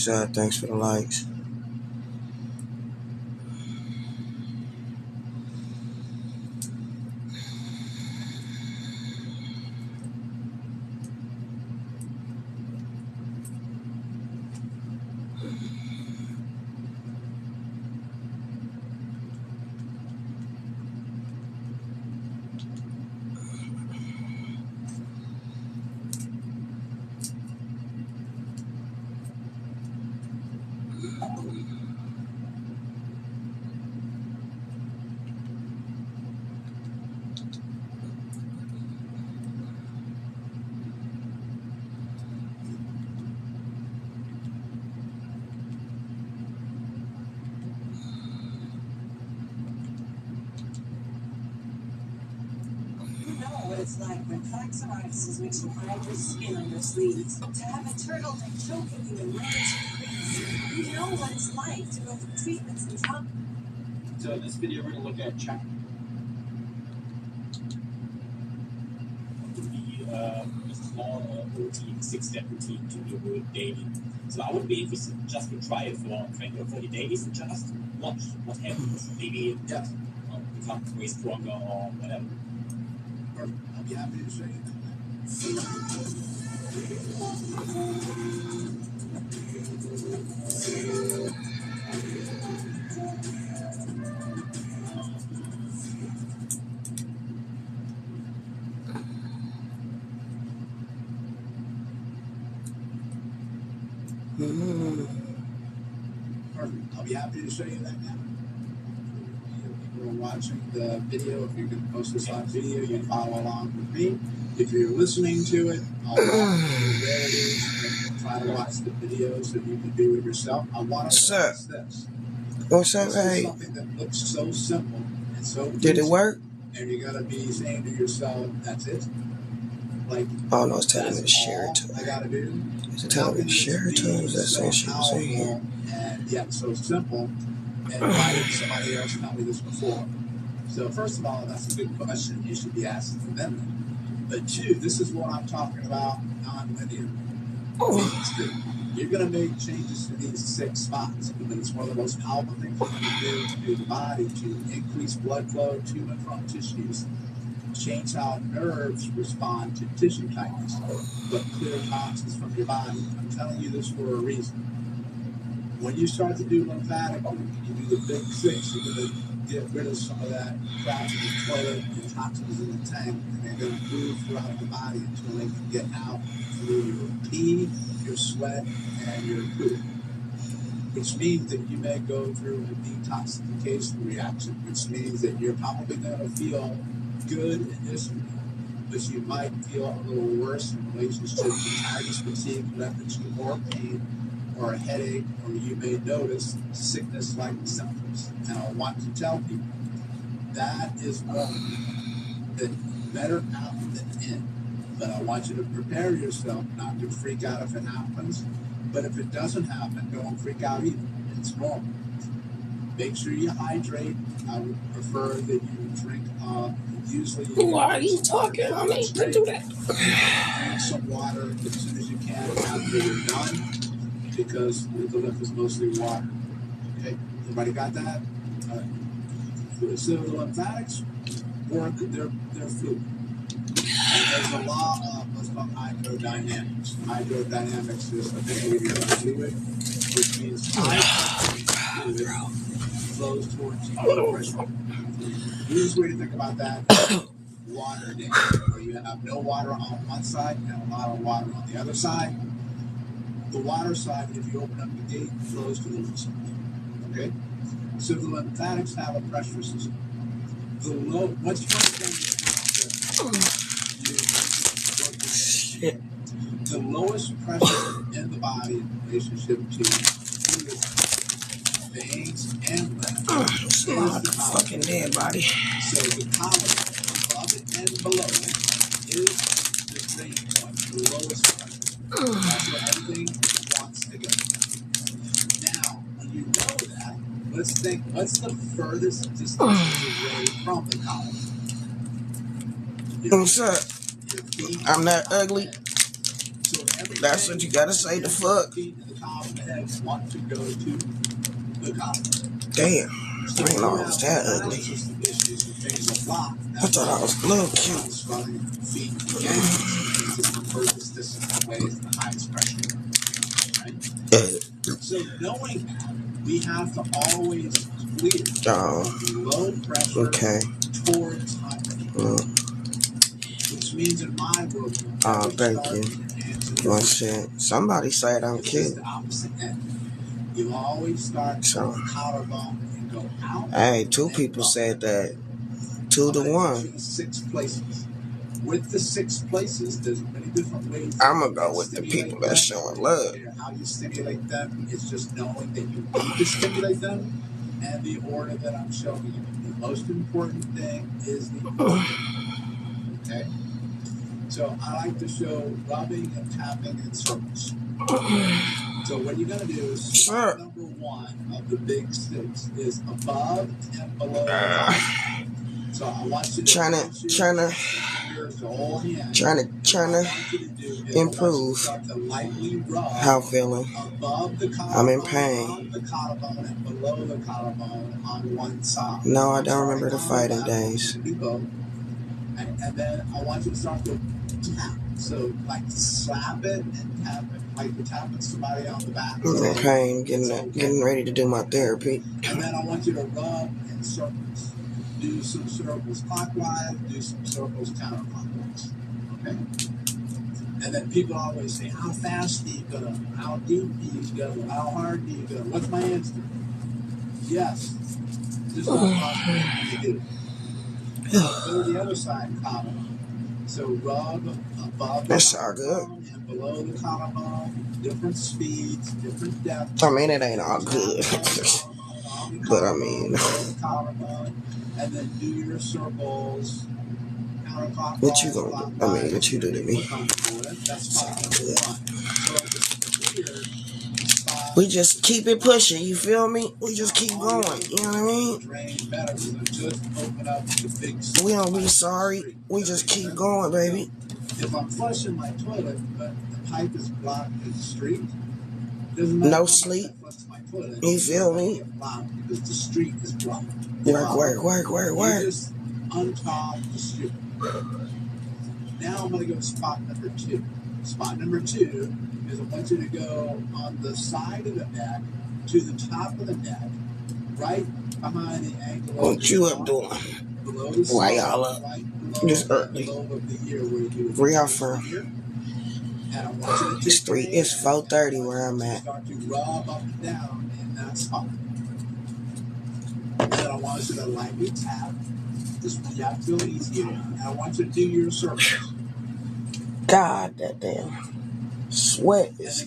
Shad, thanks for the likes. You know what it's like when plaques psoriasis is mixed with hydra skin on your sleeves. To have a turtleneck choking you and lines your crease. You know what it's like to go through treatments and talk. So in this video, we're going to look at check. A small routine, 6-step routine to be good daily. So I would be interested just to try it for 20 or 30 days and just watch what happens. Maybe just become way stronger or whatever. I'll be happy to show you Perfect. I'll be happy to show you that now. If you're watching the video, if you can post this on video, you can follow along with me. If you're listening to it, I'll walk you where it is and try to watch the videos that you can do it yourself. I want to stress this. What's up, This hey? is something that looks so simple and so easy. Did it work? And you gotta be saying to yourself, that's it. Like, oh no, it's telling me to share it to I gotta do. Is it telling me to share it to him? Is that saying she was in here? And yet so simple. And why did somebody else tell me this before? So first of all, that's a good question. You should be asking for them. But two, this is what I'm talking about non-linear. You're going to make changes to these 6 spots because it's one of the most powerful things you can do to the body to increase blood flow to and from tissues, change how nerves respond to tissue tightness, but clear toxins from your body. I'm telling you this for a reason. When you start to do lymphatic work, you do the big 6, you're going to get rid of some of that crap in the toilet and toxins in the tank, and they're going to move throughout the body until they can get out through your pee, your sweat, and your poop. Which means that you may go through a detoxification reaction, which means that you're probably going to feel good initially, but you might feel a little worse in relationship to tiredness, fatigue, lethargy, or pain, or a headache, or you may notice sickness-like symptoms. And I want to tell people that is normal. That better out than in. But I want you to prepare yourself not to freak out if it happens. But if it doesn't happen, don't freak out either. It's normal. Make sure you hydrate. I would prefer that you drink. Usually. Why are you talking? I mean, to do that. Drink some water as soon as you can after you're done, because the lymph is mostly water. Okay, everybody got that? All right. So the lymphatics work. They're fluid. And there's a law of what's called hydrodynamics. Hydrodynamics is a thing where you have a fluid, which means high fluid flows towards low pressure. The easiest way to think about that is water dam, where you have no water on one side and a lot of water on the other side. The water side, if you open up the gate, flows to the left side. Okay? So the lymphatics have a pressure system. What's one thing the lowest pressure in the body in relationship to veins and lymph is the fucking dead body. So the column above it and below it is the drain point, the lowest pressure. That's where everything wants to go. Now, when you know that, let's think, what's the furthest distance away from the column? What's up? I'm not ugly. So That's what you gotta say. The fuck. Feet to the top of the head want to go to the collarbone. Damn. So I didn't know it you was have that nervous ugly. system issues with things a lot. I thought I was a little cute. Swelling of the feet and ankles. This is the furthest distance away is the highest pressure. Right? So knowing that, we have to always clear from low pressure towards high pressure. Which means in my world, thank you. Well, shit. Somebody said I'm cute. The opposite end. You always start from the collarbone and go out. Hey, 2 people said that. 2 to 1. 6 places. With the 6 places, there's many different ways. I'm gonna go with the people that's showing love. How you stimulate them is just knowing that you need to stimulate them, and the order that I'm showing you. The most important thing is the order. Okay. So I like to show rubbing and tapping in circles. So what you're gonna do is number 1 of the big 6 is above and below. So I want you to trying to improve. How feeling? I'm in pain. Below the collarbone on one side. No, I don't remember the fighting days. And then I want you to start to tap. So like slap it and tap it. Like you're tapping somebody on the back. I'm in pain, getting ready to do my therapy. And then I want you to rub in circles. Do some circles clockwise, do some circles counterclockwise. Okay? And then people always say, how fast do you go? How deep do you go? How hard do you go? What's my answer? Yes. Just how fast do you do. Go to the other side, collarbone. So rub above the collarbone and below the collarbone, different speeds, different depths. I mean, it ain't all good. But I mean, and then do your circles. What you gonna do? I mean, what you do to me? We just keep it pushing, you feel me? We just keep going, you know what I mean? We don't be sorry, we just keep going, baby. If I'm flushing my toilet, but the pipe is blocked in the street, no sleep, you feel me? Because the street is blocked. Work. Just unclog the street. Now I'm going to go to spot number 2. Spot number 2 is I want you to go on the side of the neck to the top of the neck, right behind the ankle. What you up doing? Why y'all up? Just early. Where y'all from? It's 4:30 where I'm at. Start to rub up and down in that spot. And then I want you to lightly tap. This one you have to feel easier. And I want you to do your circles. God, that damn sweat is.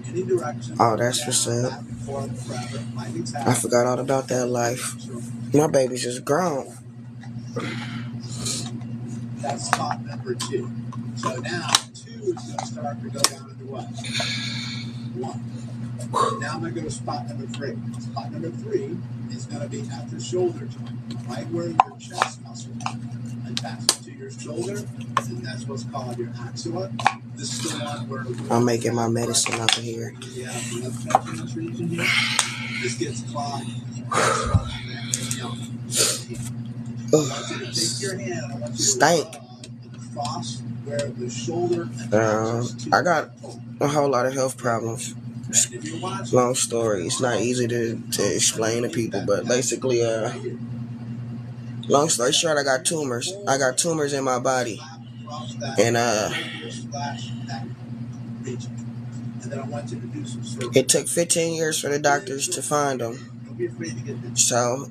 Any direction. Oh, that's what's up. I forgot all about that life. My baby's just grown. That's spot number 2. So now 2 is going to start to go down into what? 1. Now I'm going to go to spot number 3. Spot number 3 is going to be at the shoulder joint, right where your chest muscle attaches to your shoulder, and that's what's called your axilla. This is the one where I'm making my medicine over here. Yeah, this gets clogged. Take your hand. I want you to Stank. Cross where the shoulder. I got a whole lot of health problems. Long story. It's not easy to explain to people, but basically, long story short, I got tumors. I got tumors in my body, and it took 15 years for the doctors to find them. So,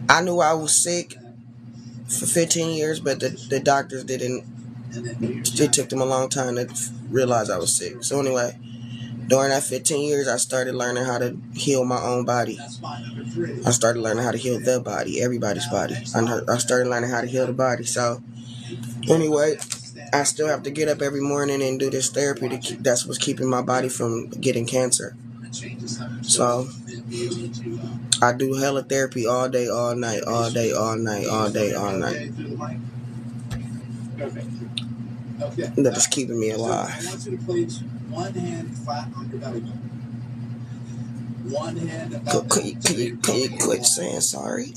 I knew I was sick for 15 years, but the doctors didn't. It took them a long time to realize I was sick. So anyway, during that 15 years, I started learning how to heal my own body. I started learning how to heal the body, everybody's body. I started learning how to heal the body. So anyway, I still have to get up every morning and do this therapy that's what's keeping my body from getting cancer. So you need to. I do hella therapy all day, all night, all day, all night, all day, all night. Okay, through the mic. Perfect. Okay. That is keeping me So alive. I want you to place one hand flat on your belly button. One hand above Can you quit saying sorry?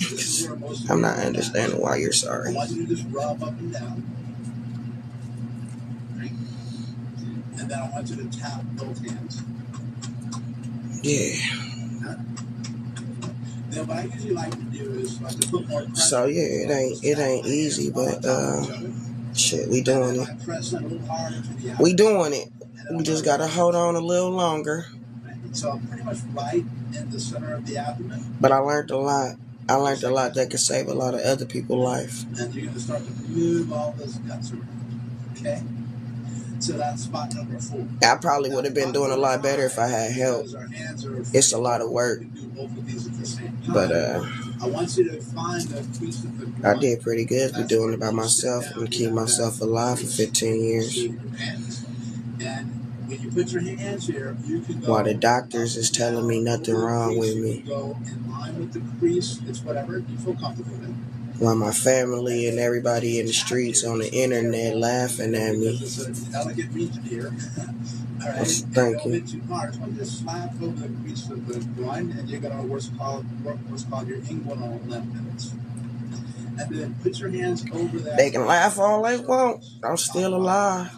I'm not understanding why you're I sorry. want you to just rub up and down. Right? And then I want you to tap both hands. Yeah. Then what I usually like to do is like to put more pressure. So yeah, it ain't easy, but shit, we doing it. We doing it. We just gotta hold on a little longer. So I'm pretty much right in the center of the abdomen. But I learned a lot. I learned a lot that could save a lot of other people's life. And you're gonna start to move all those guts around. Okay? So that's spot number 4. I probably would have been doing a lot better if I had help. It's a lot of work. But I want you to find the crease of the I did pretty good for doing it by myself and keep myself alive for 15 years. And when you put your hands here, you can go. While the doctors is telling me nothing wrong with me. Go in line with the crease. It's whatever you feel comfortable with. While my family and everybody in the streets on the internet laughing at me. It's an elegant region here. All right. Thank you. Too far. So just slap over the crease of the groin, and you're gonna what's called your inguinal lymph. And then put your hands over that. They can laugh all they want. I'm still alive.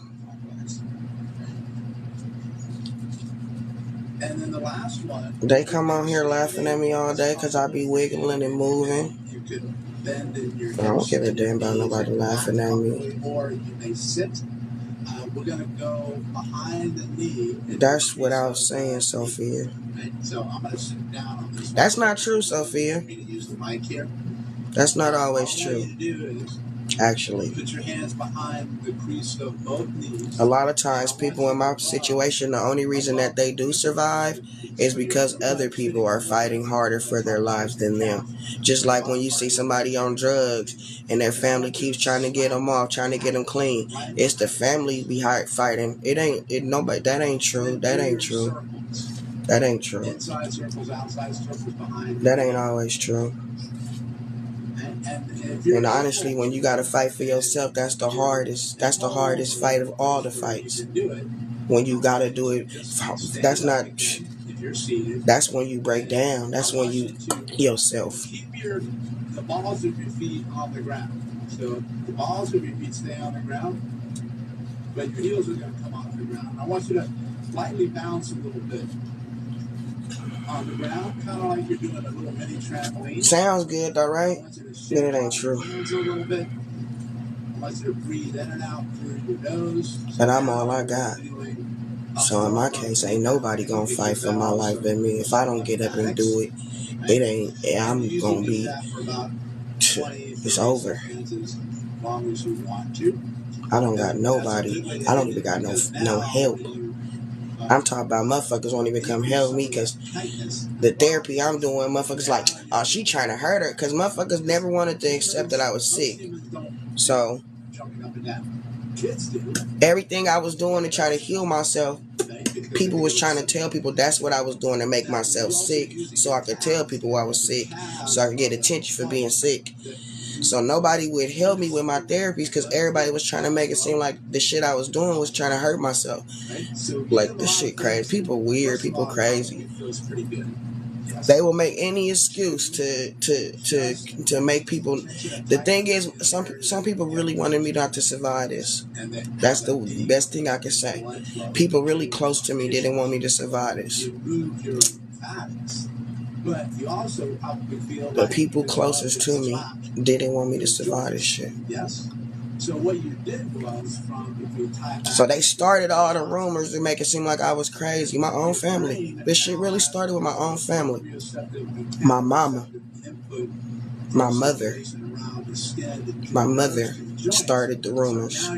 And then the last one. They come on here laughing at me all day because I be wiggling and moving. You could bend in your I don't give a damn about nobody laughing at me. Or you may sit. We're going to go behind the knee. That's what I was saying, Sophia. Right? So I'm going to sit down on this. That's not true, Sophia. I'm going to use the mic here. That's not always All I want true. you to do is Actually, put your hands behind the crease of both knees. a lot of times people in my situation, the only reason that they do survive is because other people are fighting harder for their lives than them. Just like when you see somebody on drugs and their family keeps trying to get them off, trying to get them clean. It's the family behind fighting. Nobody. That ain't true. That ain't true. That ain't true. Inside circles, outside circles, behind. That ain't always true. And honestly, when you gotta fight for yourself, that's the hardest. That's the hardest fight of all the fights. When you gotta do it, that's when you break down. That's when you yourself. Keep the balls of your feet on the ground. So the balls of your feet stay on the ground, but your heels are going to come off the ground. I want you to lightly bounce a little bit on the ground, kind of like you're doing a little mini trampoline. Sounds good, though, right? But it ain't true. A little bit. I want you to breathe in and out through your nose. But I'm all I got. So in my case, ain't nobody gonna fight for my life but me. If I don't get up and do it, I'm gonna be, it's over. I don't got nobody. I don't even got no help. I'm talking about motherfuckers won't even come help me because the therapy I'm doing, motherfuckers like, oh, she trying to hurt her, because motherfuckers never wanted to accept that I was sick. So everything I was doing to try to heal myself, people was trying to tell people that's what I was doing to make myself sick, so I could tell people I was sick, so I could get attention for being sick. So nobody would help me with my therapies because everybody was trying to make it seem like the shit I was doing was trying to hurt myself. Like, this shit crazy. People weird. People crazy. They will make any excuse to make people. The thing is, some people really wanted me not to survive this. That's the best thing I can say. People really close to me didn't want me to survive this. But people closest to me didn't want me to survive this shit. Yes. So what you did was so they started all the rumors to make it seem like I was crazy. My own family. This shit really started with my own family. My mama. My mother. My mother started the rumors.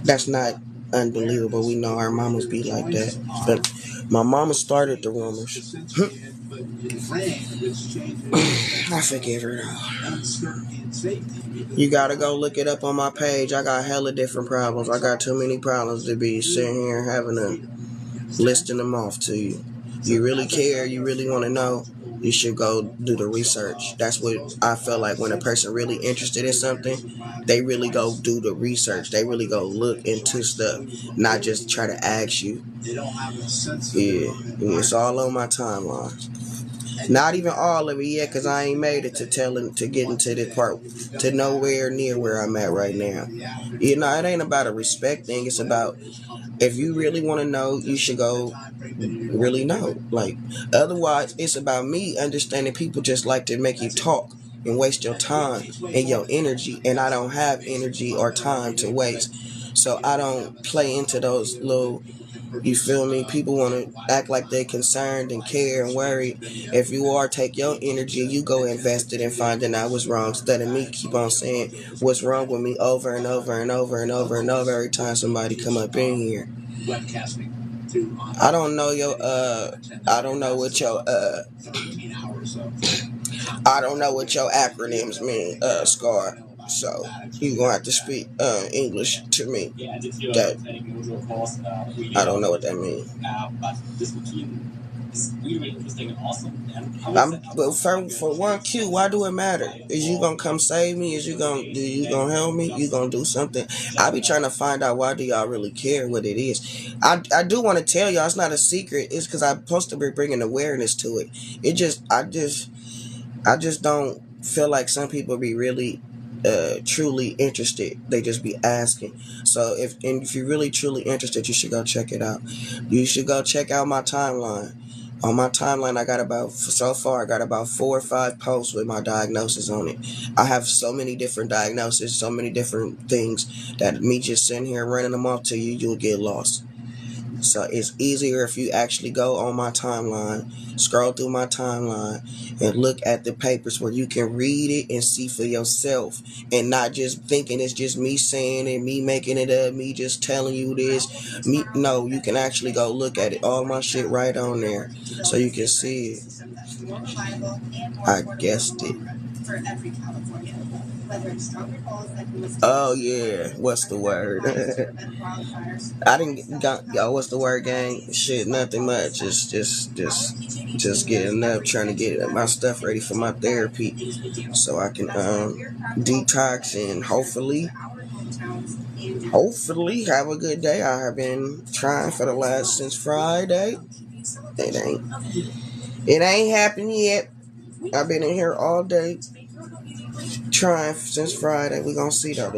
That's not unbelievable. We know our mamas be like that. But my mama started the rumors. I forgive her though. You gotta go look it up on my page. I got hella different problems. I got too many problems to be sitting here having to listing them off to you. you really care, you really want to know, you should go do the research. That's what I feel like when a person really interested in something, they really go do the research. They really go look into stuff, not just try to ask you. Yeah, it's all on my timeline. Not even all of it yet, because I ain't made it to getting to this part, to nowhere near where I'm at right now. You know, it ain't about a respect thing. It's about, if you really want to know, you should go really know. Like, otherwise, it's about me understanding people just like to make you talk and waste your time and your energy, and I don't have energy or time to waste. So I don't play into those little, you feel me? People want to act like they're concerned and care and worried. If you are, take your energy, you go invest it in finding out what's wrong, instead of me keep on saying what's wrong with me over and over and over and over and over every time somebody come up in here. I don't know your I don't know what your I don't know what your acronyms mean, Scar. So you gonna have to speak English to me. That I don't know what that means. But for one, Q, why do it matter? Is you gonna come save me? Is you gonna help me? You gonna do something? I be trying to find out, why do y'all really care what it is? I do want to tell y'all, it's not a secret. It's because I'm supposed to be bringing awareness to it. I just don't feel like some people be really truly interested. They just be asking. So if you're really truly interested, you should go check it out. You should go check out my timeline. On my timeline, I got about 4 or 5 posts with my diagnosis on it. I have so many different diagnoses, so many different things, that me just sitting here running them off to you, you'll get lost. So it's easier if you actually go on my timeline, scroll through my timeline, and look at the papers where you can read it and see for yourself, and not just thinking it's just me saying it, me making it up, me just telling you this. No, you can actually go look at it. All my shit right on there, so you can see it. I guessed it. Oh yeah, what's the word? I didn't got y'all. What's the word, gang? Shit, nothing much. Just getting up, trying to get my stuff ready for my therapy, so I can detox and hopefully have a good day. I have been trying since Friday. It ain't happened yet. I've been in here all day trying since Friday. We gonna see though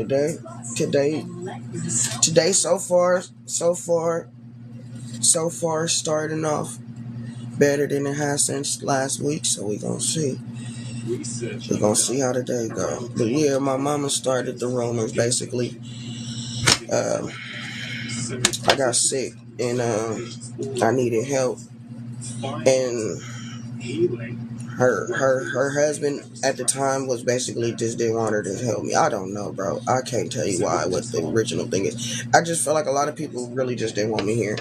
today so far starting off better than it has since last week. So we gonna see. We're gonna see how the day go. But yeah, my mama started the rumors basically. I got sick and I needed help, and her husband at the time was basically just didn't want her to help me. I don't know, bro. I can't tell you what the original thing is. I just feel like a lot of people really just didn't want me here.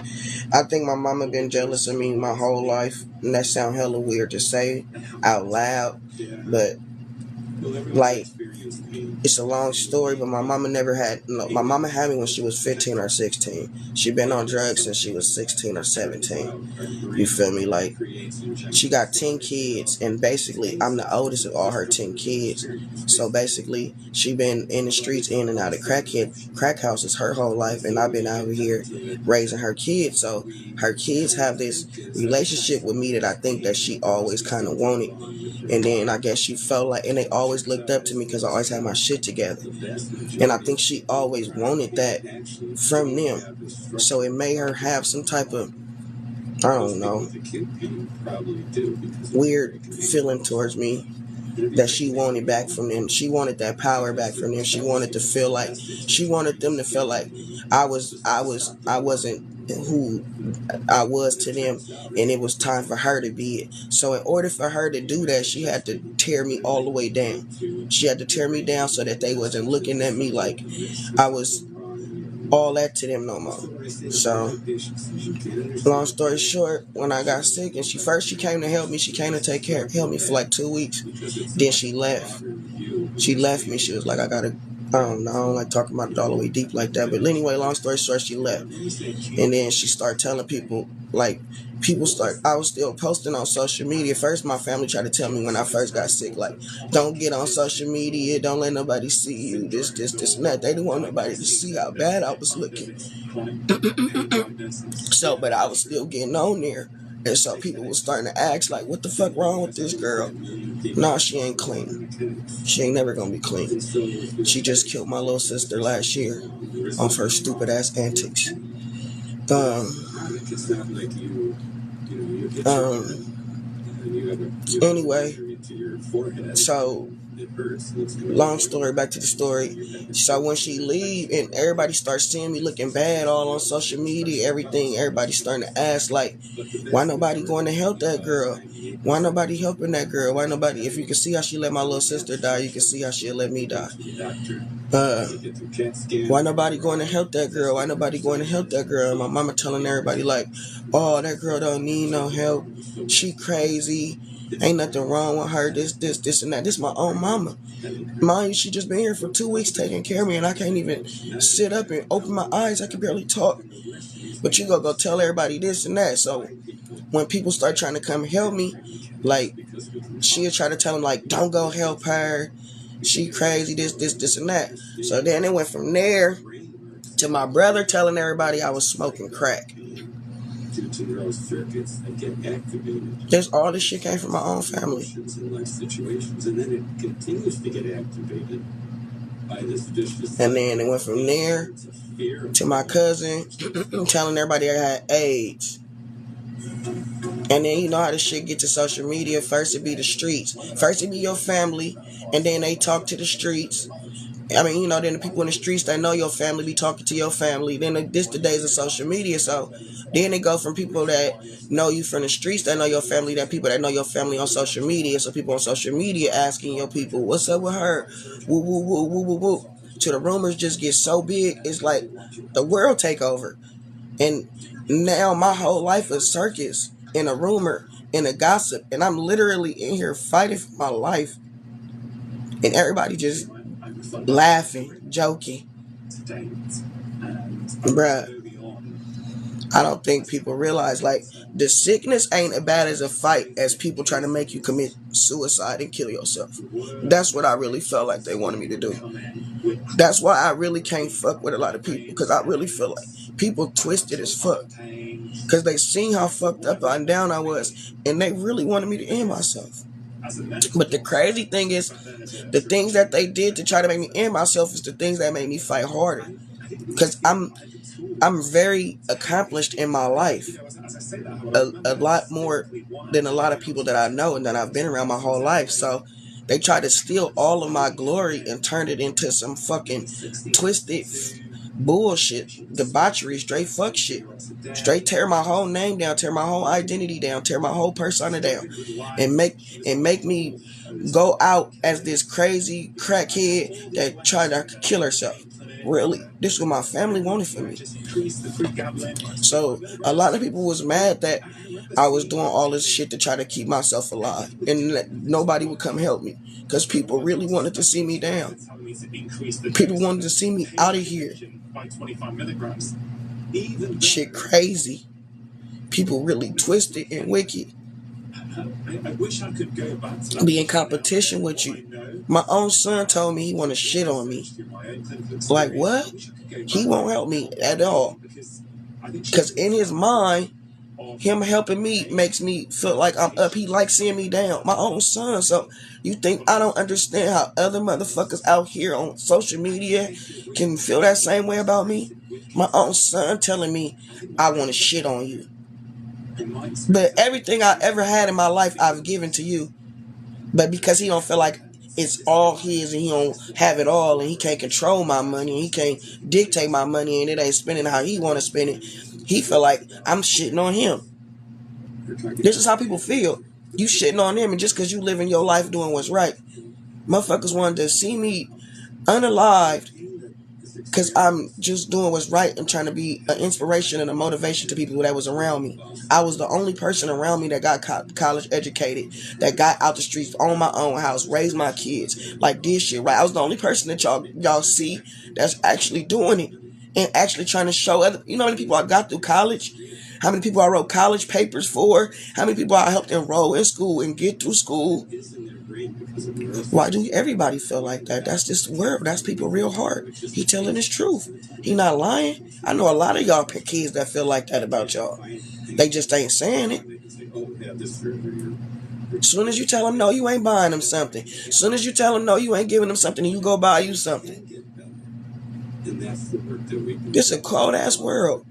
I think my mama been jealous of me my whole life, and that sound hella weird to say out loud, but like, it's a long story, but my mama my mama had me when she was 15 or 16. She been on drugs since she was 16 or 17. You feel me? Like, she got 10 kids, and basically I'm the oldest of all her 10 kids. So basically she been in the streets, in and out of crack houses her whole life, and I've been out here raising her kids. So her kids have this relationship with me that I think that she always kind of wanted. And then I guess she felt like, and they always looked up to me because I always had my shit together. And I think she always wanted that from them. So it made her have some type of, I don't know, weird feeling towards me that she wanted back from them. She wanted that power back from them. She wanted them to feel like I wasn't who I was to them, and it was time for her to be it. So in order for her to do that, she had to tear me all the way down. She had to tear me down so that they wasn't looking at me like I was all that to them no more. So long story short, when I got sick, and she came to help me. She came to help me for like 2 weeks. Then she left. She left me. She was like, I gotta I don't know. I don't like talking about it all the way deep like that. But anyway, long story short, she left. And then she started telling people, like, I was still posting on social media. First, my family tried to tell me when I first got sick, like, don't get on social media. Don't let nobody see you. This, and that. They didn't want nobody to see how bad I was looking. So, but I was still getting on there. And so people were starting to ask, like, what the fuck wrong with this girl? Nah, she ain't clean. She ain't never gonna be clean. She just killed my little sister last year on her stupid ass antics. Anyway, so long story, back to the story. So when she leave and everybody starts seeing me looking bad all on social media, everybody's starting to ask, like, why nobody going to help that girl? Why nobody helping that girl? Why nobody? If you can see how she let my little sister die, you can see how she'll let me die. Why nobody going to help that girl? Why nobody going to help that girl? And my mama telling everybody, like, oh, that girl don't need no help. She crazy. Ain't nothing wrong with her. This, and that. This my own mama. Mind you, she just been here for 2 weeks taking care of me, and I can't even sit up and open my eyes. I can barely talk. But you go tell everybody this and that. So when people start trying to come help me, like, she'll try to tell them, like, don't go help her. She crazy, this, and that. So then it went from there to my brother telling everybody I was smoking crack. Just all this shit came from my own family. And then it went from there to my cousin telling everybody I had AIDS. And then you know how this shit get to social media. First it be the streets. First it be your family. And then they talk to the streets. I mean, you know, then the people in the streets that know your family be talking to your family. Then this the days of social media. So then it go from people that know you from the streets that know your family, that people that know your family on social media. So people on social media asking your people, what's up with her? Woo, woo, woo, woo, woo, woo. Till the rumors just get so big, it's like the world take over. And now my whole life is circus and a rumor and a gossip. And I'm literally in here fighting for my life. And everybody just laughing, joking. Bruh, I don't think people realize, like, the sickness ain't as bad as a fight as people trying to make you commit suicide and kill yourself. That's what I really felt like they wanted me to do. That's why I really can't fuck with a lot of people, because I really feel like people twisted as fuck. Because they seen how fucked up and down I was, and they really wanted me to end myself. But the crazy thing is, the things that they did to try to make me end myself is the things that made me fight harder. Because I'm very accomplished in my life. A lot more than a lot of people that I know and that I've been around my whole life. So they tried to steal all of my glory and turn it into some fucking twisted bullshit, debauchery, straight fuck shit. Straight tear my whole name down, tear my whole identity down, tear my whole persona down, and make me go out as this crazy crackhead that tried to kill herself. Really, this is what my family wanted for me. So a lot of people was mad that I was doing all this shit to try to keep myself alive, and nobody would come help me, because people really wanted to see me down. People wanted to see me out of here. Shit crazy. People really twisted and wicked. Be in competition with you. My own son told me he want to shit on me. Like, what? He won't help me at all. Because in his mind, him helping me makes me feel like I'm up. He likes seeing me down. My own son. So you think I don't understand how other motherfuckers out here on social media can feel that same way about me? My own son telling me I want to shit on you. But everything I ever had in my life, I've given to you. But because he don't feel like it's all his and he don't have it all and he can't control my money and he can't dictate my money and it ain't spending how he want to spend it, he feel like I'm shitting on him. This is how people feel. You shitting on them, and just because you living your life doing what's right, motherfuckers wanted to see me unalived because I'm just doing what's right and trying to be an inspiration and a motivation to people that was around me. I was the only person around me that got college educated, that got out the streets, owned my own house, raised my kids, like this shit, right? I was the only person that y'all see that's actually doing it and actually trying to show other. You know how many people I got through college? How many people I wrote college papers for? How many people I helped enroll in school and get through school? Why do everybody feel like that? That's just world. That's people real hard. He telling his truth. He not lying. I know a lot of y'all kids that feel like that about y'all. They just ain't saying it. As soon as you tell them no, you ain't buying them something. As soon as you tell them no, you ain't giving them something, and you go buy you something. This a cold ass world.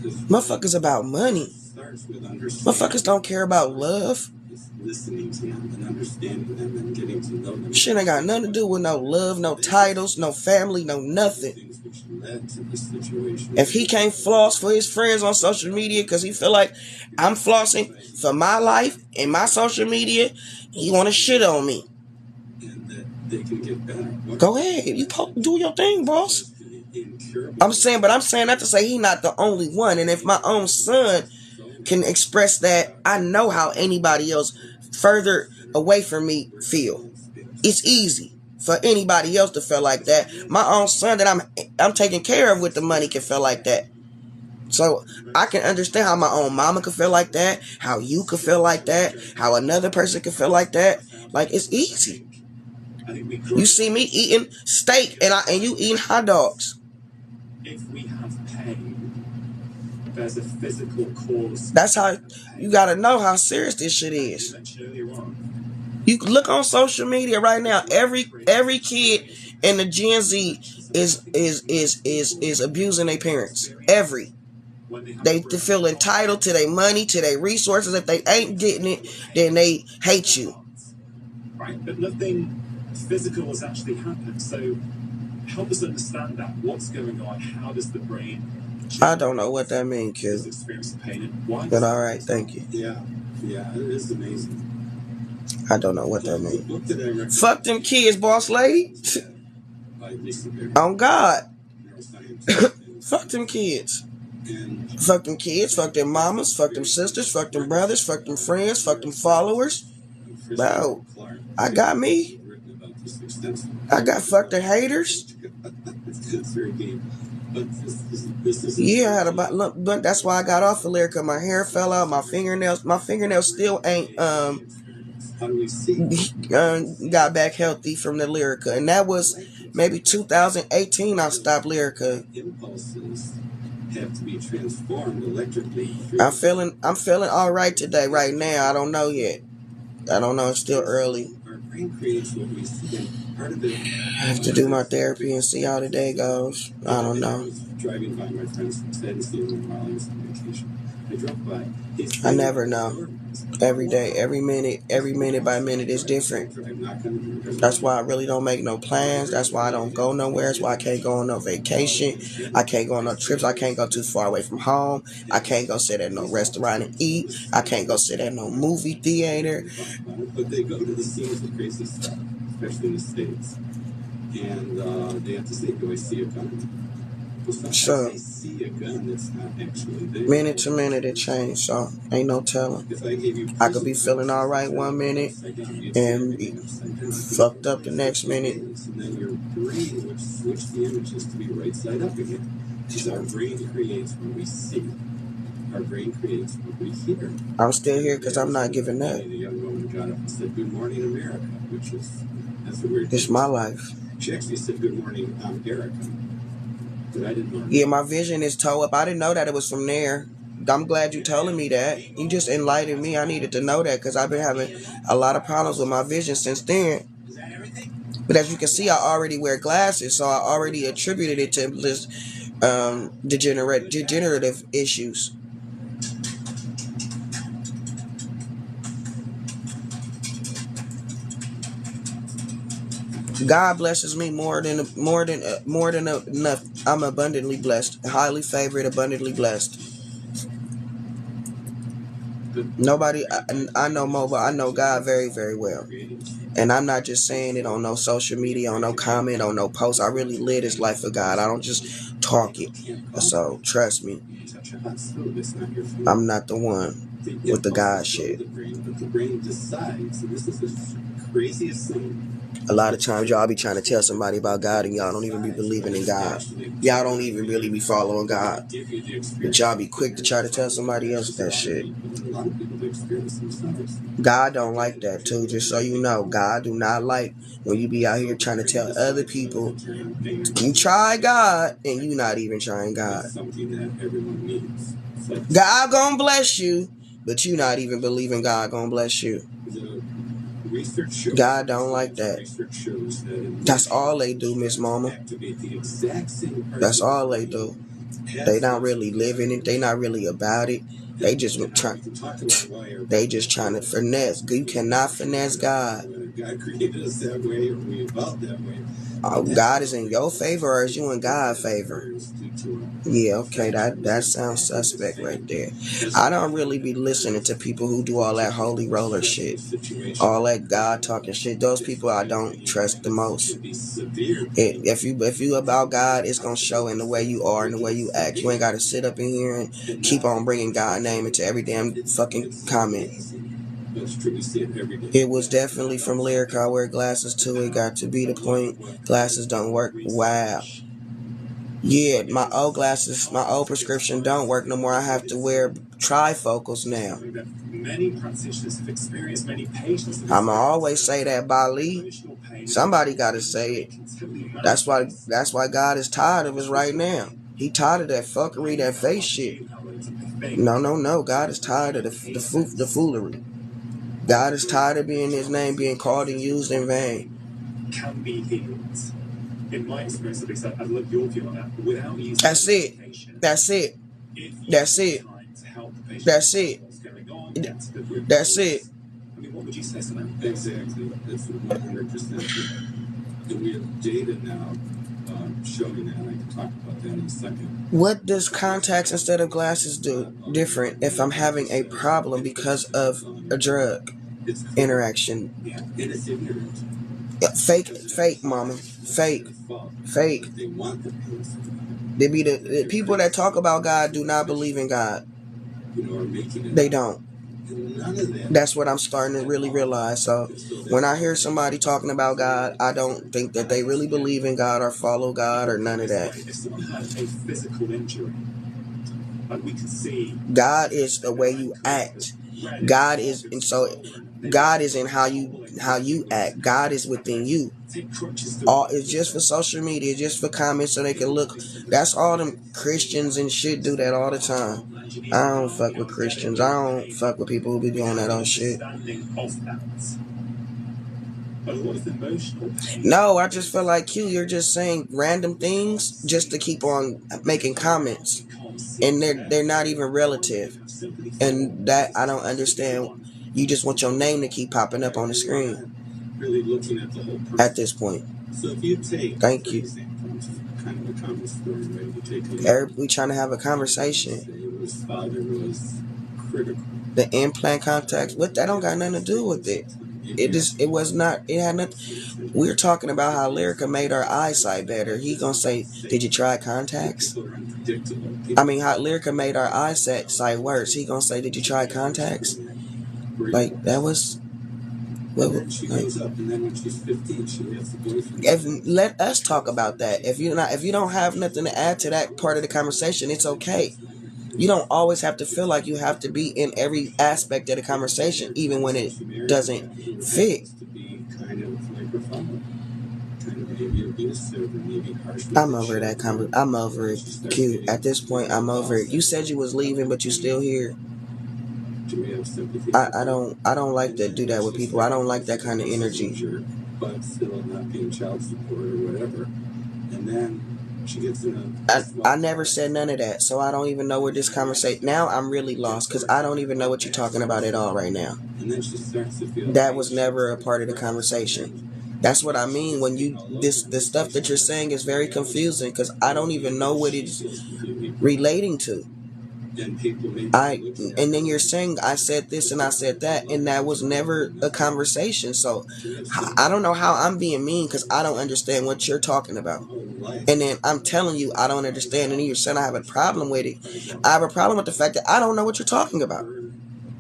Motherfuckers about money. Motherfuckers don't care about love. Listening to them and understanding them and getting to know them. Shit ain't got nothing to do with no love, no titles, no family, no nothing. If he can't floss for his friends on social media because he feel like I'm flossing for my life and my social media, he want to shit on me. And that they can get better. Go ahead, you do your thing, boss. I'm saying that to say he not the only one. And if my own son can express that, I know how anybody else further away from me feel. It's easy for anybody else to feel like that. My own son that I'm taking care of with the money can feel like that. So I can understand how my own mama could feel like that, how you could feel like that, how another person could feel like that. Like, it's easy. You see me eating steak and you eating hot dogs. If we have pain, there's a physical cause. That's how you gotta know how serious this shit is. You look on social media right now. Every kid in the Gen Z is abusing their parents. They feel entitled to their money, to their resources. If they ain't getting it, then they hate you. Right, but nothing physical has actually happened. So help us understand that. What's going on? How does the brain? I don't know what that means, kid. Experience pain. Why? But all right, thank you. Yeah, it is amazing. I don't know what that means. Fuck them kids, boss lady. On God. Fuck them kids. Fuck them kids. Fuck them mamas. Fuck them sisters. Fuck them brothers. Fuck them friends. Fuck them followers. Wow. I got me. I got fuck the haters. Yeah, I had about, but that's why I got off of Lyrica. My hair fell out. My fingernails still ain't got back healthy from the Lyrica, and that was maybe 2018. I stopped Lyrica. Impulses have to be transformed electrically. I'm feeling all right today. Right now, I don't know yet. I don't know. It's still early. Our brain creates what we see. Part of it. I have to do my therapy and see how the day goes. I don't know. I was driving by my friend's said to see him while I was on vacation. I drove by. I never know. Every day, every minute by minute is different. That's why I really don't make no plans. That's why I don't go nowhere. That's why I can't go on no vacation. I can't go on no trips. I can't go too far away from home. I can't go sit at no restaurant and eat. I can't go sit at no movie theater. But they go to the scenes of crazy stuff, especially in the States. And they have to say, do I see a gun? So, I see a gun that's not actually there. Minute to minute it changed, so ain't no telling. I could be feeling all right one minute and be fucked up the next minute. And then your brain would switch the images to be right side up again. Because our brain creates what we see. Our brain creates what we hear. I'm still here because I'm not giving up. The young woman got up and said, "Good morning, America," which is, that's a weird thing. It's my life. She actually said, "Good morning, Erica." But I didn't know. Yeah, my vision is toe up. I didn't know that it was from there. I'm glad you telling me that. You just enlightened me. I needed to know that because I've been having a lot of problems with my vision since then. But as you can see, I already wear glasses, so I already attributed it to this degenerative issues. God blesses me more than enough. I'm abundantly blessed, highly favored, abundantly blessed. Nobody, I know Mobile. I know God very, very well. And I'm not just saying it on no social media, on no comment, on no post. I really live this life for God. I don't just talk it. So trust me, I'm not the one with the God shit. But the brain decides, and this is the craziest thing. A lot of times y'all be trying to tell somebody about God and y'all don't even be believing in God. Y'all don't even really be following God. But y'all be quick to try to tell somebody else that shit. God don't like that too, just so you know. God do not like when you be out here trying to tell other people you try God and you not even trying God. God gonna bless you, but you not even believing God gonna bless you. God don't like that. That's all they do, Miss Mama. That's all they do. They not really living it. They not really about it. They just trying to finesse. You cannot finesse God. God created us that way, or we evolved that way. God is in your favor, or is you in God's favor? Yeah, okay, that sounds suspect right there. I don't really be listening to people who do all that holy roller shit, all that God talking shit. Those people I don't trust the most. If you about God, it's gonna show in the way you are and the way you act. You ain't gotta sit up in here and keep on bringing God's name into every damn fucking comment. It was definitely from Lyrica. I wear glasses too. It got to be the point. Glasses don't work. Wow. Yeah, my old glasses, my old prescription don't work no more. I have to wear trifocals now. I'ma always say that, Bali. Somebody gotta say it. That's why God is tired of us right now. He tired of that fuckery, that face shit. No. God is tired of the foolery. God is tired of being His name being called and used in vain. Can be healed. In my experience, at least, I'd love your view on that. Without using That's it. That's it. That's it. That's it. That's it. I mean, what would you say to that? Exactly. That's 100%. And we have data now showing that. I can talk about that in a second. What does contacts instead of glasses do different if I'm having a problem because of a drug interaction? Yeah, and it's ignorant. Fake, mama. Fake. They want the pills. They be the people that talk about God do not believe in God. Are making it. They don't. And none of that. That's what I'm starting to really realize. So when I hear somebody talking about God, I don't think that they really believe in God or follow God or none of that. If someone had a physical injury, and we could see God is the way you act. God is, and so God is in how you act. God is within you. All it's just for social media, just for comments so they can look. That's all them Christians and shit do that all the time. I don't fuck with Christians. I don't fuck with people who be doing that old shit. No, I just feel like you're just saying random things just to keep on making comments, and they're not even relative, and that I don't understand. You just want your name to keep popping up on the screen. Really looking at the whole person. At this point. So if you take, thank you. Kind of a common story, right? We trying to have a conversation. His father was critical. The implant contacts, what that don't got nothing to do with it. It was not. It had nothing. We're talking about how Lyrica made our eyesight better. He gonna say, "Did you try contacts?" I mean, how Lyrica made our eyesight worse. He gonna say, "Did you try contacts?" Like that was. Well, she goes up, and then when she's 15, she has a boyfriend. Let us talk about that. If you don't have nothing to add to that part of the conversation, it's okay. You don't always have to feel like you have to be in every aspect of the conversation, even when it doesn't fit. I'm over that conversation. I'm over it. Q. At this point, I'm over it. You said you was leaving, but you still here. I don't like to do that with people. I don't like that kind of energy. But still not being child support or whatever. And then she gets in I never said none of that, so I don't even know where this conversation. Now I'm really lost because I don't even know what you're talking about at all right now. And then she starts to feel that was never a part of the conversation. That's what I mean when the stuff that you're saying is very confusing because I don't even know what it's relating to. And people may look at and then you're saying I said this and I said that, and that was never a conversation. So I don't know how I'm being mean because I don't understand what you're talking about. And then I'm telling you I don't understand, and then you're saying I have a problem with it. I have a problem with the fact that I don't know what you're talking about.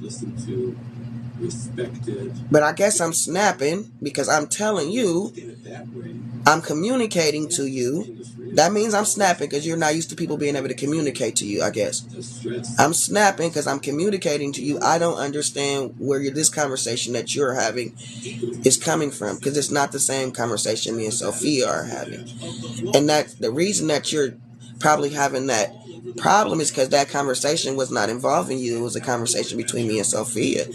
Listen to, respected. But I guess I'm snapping because I'm telling you, Look at it that way. I'm communicating to you. That means I'm snapping because you're not used to people being able to communicate to you, I guess. The stress. I'm snapping because I'm communicating to you. I don't understand where this conversation that you're having is coming from, because it's not the same conversation me and Sophia are having. And that the reason that you're probably having that problem is because that conversation was not involving you. It was a conversation between me and Sophia.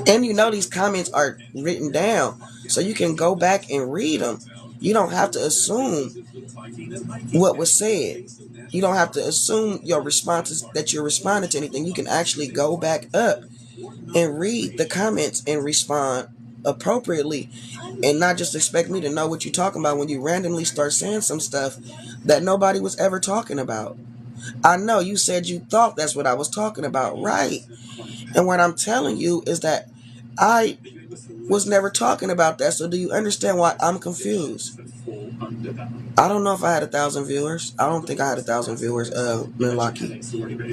And you know these comments are written down, so you can go back and read them. You don't have to assume what was said. You don't have to assume your responses that you're responding to anything. You can actually go back up and read the comments and respond appropriately, and not just expect me to know what you're talking about when you randomly start saying some stuff that nobody was ever talking about. I know you said you thought that's what I was talking about, right? And what I'm telling you is that I was never talking about that. So do you understand why I'm confused? I don't know if I had 1,000 viewers. I don't think I had 1,000 viewers, Milwaukee.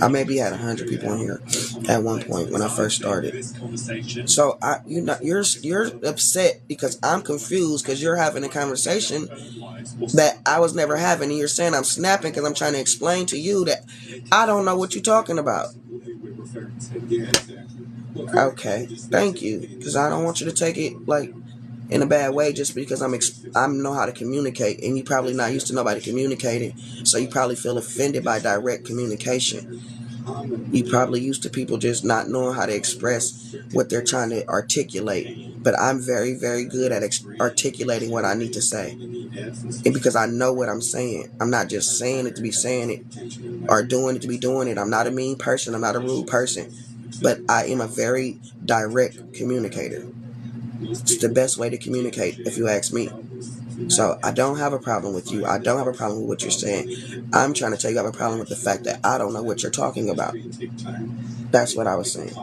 I maybe had 100 people in here at one point when I first started. So you're upset because I'm confused because you're having a conversation that I was never having, and you're saying I'm snapping because I'm trying to explain to you that I don't know what you're talking about. Okay, thank you, because I don't want you to take it like in a bad way just because I know how to communicate, and you're probably not used to nobody communicating, so you probably feel offended by direct communication. You probably used to people just not knowing how to express what they're trying to articulate, but I'm very, very good at articulating what I need to say, and because I know what I'm saying. I'm not just saying it to be saying it or doing it to be doing it. I'm not a mean person. I'm not a rude person, but I am a very direct communicator. It's the best way to communicate, if you ask me. So I don't have a problem with you. I don't have a problem with what you're saying. I'm trying to tell you I have a problem with the fact that I don't know what you're talking about. That's what I was saying.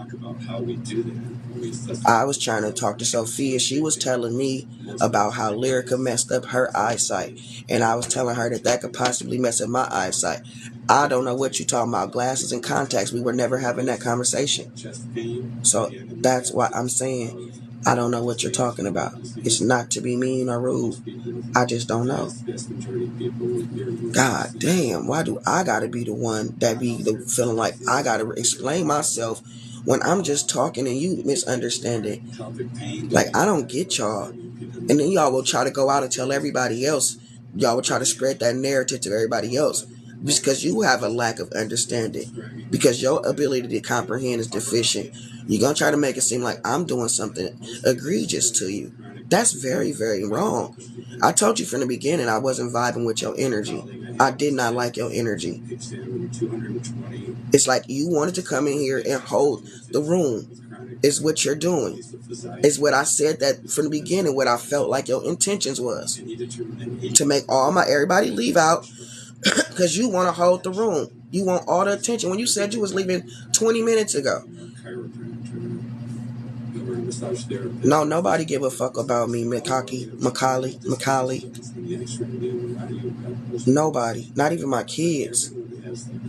I was trying to talk to Sophia. She was telling me about how Lyrica messed up her eyesight, and I was telling her that could possibly mess up my eyesight. I don't know what you're talking about. Glasses and contacts. We were never having that conversation. So that's why I'm saying I don't know what you're talking about. It's not to be mean or rude. I just don't know. God damn, why do I gotta be the one that be the feeling like I gotta explain myself when I'm just talking and you misunderstanding? Like, I don't get y'all. And then y'all will try to go out and tell everybody else. Y'all will try to spread that narrative to everybody else. Just because you have a lack of understanding. Because your ability to comprehend is deficient. You're going to try to make it seem like I'm doing something egregious to you. That's very, very wrong. I told you from the beginning I wasn't vibing with your energy. I did not like your energy. It's like you wanted to come in here and hold the room. It's what you're doing. It's what I said that from the beginning, what I felt like your intentions was. To make everybody leave out because you want to hold the room. You want all the attention. When you said you was leaving 20 minutes ago. No, nobody give a fuck about me, Macaulay. Nobody. Not even my kids.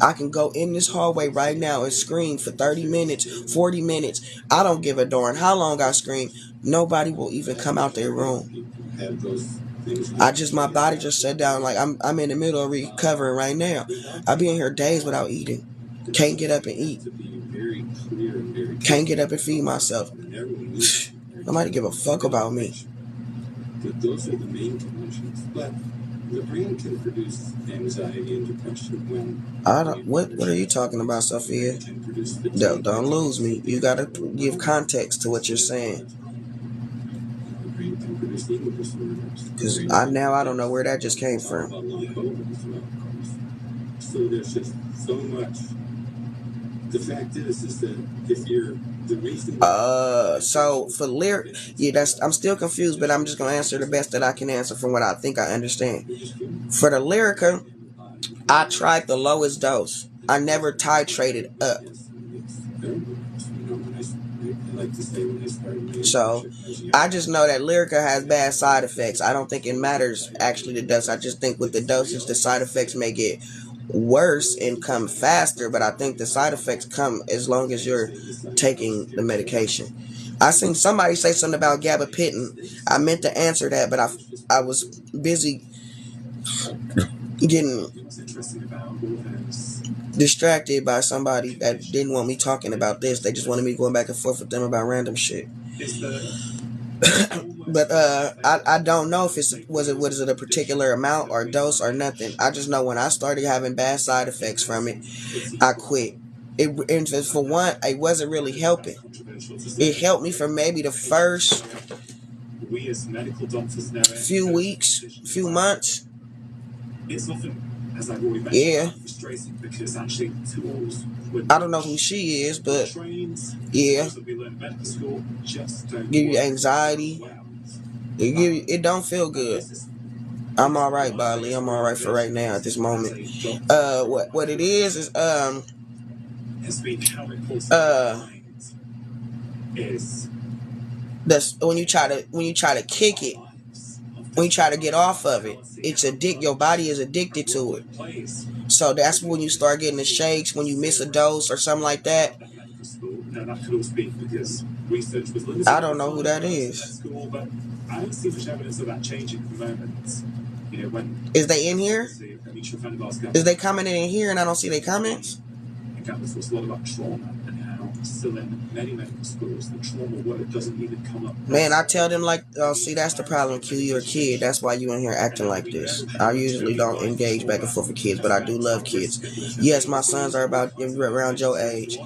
I can go in this hallway right now and scream for 30 minutes, 40 minutes. I don't give a darn how long I scream. Nobody will even come out their room. My body just shut down. Like I'm in the middle of recovering right now. I've been here days without eating. Can't get up and eat. Can't get up and feed myself. Nobody give a fuck about me. But those are the main conditions. But the brain can produce anxiety and depression when... What are you talking about, Sophia? Don't lose me. You gotta give context to what you're saying. The brain can produce eating disorders. Because I don't know where that just came from. So there's just so much. The fact is that if you're the reason. So for lyric, I'm still confused, but I'm just gonna answer the best that I can answer from what I think I understand. For the Lyrica, I tried the lowest dose. I never titrated up. So I just know that Lyrica has bad side effects. I don't think it matters actually the dose. I just think with the dosage, the side effects may get worse and come faster, but I think the side effects come as long as you're taking the medication. I seen somebody say something about gabapentin. I meant to answer that, but I was busy getting distracted by somebody that didn't want me talking about this. They just wanted me going back and forth with them about random shit. But I don't know if was it a particular amount or dose or nothing. I just know when I started having bad side effects from it, I quit. And for one, it wasn't really helping. It helped me for maybe the first few weeks, few months. It's often, as I've already mentioned, Yeah. frustrating because actually tools. I don't know who she is, but trains, yeah, that we learn in medical school just don't give you work anxiety. well. It don't feel good. I'm all right, Bali. I'm all right for right now at this moment. What it is Has been how important is that's when you try to kick it, when you try to get off of it, your body is addicted to it. So that's when you start getting the shakes, when you miss a dose or something like that. I don't know who that is. But I don't see much evidence of that changing at the moment. You know, when is they in here? Is they commenting in here and I don't see their comments? In fact, this was a lot about trauma and how still in many medical schools the trauma word doesn't even come up. Man, I tell them like, oh, see, that's the problem, Q. You're a kid. That's why you in here acting like this. I usually don't engage back and forth with kids, but I do love kids. Yes, my sons are about around your age,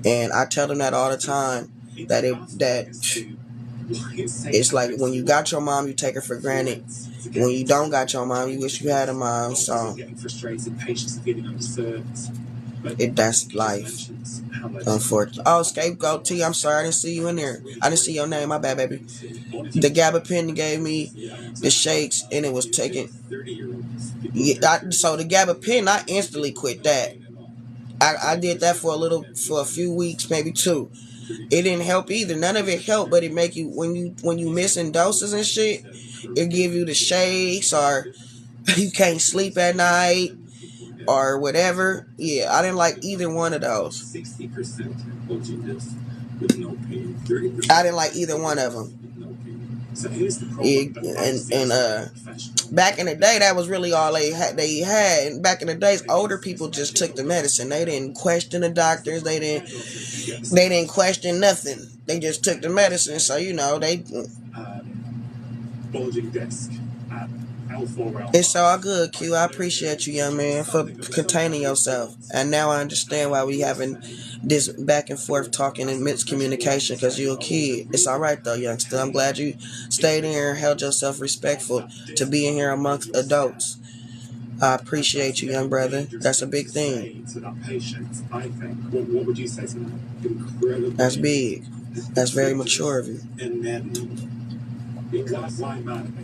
and I tell them that all the time. That it's like when you got your mom, you take her for granted. When you don't got your mom, you wish you had a mom. So that's life. Unfortunately. Oh, Scapegoat T, I'm sorry, I didn't see you in there. I didn't see your name. My bad, baby. The gabapentin gave me the shakes, and it was taken. So the gabapentin, I instantly quit that. I did that for a few weeks, maybe 2. It didn't help either. None of it helped, but it make you when you missing doses and shit, it give you the shakes, or you can't sleep at night, or whatever. Yeah, I didn't like either one of those. 60% with no pain. I didn't like either one of them. And back in the day, that was really all they had. And back in the days, older people just took the medicine. They didn't question the doctors. They didn't question nothing. They just took the medicine. So they. Bulging disc. It's all good, Q. I appreciate you, young man, for containing yourself. And now I understand why we having this back and forth talking and miscommunication, because you're a kid. It's all right, though, youngster. I'm glad you stayed in here and held yourself respectful to being here amongst adults. I appreciate you, young brother. That's a big thing. What would you say to that? That's big. That's very mature of you.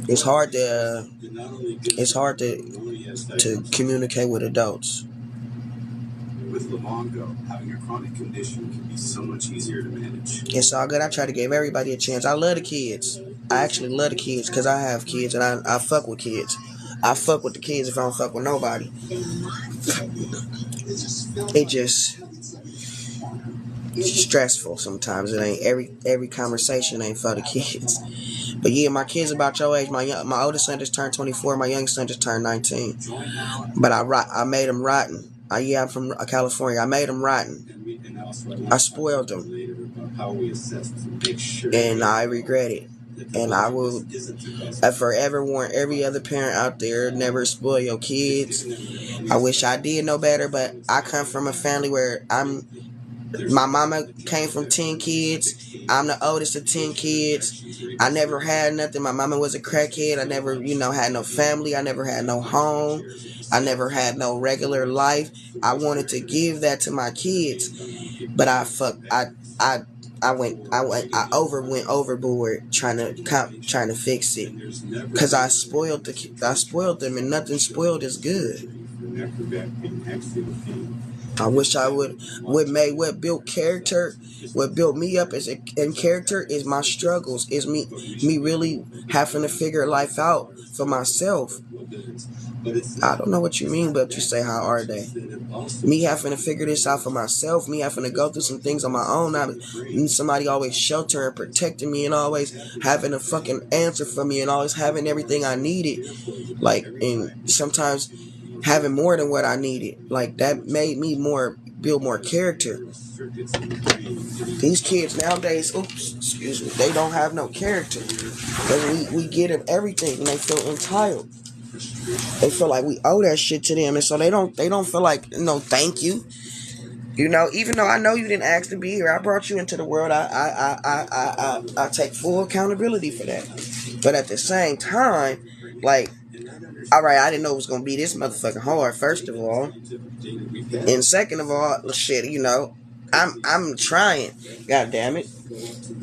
It's hard to communicate with adults. With Livongo, having a chronic condition can be so much easier to manage. It's all good. I try to give everybody a chance. I love the kids. I actually love the kids because I have kids and I fuck with kids. I fuck with the kids if I don't fuck with nobody. It's stressful sometimes. It ain't every conversation ain't for the kids. But yeah, my kids about your age. My oldest son just turned 24. My youngest son just turned 19. But I made them rotten. I'm from California. I made them rotten. I spoiled them. And I regret it. And I will forever warn every other parent out there, never spoil your kids. I wish I did know better, but I come from a family where my mama came from 10 kids. I'm the oldest of 10 kids. I never had nothing. My mama was a crackhead. I never, had no family. I never had no home. I never had no regular life. I wanted to give that to my kids, but I went overboard trying to fix it, because I spoiled them, and nothing spoiled is good. I wish I would. What built character, what built me up as in character is my struggles. Is me really having to figure life out for myself. I don't know what you mean, but you say, how are they? Me having to figure this out for myself, me having to go through some things on my own, not somebody always sheltering and protecting me and always having a fucking answer for me and always having everything I needed. Like, and sometimes having more than what I needed. Like, that made me build more character. These kids nowadays, excuse me, they don't have no character. But we get them everything and they feel entitled. They feel like we owe that shit to them, and so they don't feel like, no, thank you. You know, even though I know you didn't ask to be here, I brought you into the world. I take full accountability for that. But at the same time, like, all right, I didn't know it was gonna be this motherfucking hard. First of all, and second of all, shit, you know, I'm trying. God damn it.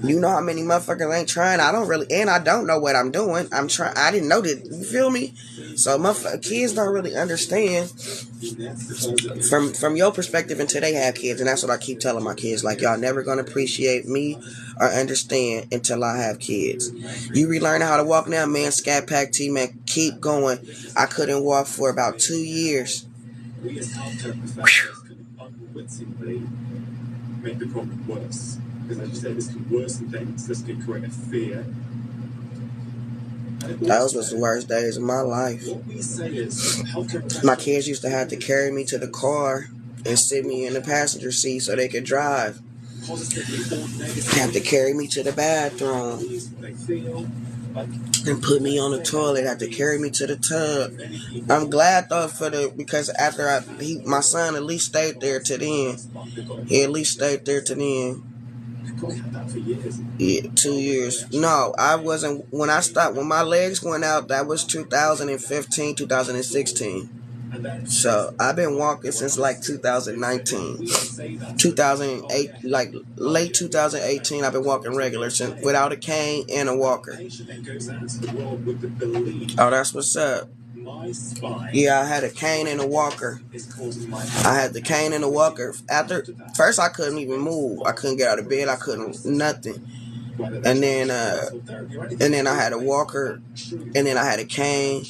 You know how many motherfuckers ain't trying? I don't know what I'm doing. I'm trying. I didn't know that. You feel me? So kids don't really understand from your perspective until they have kids, and that's what I keep telling my kids. Like, y'all never gonna appreciate me or understand until I have kids. You relearn how to walk now, man. Scat Pack T, man, keep going. I couldn't walk for about 2 years. We as healthcare professionals can unwittingly make the problem worse. Because as you say, this can worsen things. This can create a fear. Those was the worst days of my life. What we say is, my kids used to have to carry me to the car and sit me in the passenger seat so they could drive. They have to carry me to the bathroom and put me on the toilet. Have to carry me to the tub. I'm glad though because after my son at least stayed there to the end. He at least stayed there to the end. Yeah, 2 years. No, I wasn't. When my legs went out, that was 2015, 2016. So I've been walking since like 2019, 2008, like late 2018. I've been walking regular since without a cane and a walker. Oh, that's what's up. Yeah, I had a cane and a walker. I had the cane and the walker. First, I couldn't even move. I couldn't get out of bed. I couldn't nothing. And then I had a walker, and then I had a cane,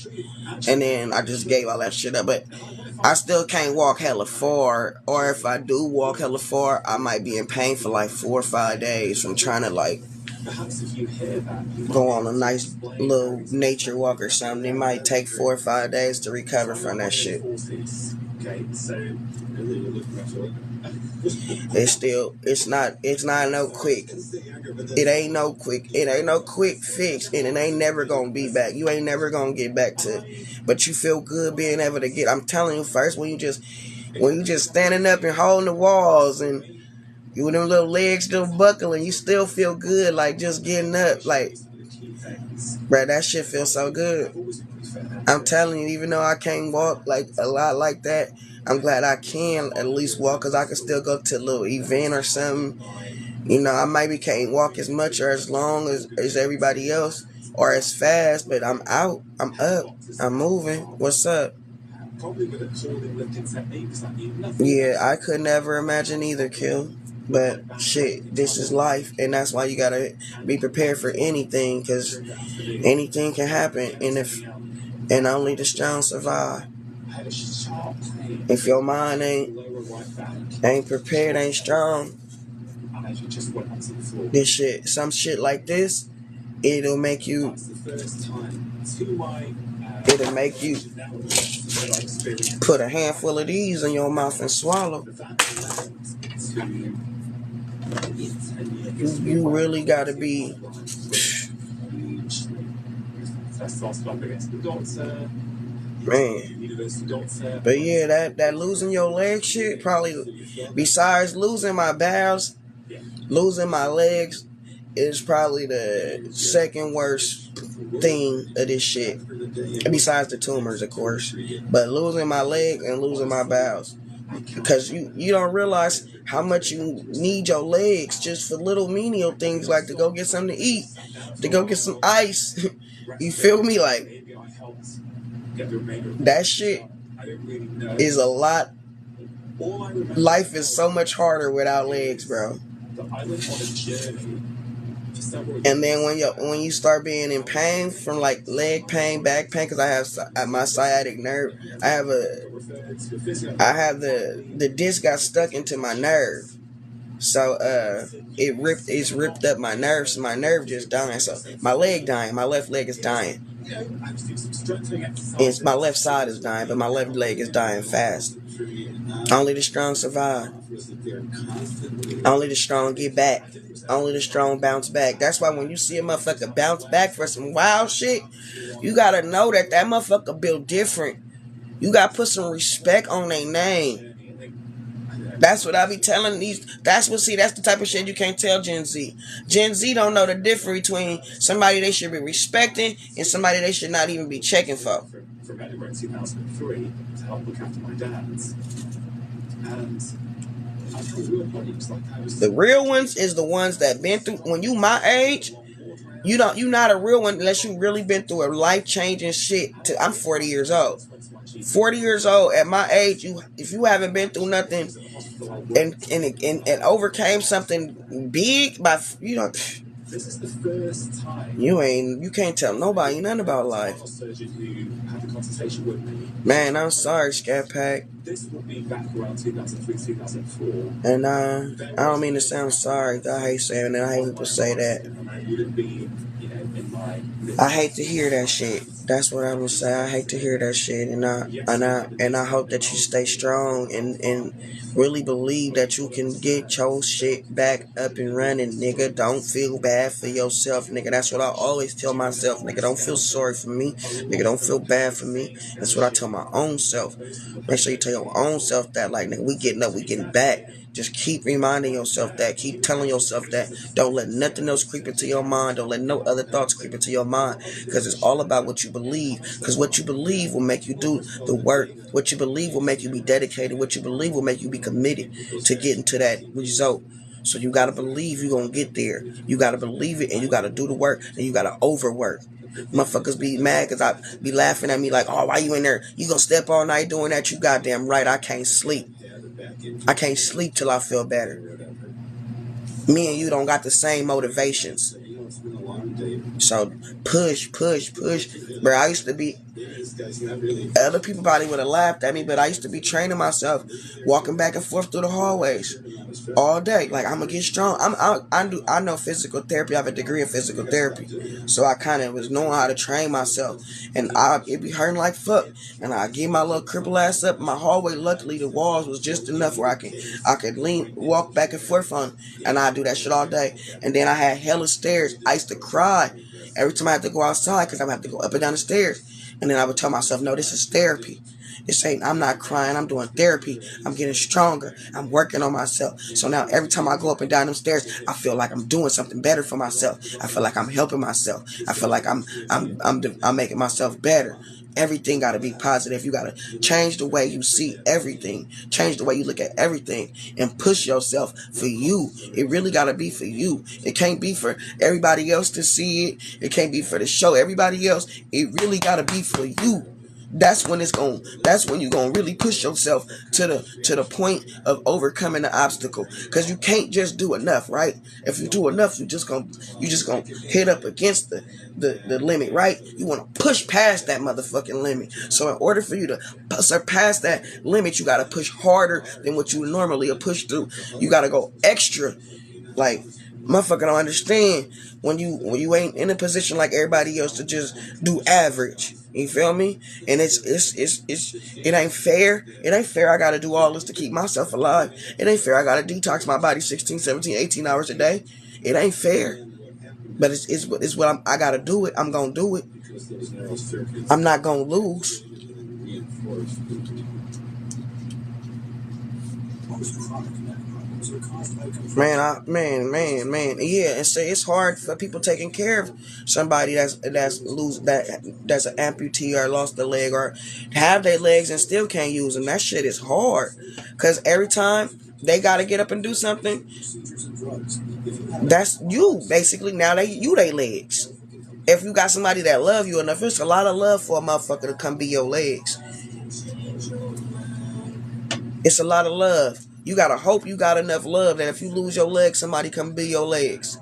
and then I just gave all that shit up. But I still can't walk hella far, or if I do walk hella far, I might be in pain for like 4 or 5 days from trying to like go on a nice little nature walk or something. It might take 4 or 5 days to recover from that shit. It's not no quick. It ain't no quick fix, and it ain't never gonna be back. You ain't never gonna get back to it. But you feel good being able to get. I'm telling you, first when you just standing up and holding the walls and you with them little legs still buckling, you still feel good, like just getting up, like, bruh, that shit feels so good. I'm telling you, even though I can't walk like a lot like that, I'm glad I can at least walk, because I can still go to a little event or something. You know, I maybe can't walk as much or as long as everybody else or as fast, but I'm out, I'm up, I'm moving. What's up? Yeah, I could never imagine either, Kill. But shit, this is life, and that's why you gotta be prepared for anything, because anything can happen, and only the strong survive. If your mind ain't prepared, ain't strong, some shit like this, it'll make you put a handful of these in your mouth and swallow. You really gotta be. Man. But yeah, that losing your leg shit, probably, besides losing my bowels, losing my legs is probably the second worst thing of this shit. Besides the tumors, of course. But losing my leg and losing my bowels. Because you don't realize how much you need your legs just for little menial things, like to go get something to eat, to go get some ice. You feel me? Like, that shit is a lot All I remember Life is so much harder without legs, bro. that I went on a journey for several And then years. when you start being in pain from like leg pain, back pain, because I have my sciatic nerve, I have the disc got stuck into my nerve, so it's ripped up my nerves. So my nerve just dying. So my leg dying, my left leg is dying. I was doing some strengthening exercises. It's my left side is dying, but my left leg is dying fast. Only the strong survive. Only the strong get back. Only the strong bounce back. That's why when you see a motherfucker bounce back for some wild shit, you gotta know that motherfucker built different. You gotta put some respect on their name. That's what I be telling these. That's the type of shit you can't tell Gen Z. Gen Z don't know the difference between somebody they should be respecting and somebody they should not even be checking for. From Edinburgh in 2003 to help look after my dad's. And I was real bodies. Like I was The real ones is the ones that been through. When you my age, you're not a real one unless you really been through a life changing shit. I'm 40 years old. 40 years old at my age, if you haven't been through nothing and overcame something big by this is the first time you can't tell nobody nothing about life. surgeon who had a consultation with me. Man, I'm sorry, Scat Pack. This would be back around 2003, 2004. And I don't mean to sound sorry. I hate saying that. I hate people say that. And I would have been, in my I hate to hear that shit. That's what I'm gonna say. I hate to hear that shit, and I hope that you stay strong and really believe that you can get your shit back up and running, nigga. Don't feel bad for yourself, nigga. That's what I always tell myself, nigga. Don't feel sorry for me, nigga. Don't feel bad for me. That's what I tell my own self. Make sure you tell your own self that, like, nigga, we getting up, we getting back. Just keep reminding yourself that. Keep telling yourself that. Don't let nothing else creep into your mind. Don't let no other thoughts creep into your mind. Because it's all about what you believe. Because what you believe will make you do the work. What you believe will make you be dedicated. What you believe will make you be committed to getting to that result. So you got to believe you're going to get there. You got to believe it, and you got to do the work, and you got to overwork. Motherfuckers be mad because I be laughing at me like, oh, why you in there? You gonna step all night doing that? You goddamn right, I can't sleep. I can't sleep till I feel better. Me and you don't got the same motivations. So push. Bro, I used to be, other people probably would have laughed at me, but I used to be training myself, walking back and forth through the hallways all day. Like, I'm gonna get strong. I know physical therapy. I have a degree in physical therapy, so I kind of was knowing how to train myself, and it be hurting like fuck. And I get my little cripple ass up in my hallway. Luckily, the walls was just enough where I could walk back and forth on, and I do that shit all day. And then I had hella stairs. I used to cry every time I had to go outside because I would have to go up and down the stairs. And then I would tell myself, no, this is therapy. I'm not crying, I'm doing therapy. I'm getting stronger. I'm working on myself. So now every time I go up and down them stairs, I feel like I'm doing something better for myself. I feel like I'm helping myself. I feel like I'm making myself better. Everything got to be positive. You got to change the way you see everything. Change the way you look at everything and push yourself for you. It really got to be for you. It can't be for everybody else to see it. It can't be for the show everybody else. It really got to be for you. That's when you're going to really push yourself to the point of overcoming the obstacle. Because you can't just do enough, right? If you do enough, you just going to hit up against the limit, right? You want to push past that motherfucking limit. So in order for you to surpass that limit, you got to push harder than what you normally would push through. You got to go extra. Like, motherfucker don't understand when you ain't in a position like everybody else to just do average. You feel me? And it ain't fair. It ain't fair I gotta do all this to keep myself alive. It ain't fair I gotta detox my body 16, 17, 18 hours a day. It ain't fair. But it's what I gotta do it. I'm gonna do it. I'm not gonna lose. Man. Yeah, and so it's hard for people taking care of somebody that's an amputee or lost a leg or have their legs and still can't use them. That shit is hard. Because every time they got to get up and do something, that's you, basically. Now they legs. If you got somebody that love you enough, it's a lot of love for a motherfucker to come be your legs. It's a lot of love. You gotta hope you got enough love that if you lose your legs, somebody come be your legs.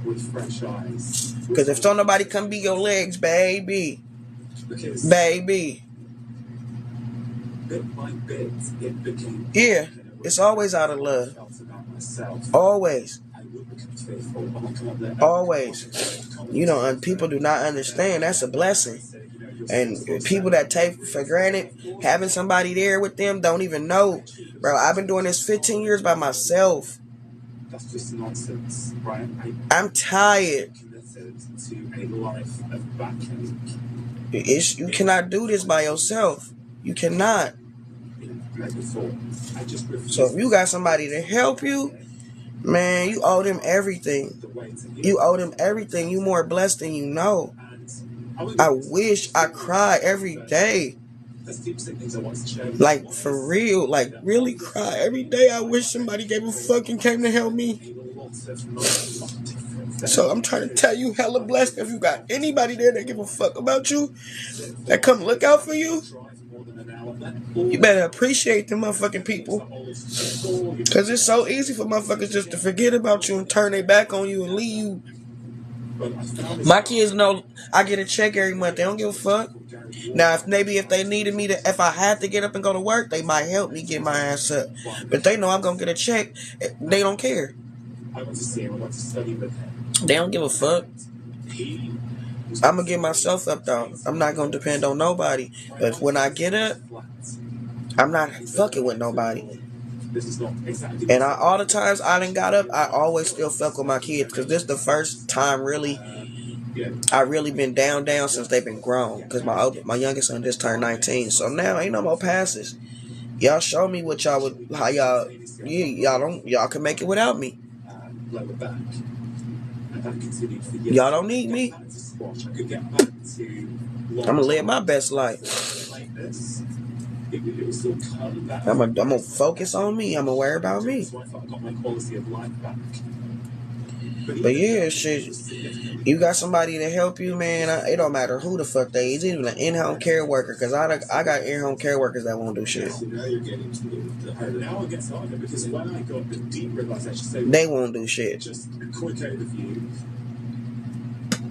with fresh eyes. Because if don't nobody come be your legs, baby, Because baby, bit by bit, it became yeah, it's always out of love. I felt about myself. Always, I would become fearful. Oh, I can't let that always. You know, and people do not understand. That's a blessing. And people that take for granted having somebody there with them don't even know. Bro, I've been doing this 15 years by myself. That's just nonsense, right? I'm tired. Committed to a life of backache. You cannot do this by yourself. You cannot. Like before, I just refused. So if you got somebody to help you, man, you owe them everything. The way to heal. You owe them everything. You more blessed than you know. I wish I cry every day. There's deep-seated things I want to share with Like, you. for real. Like, really cry every day. I wish somebody gave a fuck and came to help me. So I'm trying to tell you, hella blessed. If you got anybody there that give a fuck about you, that come look out for you, you better appreciate them motherfucking people. Because it's so easy for motherfuckers just to forget about you and turn their back on you and leave you. My kids know I get a check every month. They don't give a fuck. Now, if they needed me to, if I had to get up and go to work, they might help me get my ass up. But they know I'm going to get a check. They don't care. I want to see him. I want to study with him. They don't give a fuck. I'm going to get myself up, though. I'm not going to depend on nobody. But when I get up, I'm not fucking with nobody. This is not exactly. And all the times I done got up, I always still fuck with my kids. Because this is the first time really I really been down since they've been grown. Because my youngest son just turned 19. So now ain't no more passes. Y'all show me what y'all would, how y'all can make it without me. Lower back. And that continued for years. Y'all don't need me. I could get back to I'm gonna live my best life. like this. It was still coming back. I'm gonna focus on me. I'm gonna worry about me. So I thought I got my quality of life back. But yeah, shit. You got somebody to help you, man. It don't matter who the fuck they is. Even an in-home care worker, because I got in-home care workers that won't do shit. So now you're getting to the hurt. Now it gets harder because when I got the deep realization, so They won't do shit. just a quick overview.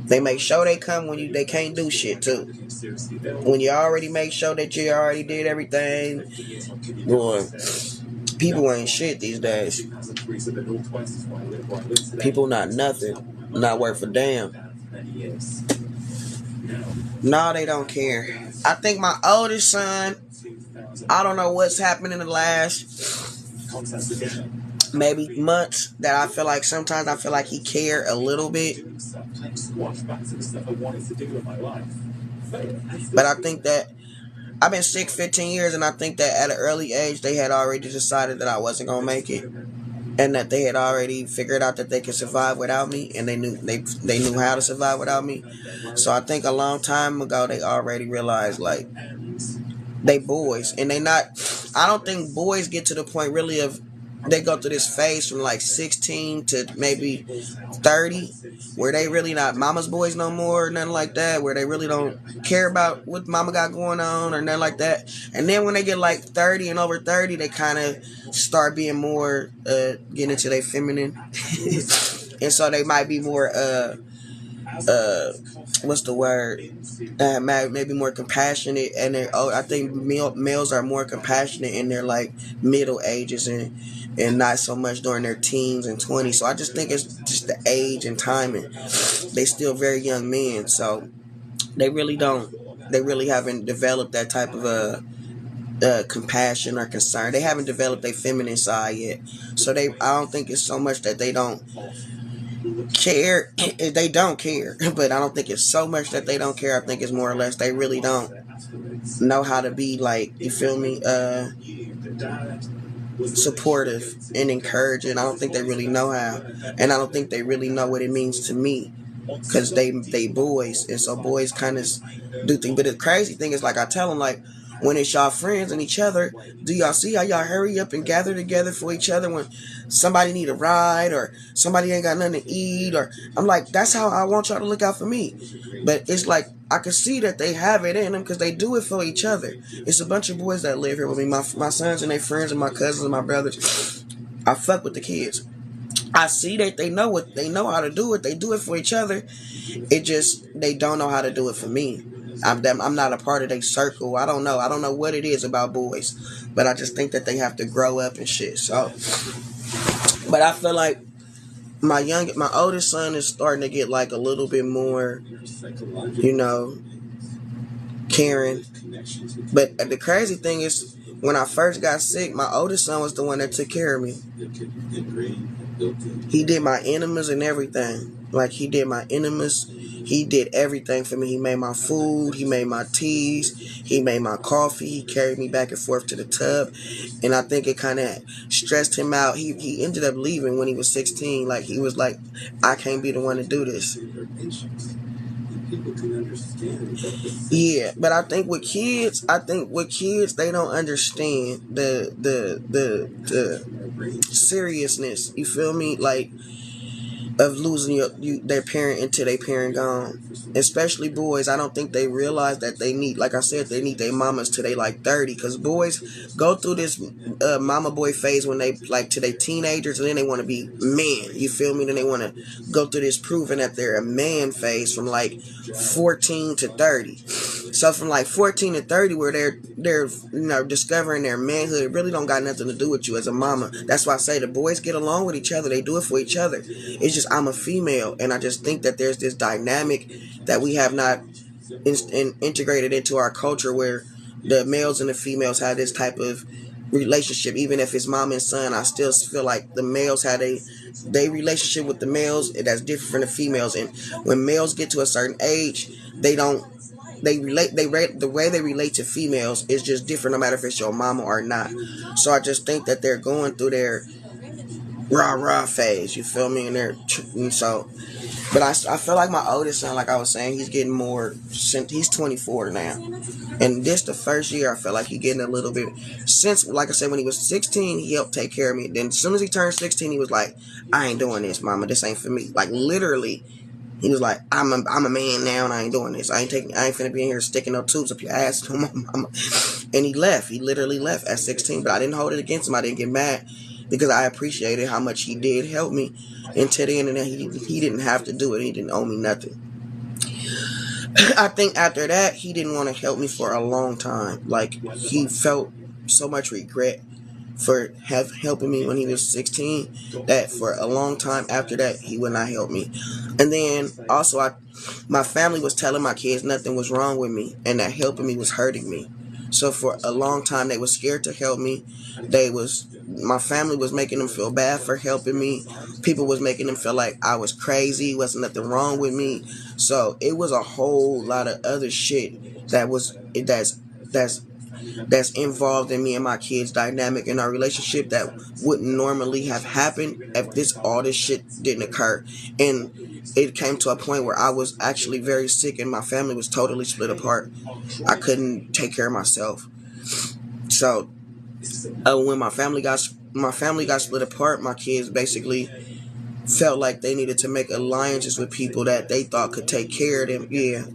They make sure they come when they can't do shit too. Seriously, When you already make sure that you already did everything, boy, people ain't shit these days. People not nothing, not worth a damn. No, they don't care. I think my oldest son, I don't know what's happened in the last maybe months that I feel like sometimes I feel like he cared a little bit. But I think that I've been sick 15 years, and I think that at an early age they had already decided that I wasn't gonna make it, and that they had already figured out that they could survive without me, and they knew how to survive without me. So I think a long time ago they already realized like they boys, and I don't think boys get to the point really of they go through this phase from like 16 to maybe 30 where they really not mama's boys no more or nothing like that, where they really don't care about what mama got going on or nothing like that. And then when they get like 30 and over 30, they kind of start being more getting into their feminine and so they might be more what's the word, maybe more compassionate, and I think males are more compassionate in their like middle ages and not so much during their teens and 20s. So I just think it's just the age and timing. They still very young men, so they really haven't developed that type of compassion or concern. They haven't developed their feminine side yet. So I don't think it's so much that they don't care. They don't care, but I don't think it's so much that they don't care. I think it's more or less they really don't know how to be like, you feel me, supportive and encouraging. I don't think they really know how, and I don't think they really know what it means to me, because they boys, and so boys kind of do things. But the crazy thing is, like, I tell them, like, when it's y'all friends and each other, do y'all see how y'all hurry up and gather together for each other when somebody need a ride or somebody ain't got nothing to eat? Or I'm like, that's how I want y'all to look out for me. But it's like, I can see that they have it in them because they do it for each other. It's a bunch of boys that live here with me, my sons and their friends and my cousins and my brothers. I fuck with the kids. I see that they know how to do it. They do it for each other. It just, they don't know how to do it for me. I'm not a part of their circle. I don't know what it is about boys, but I just think that they have to grow up and shit. So, but I feel like my oldest son is starting to get like a little bit more, caring. But the crazy thing is, when I first got sick, my oldest son was the one that took care of me. He did my enemas and everything. Like, he did my enemas. He did everything for me. He made my food. He made my teas. He made my coffee. He carried me back and forth to the tub. And I think it kind of stressed him out. He ended up leaving when he was 16. Like, he was like, I can't be the one to do this. Yeah, but I think with kids, they don't understand the seriousness. You feel me? Like, of losing their parent until their parent gone. Especially boys, I don't think they realize that they need, like I said, they need their mamas till they like 30. Because boys go through this mama boy phase when they like to their teenagers, and then they want to be men. You feel me? Then they want to go through this proving that they're a man phase from like 14 to 30. So from like 14 to 30, where they're discovering their manhood, it really don't got nothing to do with you as a mama. That's why I say the boys get along with each other. They do it for each other. It's just, I'm a female, and I just think that there's this dynamic that we have not integrated into our culture, where the males and the females have this type of relationship. Even if it's mom and son, I still feel like the males have they relationship with the males that's different from the females. And when males get to a certain age, the way they relate to females is just different, no matter if it's your mama or not. So I just think that they're going through their rah-rah phase, you feel me? But I feel like my oldest son, like I was saying, he's getting more, he's 24 now. And this the first year I feel like he's getting a little bit, since, like I said, when he was 16, he helped take care of me. Then as soon as he turned 16, he was like, I ain't doing this, mama, this ain't for me. Like, literally, he was like, I'm a man now, and I ain't doing this. I ain't finna be in here sticking no tubes up your ass no more, mama. And he left. He literally left at 16, but I didn't hold it against him. I didn't get mad, because I appreciated how much he did help me. And to the end of that, he didn't have to do it. He didn't owe me nothing. I think after that, he didn't want to help me for a long time. Like, he felt so much regret for helping me when he was 16, that for a long time after that, he would not help me. And then also, my family was telling my kids nothing was wrong with me, and that helping me was hurting me. So for a long time, they were scared to help me. My family was making them feel bad for helping me. People was making them feel like I was crazy, wasn't nothing wrong with me. So it was a whole lot of other shit that's involved in me and my kids' dynamic in our relationship that wouldn't normally have happened if all this shit didn't occur. And it came to a point where I was actually very sick, and my family was totally split apart. I couldn't take care of myself. So when my family got split apart, my kids basically felt like they needed to make alliances with people that they thought could take care of them. Yeah,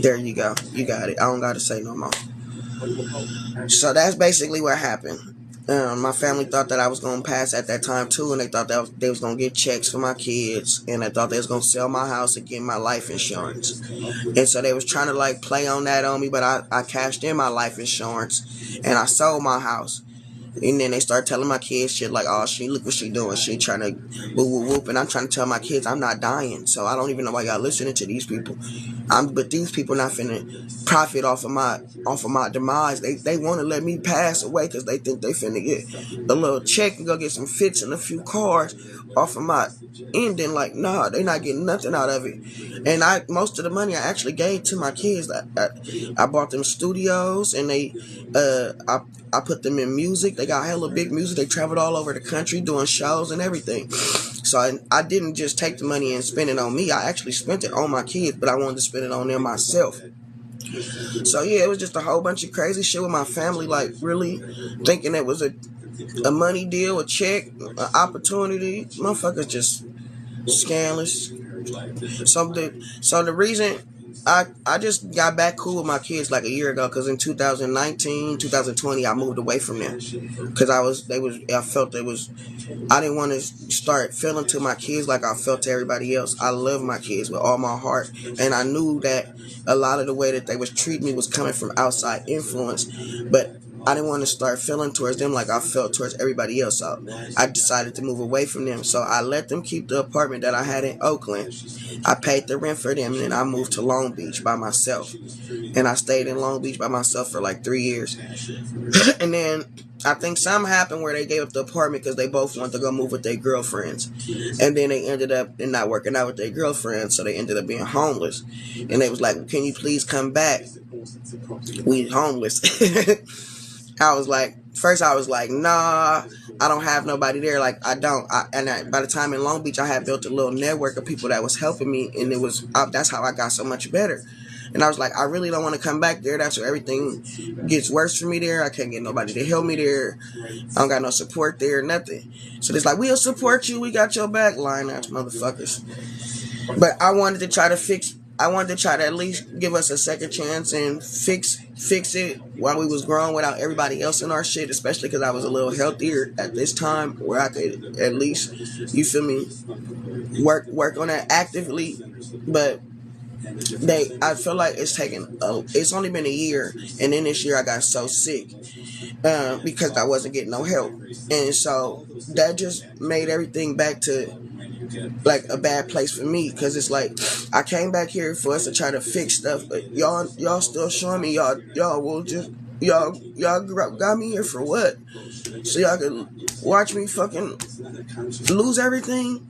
there you go. You got it. I don't got to say no more. So that's basically what happened. My family thought that I was going to pass at that time too, and they thought that they was going to get checks for my kids, and they thought they was going to sell my house and get my life insurance. And so they was trying to like play on that on me, but I cashed in my life insurance, and I sold my house. And then they start telling my kids shit like, oh, look what she doing. She trying to whoop. And I'm trying to tell my kids I'm not dying. So I don't even know why y'all listening to these people. But these people not finna profit off of my demise. They want to let me pass away because they think they finna get a little check and go get some fits and a few cars off of my ending. Like, nah, they not getting nothing out of it. And most of the money I actually gave to my kids. I bought them studios, and I put them in music. They got hella big music. They traveled all over the country doing shows and everything. So I didn't just take the money and spend it on me. I actually spent it on my kids, but I wanted to spend it on them myself. So yeah, it was just a whole bunch of crazy shit with my family, like really thinking it was a money deal, a check, an opportunity. Motherfuckers just scandalous. So the reason I just got back cool with my kids like a year ago, because in 2019, 2020, I moved away from them because I felt I didn't want to start feeling to my kids like I felt to everybody else. I love my kids with all my heart, and I knew that a lot of the way that they was treating me was coming from outside influence, but I didn't want to start feeling towards them like I felt towards everybody else. So I decided to move away from them. So I let them keep the apartment that I had in Oakland. I paid the rent for them, and then I moved to Long Beach by myself. And I stayed in Long Beach by myself for like 3 years. And then I think something happened where they gave up the apartment because they both wanted to go move with their girlfriends. And then they ended up not working out with their girlfriends, so they ended up being homeless. And they was like, can you please come back? We homeless. I was like, nah, I don't have nobody there. Like, I don't. By the time in Long Beach, I had built a little network of people that was helping me, and that's how I got so much better. And I was like, I really don't want to come back there. That's where everything gets worse for me there. I can't get nobody to help me there. I don't got no support there, nothing. So it's like, we'll support you. We got your back, lying ass motherfuckers. But I wanted to try to at least give us a second chance and fix it while we was growing without everybody else in our shit, especially because I was a little healthier at this time where I could at least, you feel me, work on that actively. But I feel like it's only been a year, and then this year I got so sick because I wasn't getting no help, and so that just made everything back to like a bad place for me, because it's like I came back here for us to try to fix stuff, but y'all still showing me y'all got me here for what? So y'all could watch me fucking lose everything.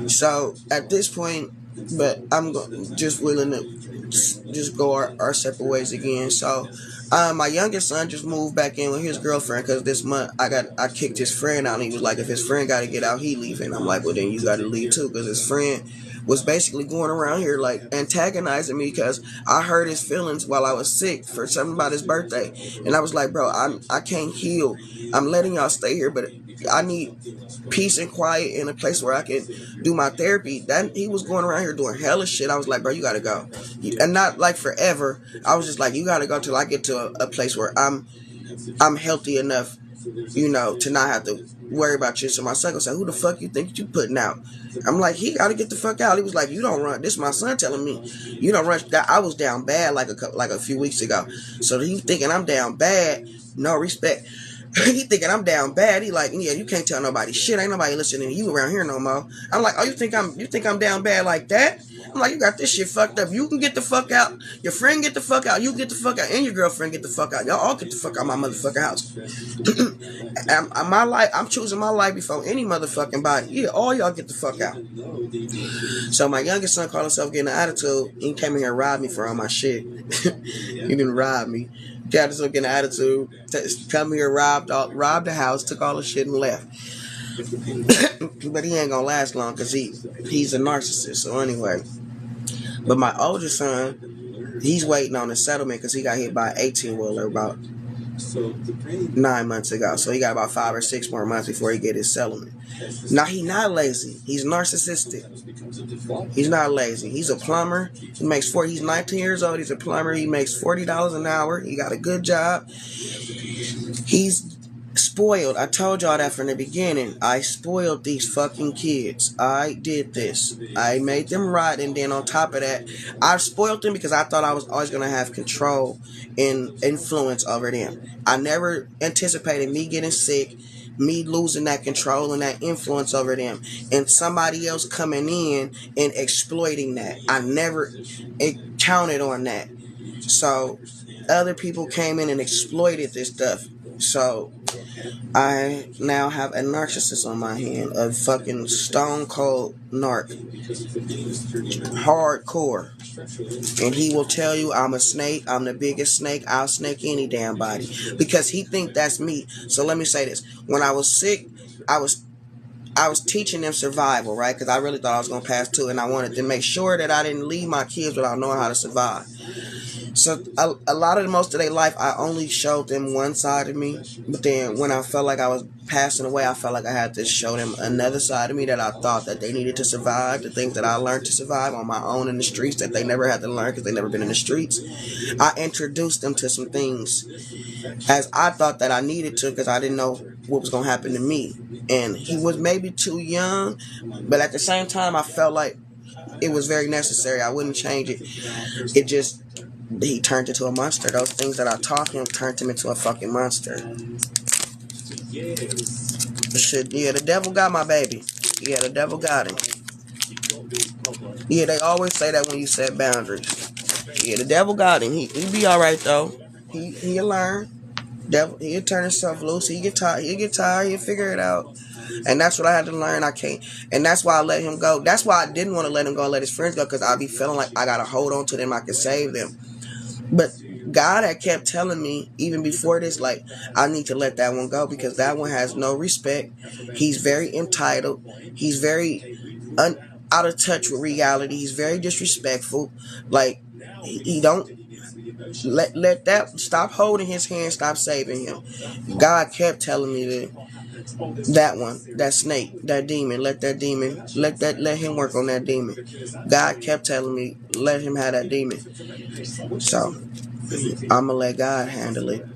So at this point, but I'm just willing to just go our separate ways again. So my youngest son just moved back in with his girlfriend because this month I kicked his friend out, and he was like, if his friend got to get out, he leaving. I'm like, well then you got to leave too, because his friend was basically going around here like antagonizing me because I hurt his feelings while I was sick for something about his birthday, and I was like, bro, I can't heal. I'm letting y'all stay here, but I need peace and quiet in a place where I can do my therapy. That he was going around here doing hella shit. I was like, bro, you gotta go, and not like forever. I was just like, you gotta go till I get to a place where I'm healthy enough, to not have to worry about you. So my son said, who the fuck you think you putting out? I'm like, he gotta get the fuck out. He was like, you don't run. This is my son telling me, you don't run. I was down bad like a few weeks ago. So he thinking I'm down bad. No respect. He thinking I'm down bad. He like, yeah, you can't tell nobody shit. Ain't nobody listening to you around here no more. I'm like, oh, you think I'm down bad like that? I'm like, you got this shit fucked up. You can get the fuck out. Your friend get the fuck out. You get the fuck out, and your girlfriend get the fuck out. Y'all all get the fuck out my motherfucking house. I'm choosing my life before any motherfucking body. Yeah, all y'all get the fuck out. So my youngest son called himself getting an attitude. He came in here and robbed me for all my shit. He didn't rob me. Got himself getting an attitude. Come here, robbed the house, took all the shit and left. But he ain't gonna last long because he's a narcissist. So anyway, but my oldest son, he's waiting on a settlement because he got hit by an 18-wheeler about 9 months ago. So he got about 5 or 6 more months before he get his settlement. Now he's not lazy. He's narcissistic. He's not lazy. He's a plumber. He's 19 years old. He's a plumber. He makes $40 an hour. He got a good job. He's spoiled. I told y'all that from the beginning. I spoiled these fucking kids. I did this. I made them right, and then on top of that, I spoiled them because I thought I was always going to have control and influence over them. I never anticipated me getting sick, me losing that control and that influence over them, and somebody else coming in and exploiting that. I never counted on that. So other people came in and exploited this stuff. So I now have a narcissist on my hand, a fucking stone cold narc, hardcore, and he will tell you I'm a snake, I'm the biggest snake, I'll snake any damn body, because he think that's me. So let me say this: when I was sick, I was teaching them survival, right? Because I really thought I was gonna pass too, and I wanted to make sure that I didn't leave my kids without knowing how to survive. So a lot of most of their life, I only showed them one side of me. But then when I felt like I was passing away, I felt like I had to show them another side of me that I thought that they needed to survive. The things that I learned to survive on my own in the streets that they never had to learn because they never been in the streets. I introduced them to some things as I thought that I needed to because I didn't know what was going to happen to me. And he was maybe too young, but at the same time, I felt like it was very necessary. I wouldn't change it. It just, he turned into a monster. Those things that I taught him turned him into a fucking monster. Shit, yeah, the devil got my baby. Yeah, the devil got him. Yeah, they always say that when you set boundaries. Yeah, the devil got him. He be alright though. He'll learn. Devil, he'll turn himself loose. He'll get tired. He'll figure it out. And that's what I had to learn. I can't. And that's why I let him go. That's why I didn't want to let him go and let his friends go, because I be feeling like I got to hold on to them. I can save them. But God had kept telling me, even before this, like, I need to let that one go because that one has no respect. He's very entitled. He's very out of touch with reality. He's very disrespectful. Like, he don't let that, stop holding his hand, stop saving him. God kept telling me that one, that snake, that demon, let him work on that demon. God kept telling me, let him have that demon. So I'ma let God handle it.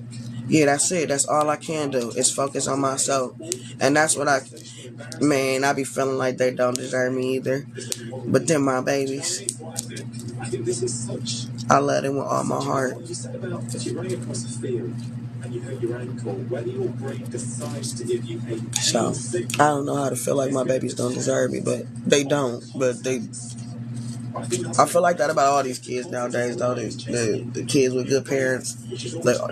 Yeah, that's it. That's all I can do is focus on myself. And that's what I be feeling like they don't deserve me either. But then my babies, I love them with all my heart. What you said about if you're running across a field and you hurt your ankle, whether your brain decides to give you a So I don't know how to feel like my babies don't deserve me, but they don't. But I feel like that about all these kids nowadays, though. The kids with good parents,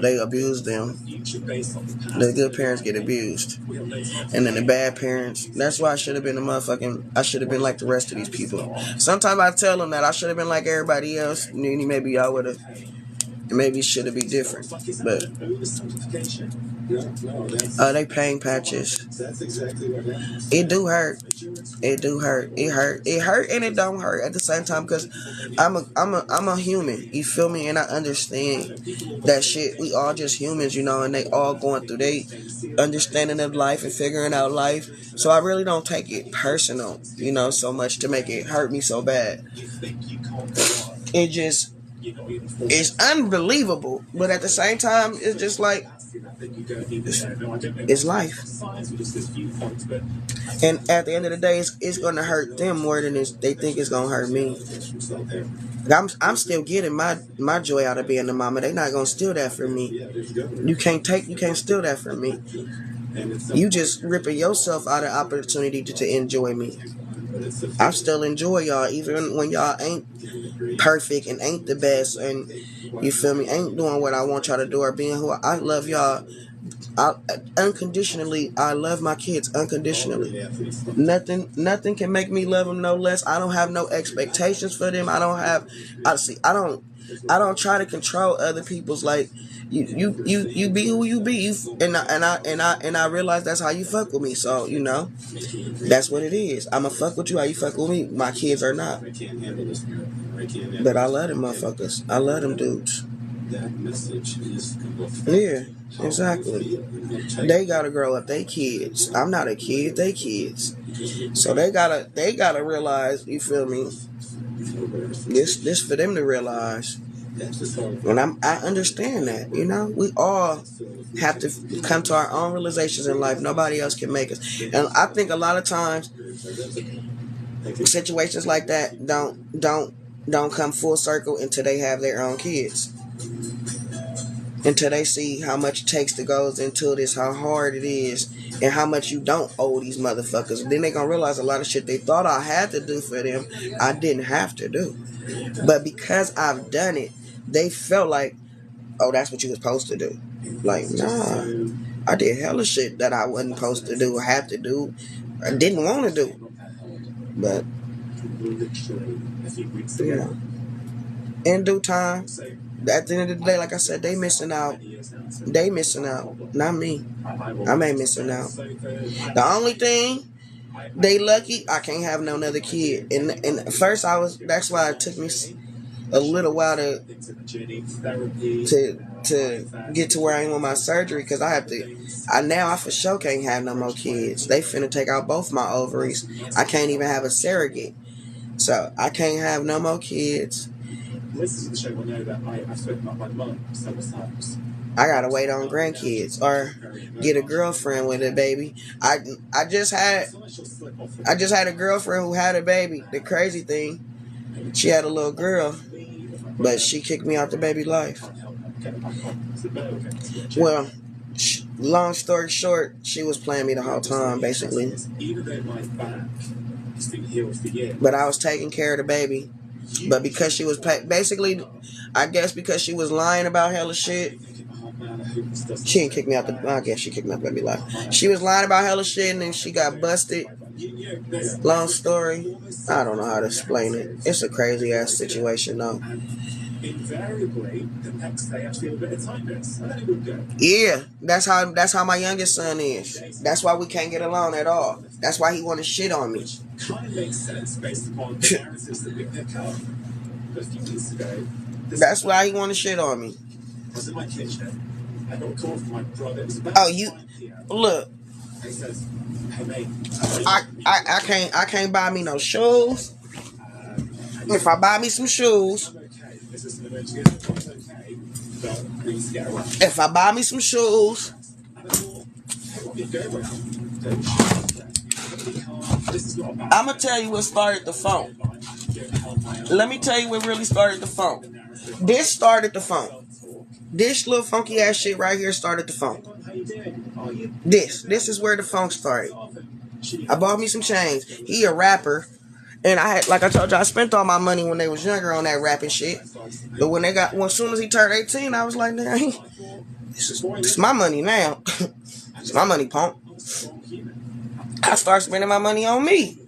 they abuse them. The good parents get abused. And then the bad parents, that's why I should have been I should have been like the rest of these people. Sometimes I tell them that I should have been like everybody else. Maybe I would have. Maybe it should be different. But they pain patches. It do hurt. It do hurt. It hurt and it don't hurt at the same time because I'm a human. You feel me? And I understand that shit. We all just humans, and they all going through their understanding of life and figuring out life. So I really don't take it personal, so much to make it hurt me so bad. It's unbelievable, but at the same time, it's just like it's life. And at the end of the day, it's going to hurt them more than they think it's going to hurt me. I'm still getting my joy out of being a mama. They're not going to steal that from me. You can't steal that from me. You just ripping yourself out of opportunity to enjoy me. I still enjoy y'all, even when y'all ain't perfect and ain't the best, and you feel me, ain't doing what I want y'all to do or being who I love y'all. Unconditionally, I love my kids unconditionally. Nothing can make me love them no less. I don't have no expectations for them. I don't try to control other people's, like, you be who you be, and I realize that's how you fuck with me. So that's what it is. I'ma fuck with you how you fuck with me. My kids are not, but I love them motherfuckers. I love them dudes. Yeah, exactly. They gotta grow up. They kids. I'm not a kid. They kids. So they gotta realize. You feel me? This for them to realize. And I understand that, we all have to come to our own realizations in life. Nobody else can make us. And I think a lot of times situations like that don't come full circle until they have their own kids. Until they see how much it takes to go into this, how hard it is, and how much you don't owe these motherfuckers. Then they gonna realize a lot of shit they thought I had to do for them, I didn't have to do. But because I've done it, they felt like, oh, that's what you was supposed to do. Like, nah, I did hella shit that I wasn't supposed to do, had to do, I didn't want to do. But, in due time, at the end of the day, like I said, they missing out. They missing out, not me. I ain't missing out. The only thing, they lucky I can't have no other kid. And first that's why it took me. a little while to things in the journey, therapy, get to where I am with my surgery, because I for sure can't have no more kids. They finna take out both my ovaries. I can't even have a surrogate. So I can't have no more kids. Listeners of the show will know that I've spoken about my mum several times. I gotta wait on grandkids or get a girlfriend with a baby. I just had a girlfriend who had a baby. The crazy thing, she had a little girl, but she kicked me out the baby life. Well, long story short, she was playing me the whole time, basically. Even though my back has been healed for years, but I was taking care of the baby. But because she was basically, I guess because she was lying about hella shit. She didn't kick me out I guess she kicked me out the baby life. She was lying about hella shit and then she got busted. Long story. I don't know how to explain it. It's a crazy ass situation though. Invariably, the next day I feel a bit of tightness, and then it would go. Yeah, that's how my youngest son is. That's why we can't get along at all. That's why he want to shit on me. Kind of makes sense based upon the narratives that we pick up. But a few weeks ago, that's why he want to shit on me. I was in my kitchen. I got a call from my brother. It was about look. He says, "Hey mate, I can't buy me no shoes. If I buy me some shoes." If I buy me some shoes, I'm gonna tell you what started the phone. Let me tell you what really started the phone. This started the phone. This little funky ass shit right here started the phone. This is where the phone started. I bought me some chains. He a rapper. And I had, like I told you, I spent all my money when they was younger on that rapping shit. But as soon as he turned 18, I was like, nah, this is my money now. It's my money, punk. I started spending my money on me.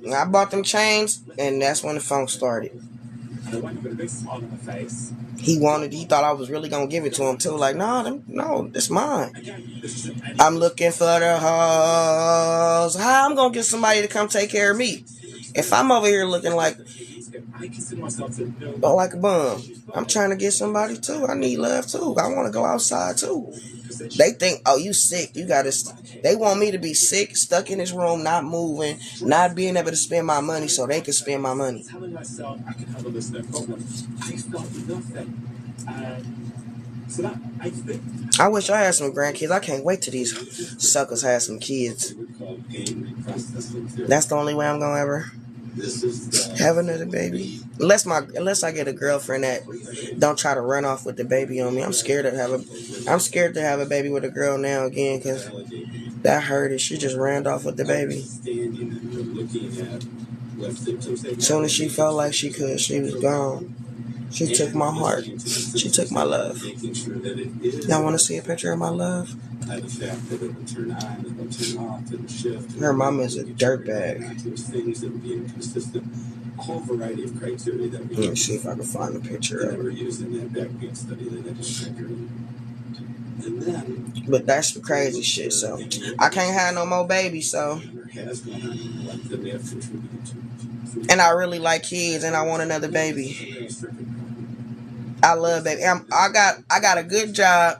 And I bought them chains, and that's when the phone started. He thought I was really gonna give it to him too. Like, no, it's mine. I'm looking for the hoes. How I'm gonna get somebody to come take care of me? If I'm over here looking like a bum, I'm trying to get somebody too. I need love too. I want to go outside too. They think, oh, you sick. They want me to be sick, stuck in this room, not moving, not being able to spend my money so they can spend my money. Telling myself I can handle this, no problem. I felt nothing. So that, I think, I wish I had some grandkids. I can't wait till these suckers have some kids. That's the only way I'm gonna ever have another baby. Unless I get a girlfriend that don't try to run off with the baby on me. I'm scared to have a baby with a girl now again, because that hurt it. She just ran off with the baby. As soon as she felt like she could, she was gone. She took my heart. She took my love. Y'all want to see a picture of my love? Her mom is a dirtbag. A whole variety of criteria that Let me see if I can find a picture of her. used in that backbeat study that I just triggered. And then, but that's the crazy shit. So I can't have no more babies. So, and I really like kids, and I want another baby. I love baby. I got a good job.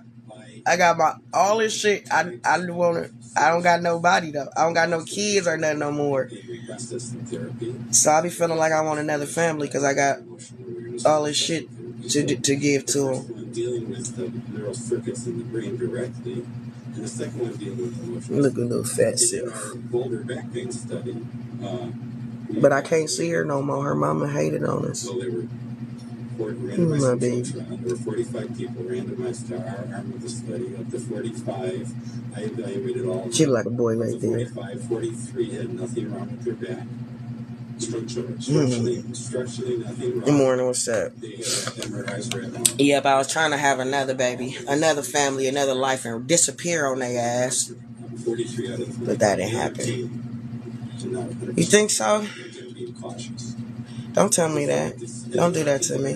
I got all this shit. I don't got nobody though. I don't got no kids or nothing no more. So I be feeling like I want another family because I got all this shit to give to them. Dealing with the neural circuits in the brain directly, and the second one dealing with emotional. Look a little fat self. Boulder back pain study. But I can't see her no more. Her mama hated on us. So they were My baby. There were 45 people randomized to our arm of the study. Of the 45, I evaluated all. She looked like a boy right there. 43 had nothing wrong with their back. Structurally, nothing wrong. Good morning, what's up? They had MRIs ran out. Yep, I was trying to have another baby, another family, another life, and disappear on their ass. 43 out of But that didn't happen. You think so? Don't tell me that. Don't do that to me.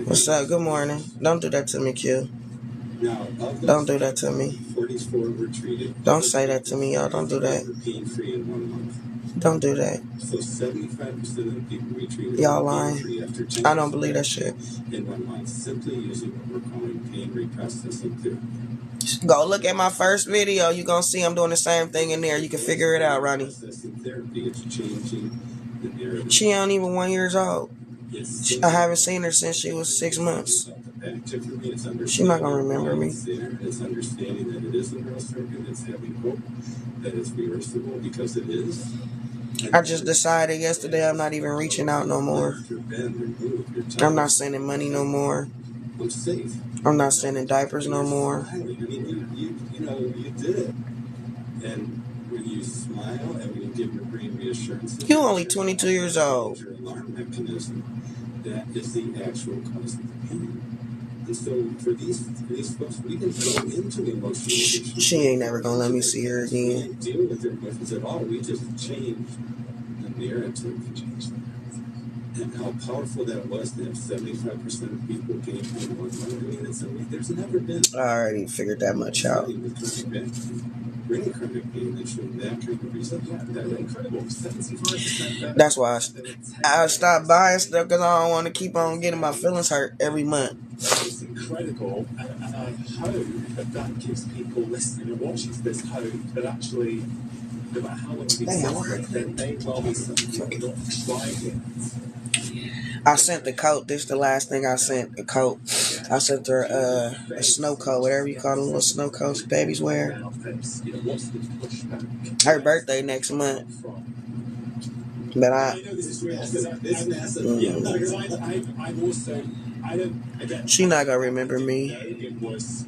What's up? Good morning. Don't do that to me, Q. Don't do that to me. 44 were treated. Don't say that to me, y'all. Don't do that. Pain-free in 1 month. Don't do that. So 75% of the people we treated Y'all were lying. pain-free after I don't believe that shit. in 1 month, simply using what we're calling pain reprocessing therapy. Go look at my first video. You gonna see I'm doing the same thing in there. You can figure it out, Ronnie. Reprocessing therapy, it's changing the narrative. She ain't even 1 year old. It's I haven't seen her since she was 6 months. She not gonna remember me. It's understanding that it is a neural circuit. It's having hope that it's reversible because it is. I just decided yesterday I'm not even reaching out no more. I'm not sending money no more. I'm safe. I'm not sending diapers no more. I mean, you did it. And when you smile and when you give your brain reassurance, You only 22 years old. your alarm mechanism, that is the actual cause of the pain. And so for these folks, we can go into emotional addiction. She ain't never gonna let me see her We again. didn't deal with their emotions at all. We just changed the narrative. And how powerful that was to have 75% of people came from 1 month. I mean, there's never been I already figured that much out. study with chronic back pain, brain chronic pain that showed that kind of result. Yeah, that's incredible. 75% better. That's why I stopped buying stuff because I don't want to keep on getting my feelings hurt every month. It's incredible, and I hope that gives people listening and watching this hope that actually, no matter how long it's been suffering, there may well be something you've not tried yet. I sent the coat. This is the last thing I sent. The coat. I sent her a snow coat, whatever you call the little snow coats babies wear. About this, what's the pushback Her birthday next month. from? But I know this is real, because yeah, no, because I'm also, I don't, again, she not gonna remember me. it was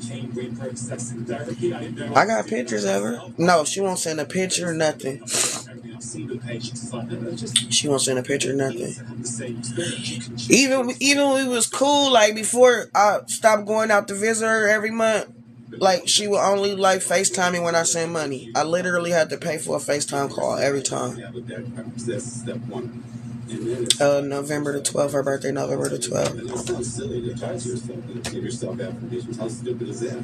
pain reprocessing therapy. I didn't know. I got pictures of her. No, she won't send a picture or nothing. Everything I've seen the page, it's like, no, just She won't send a picture or nothing. have the same experience. You can choose. Even when it was cool, like before I stopped going out to visit her every month, like she would only like FaceTime me when I send money. I literally had to pay for a FaceTime call every time. Yeah, but that's step one. And then it's, November the 12th, her birthday, November the 12th. and it sounds silly to talk to yourself and give yourself affirmations. How stupid is that?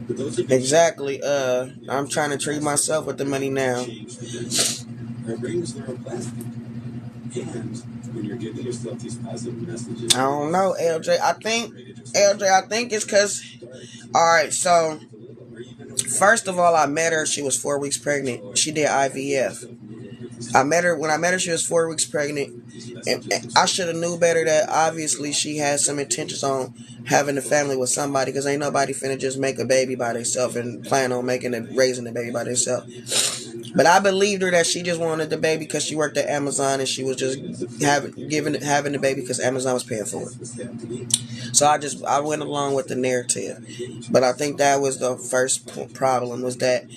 But those are Exactly. I'm trying to treat myself with the money now. Our brain is neuroplastic. And when you're giving yourself these positive messages, I don't know, LJ. I think it's because, all right, so first of all, I met her. She was 4 weeks pregnant. She did IVF. When I met her, she was 4 weeks pregnant. And I should have knew better that obviously she had some intentions on having a family with somebody, because ain't nobody finna just make a baby by themselves and plan on raising the baby by themselves. But I believed her that she just wanted the baby because she worked at Amazon and she was just having the baby because Amazon was paying for it. So I went along with the narrative. But I think that was the first problem, was that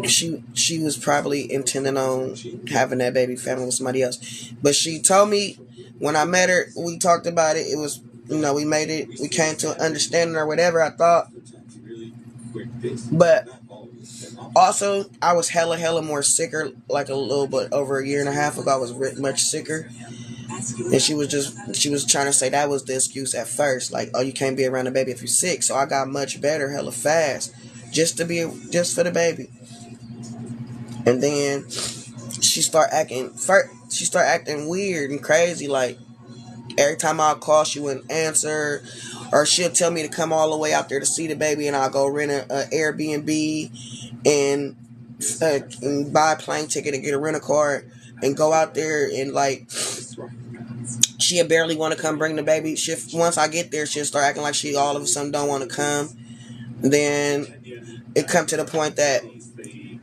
she was probably intending on having that baby family with somebody else. But she told me when I met her, we talked about it. It was, we came to an understanding or whatever, I thought. But also, I was hella more sicker, like a little bit over a year and a half ago. I was much sicker. And she was trying to say that was the excuse at first. Like, oh, you can't be around a baby if you're sick. So I got much better hella fast just for the baby. And then she started acting weird and crazy. Like, every time I call, she wouldn't answer. Or she'll tell me to come all the way out there to see the baby, and I'll go rent an Airbnb and buy a plane ticket and get a rental car and go out there, and like, she'll barely want to come bring the baby. Once I get there, she'll start acting like she all of a sudden don't want to come. Then it come to the point that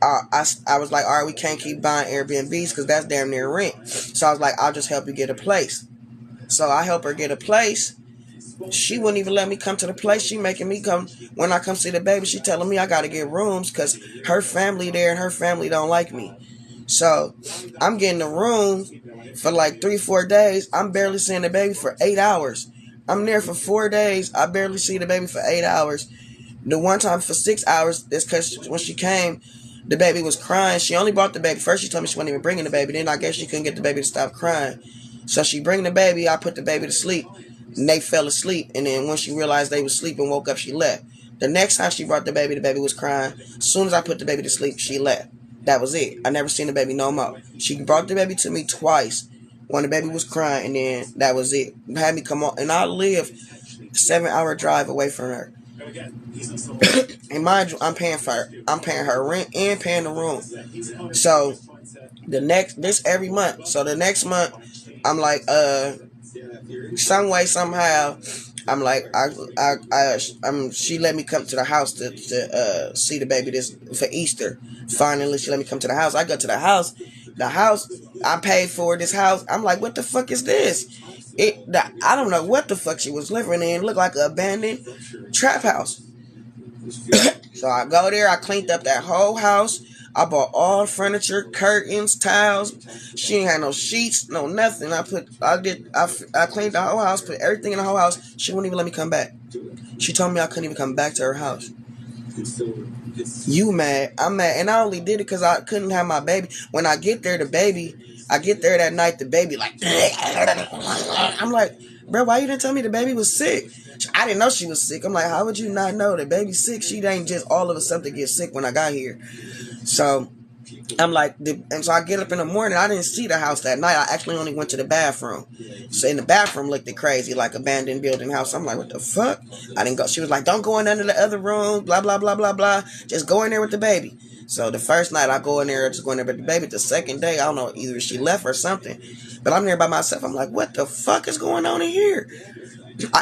I was like, all right, we can't keep buying Airbnbs because that's damn near rent. So I was like, I'll just help you get a place. So I help her get a place. She wouldn't even let me come to the place. She making me come. When I come see the baby, she telling me I got to get rooms because her family there and her family don't like me. So I'm getting a room for like 3-4 days. I'm barely seeing the baby for 8 hours. I'm there for 4 days. I barely see the baby for 8 hours. The one time for 6 hours, it's because when she came, the baby was crying. She only brought the baby. First she told me she wasn't even bringing the baby. Then I guess she couldn't get the baby to stop crying. So she bring the baby. I put the baby to sleep. And they fell asleep. And then when she realized they was sleeping, woke up, she left. The next time she brought the baby was crying. As soon as I put the baby to sleep, she left. That was it. I never seen the baby no more. She brought the baby to me twice when the baby was crying, and then that was it. Had me come on, and I live a 7-hour drive away from her. And mind you, I'm paying her rent and paying the room. So this every month. So the next month, I'm like, some way, somehow, I'm like, she let me come to the house to see the baby for Easter. Finally, she let me come to the house. I go to the house. The house, I paid for this house. I'm like, what the fuck is this? I don't know what the fuck she was living in. It looked like an abandoned trap house. So I go there. I cleaned up that whole house. I bought all furniture, curtains, towels. She ain't had no sheets, no nothing. I cleaned the whole house, put everything in the whole house. She wouldn't even let me come back. She told me I couldn't even come back to her house. You mad? I'm mad. And I only did it because I couldn't have my baby. When I get there, I get there that night, the baby like, I'm like, bro, why you didn't tell me the baby was sick? I didn't know she was sick. I'm like, how would you not know the baby's sick? She ain't just all of a sudden get sick when I got here. So I'm like, and so I get up in the morning. I didn't see the house that night. I actually only went to the bathroom. So in the bathroom looked crazy, like abandoned building house. I'm like, what the fuck? I didn't go. She was like, don't go in under the other room, blah, blah, blah, blah, blah. Just go in there with the baby. So the first night I go in there, just going there with the baby. The second day, I don't know, either she left or something. But I'm there by myself. I'm like, what the fuck is going on in here?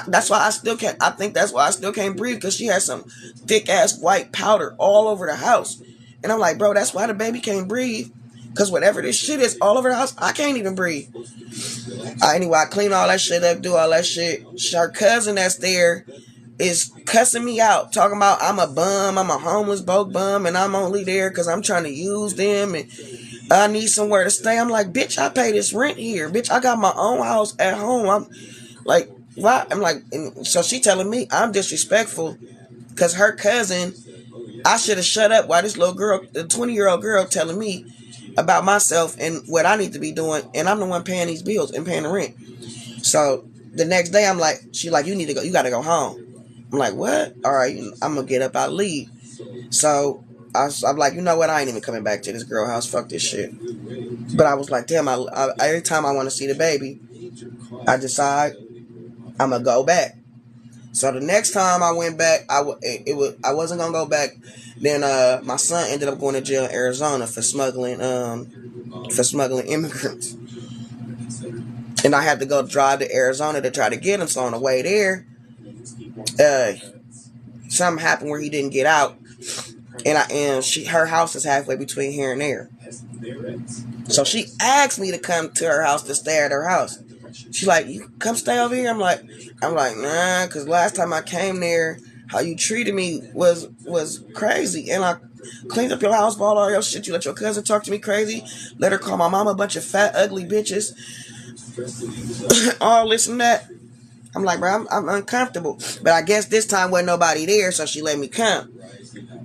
That's why I still can't. I think that's why I still can't breathe, because she has some thick ass white powder all over the house. And I'm like, bro, that's why the baby can't breathe. Because whatever this shit is all over the house, I can't even breathe. Anyway, I clean all that shit up, do all that shit. Her cousin that's there is cussing me out, talking about I'm a bum, I'm a homeless broke bum, and I'm only there because I'm trying to use them, and I need somewhere to stay. I'm like, bitch, I pay this rent here. Bitch, I got my own house at home. I'm like, why? I'm like, and so she telling me I'm disrespectful because her cousin, I should have shut up while this little girl, the 20-year-old girl, telling me about myself and what I need to be doing, and I'm the one paying these bills and paying the rent. So the next day, I'm like, she like, you need to go, you got to go home. I'm like, what? All right, I'm gonna get up, I'll leave. So I'm like, you know what? I ain't even coming back to this girl house. Fuck this shit. But I was like, damn, every time I want to see the baby, I decide I'm gonna go back. So the next time I went back, I wasn't gonna go back. Then my son ended up going to jail in Arizona for smuggling immigrants, and I had to go drive to Arizona to try to get him. So on the way there, something happened where he didn't get out, and her house is halfway between here and there. So she asked me to come to her house to stay at her house. She's like, you come stay over here? I'm like, nah, because last time I came there, how you treated me was crazy. And I cleaned up your house, bought all your shit. You let your cousin talk to me crazy. Let her call my mama a bunch of fat, ugly bitches. All this and that. I'm like, bro, I'm uncomfortable. But I guess this time wasn't nobody there, so she let me come.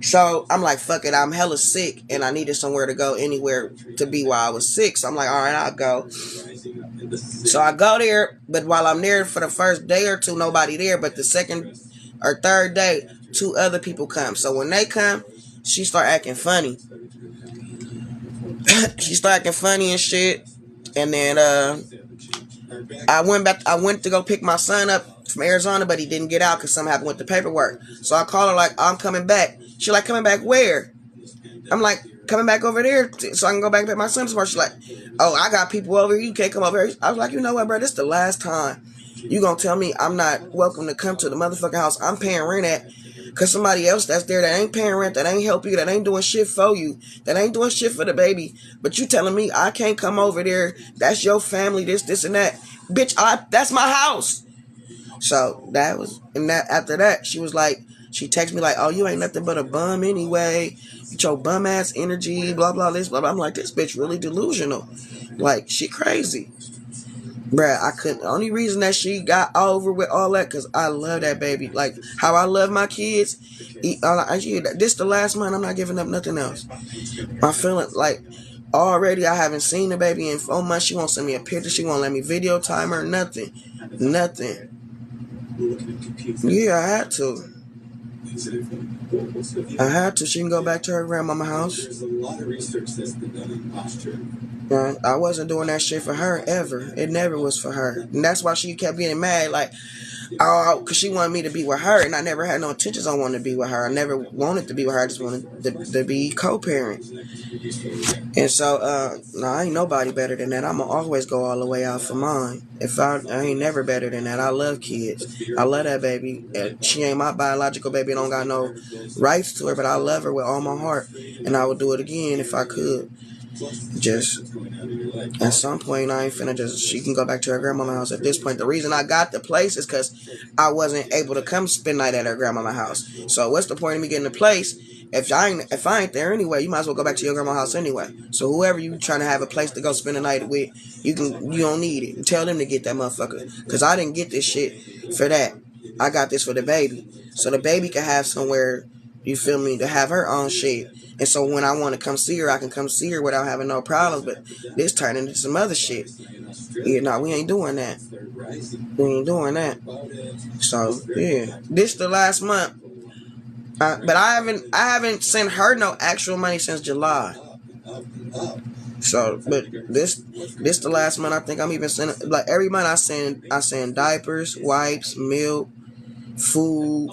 So I'm like, fuck it, I'm hella sick, and I needed somewhere to go, anywhere to be while I was sick. So I'm like, all right, I'll go. So I go there, but while I'm there for the first day or two, nobody there. But the second or third day, 2 other people come. So when they come, she start acting funny. She start acting funny and shit. And then I went to go pick my son up from Arizona, but he didn't get out because something happened with the paperwork. So I called her like, I'm coming back. She like, coming back where? I'm like, coming back over there so I can go back and pick my son tomorrow. She's like, oh, I got people over here. You can't come over here. I was like, you know what, bro? This is the last time you gonna tell me I'm not welcome to come to the motherfucking house I'm paying rent at, because somebody else that's there that ain't paying rent, that ain't help you, that ain't doing shit for you, that ain't doing shit for the baby. But you telling me I can't come over there. That's your family, this, and that. Bitch, that's my house. So that was, and that after that, she was like, she texted me like, oh, you ain't nothing but a bum anyway. With your bum ass energy, blah, blah, this, blah, blah. I'm like, this bitch really delusional. Like, she crazy. Bruh, I couldn't. The only reason that she got over with all that, because I love that baby. Like, how I love my kids. This the last month, I'm not giving up nothing else. My feeling, like, already I haven't seen the baby in 4 months. She won't send me a picture. She won't let me video time her. Nothing. Yeah, I had to. Exactly. What's the view? I had to. She can go back to her grandmama house. There's a lot of research that's been done on posture. I wasn't doing that shit for her ever. It never was for her. And that's why she kept getting mad. Like, oh, because she wanted me to be with her. And I never had no intentions on wanting to be with her. I never wanted to be with her. I just wanted to be co-parent. And so, no, I ain't nobody better than that. I'm going to always go all the way out for mine. I ain't never better than that. I love kids. I love that baby. She ain't my biological baby. I don't got no rights to her, but I love her with all my heart. And I would do it again if I could. Just at some point, I ain't finna she can go back to her grandmama's house. At this point, the reason I got the place is because I wasn't able to come spend night at her grandmama's house. So what's the point of me getting the place if I ain't there anyway? You might as well go back to your grandma's house anyway. So whoever you trying to have a place to go spend the night with, you don't need it. Tell them to get that motherfucker, because I didn't get this shit for that. I got this for the baby, so the baby can have somewhere. You feel me? To have her own shit. And so when I want to come see her, I can come see her without having no problems. But this turned into some other shit. Yeah, no, we ain't doing that. We ain't doing that. So yeah, this the last month. But I haven't sent her no actual money since July. So, but this the last month. I think I'm even sending, like, every month I send diapers, wipes, milk, food,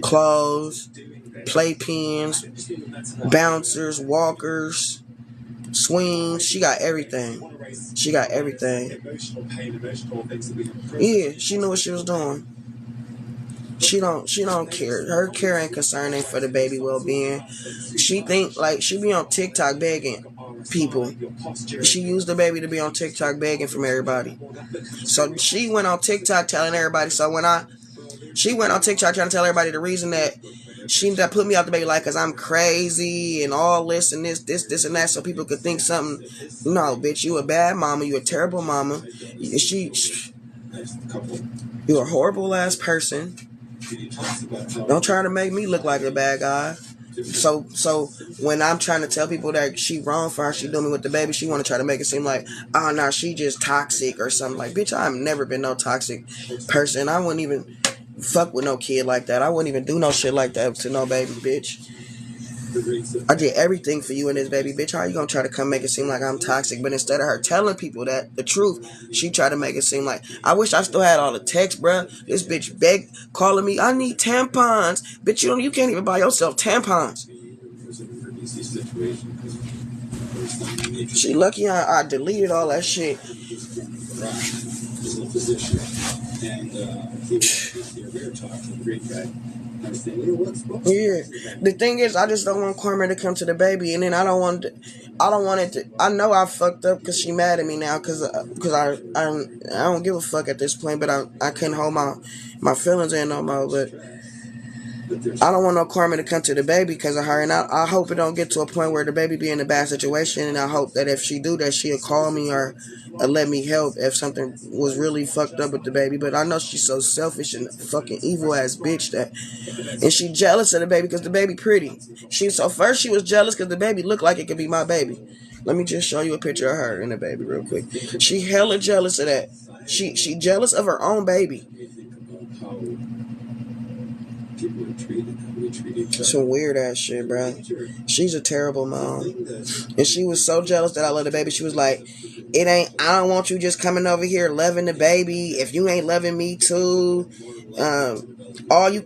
clothes, playpens, bouncers, walkers, swings. She got everything. Yeah, she knew what she was doing. She don't care. Her care and concern ain't for the baby well-being. She think, like, she be on TikTok begging people. She used the baby to be on TikTok begging from everybody. So she went on TikTok telling everybody. So she went on TikTok trying to tell everybody the reason that that put me out the baby, like, because I'm crazy and all this and this and that, so people could think something. No, bitch, you a bad mama. You a terrible mama. You a horrible ass person. Don't try to make me look like a bad guy. So when I'm trying to tell people that she wrong for how she doing me with the baby, she want to try to make it seem like, oh, no, she just toxic or something. Like, bitch, I've never been no toxic person. I wouldn't even fuck with no kid like that. I wouldn't even do no shit like that to no baby, bitch. I did everything for you and this baby, bitch. How you gonna try to come make it seem like I'm toxic? But instead of her telling people that the truth, she tried to make it seem like, I wish I still had all the texts, bruh. This bitch begged, calling me, I need tampons. Bitch, you can't even buy yourself tampons. She lucky I deleted all that shit. Yeah, the thing is, I just don't want Carmen to come to the baby, and then I don't want it to. I know I fucked up because she mad at me now, because I don't give a fuck at this point, but I couldn't hold my feelings in no more. But I don't want no Carmen to come to the baby because of her, and I hope it don't get to a point where the baby be in a bad situation, and I hope that if she do that, she'll call me or let me help if something was really fucked up with the baby. But I know she's so selfish and fucking evil ass bitch and she jealous of the baby because the baby pretty. First she was jealous because the baby looked like it could be my baby. Let me just show you a picture of her and the baby real quick. She hella jealous of that. She jealous of her own baby. Some weird ass shit, bro. She's a terrible mom. And she was so jealous that I love the baby. She was like, I don't want you just coming over here loving the baby if you ain't loving me too. All you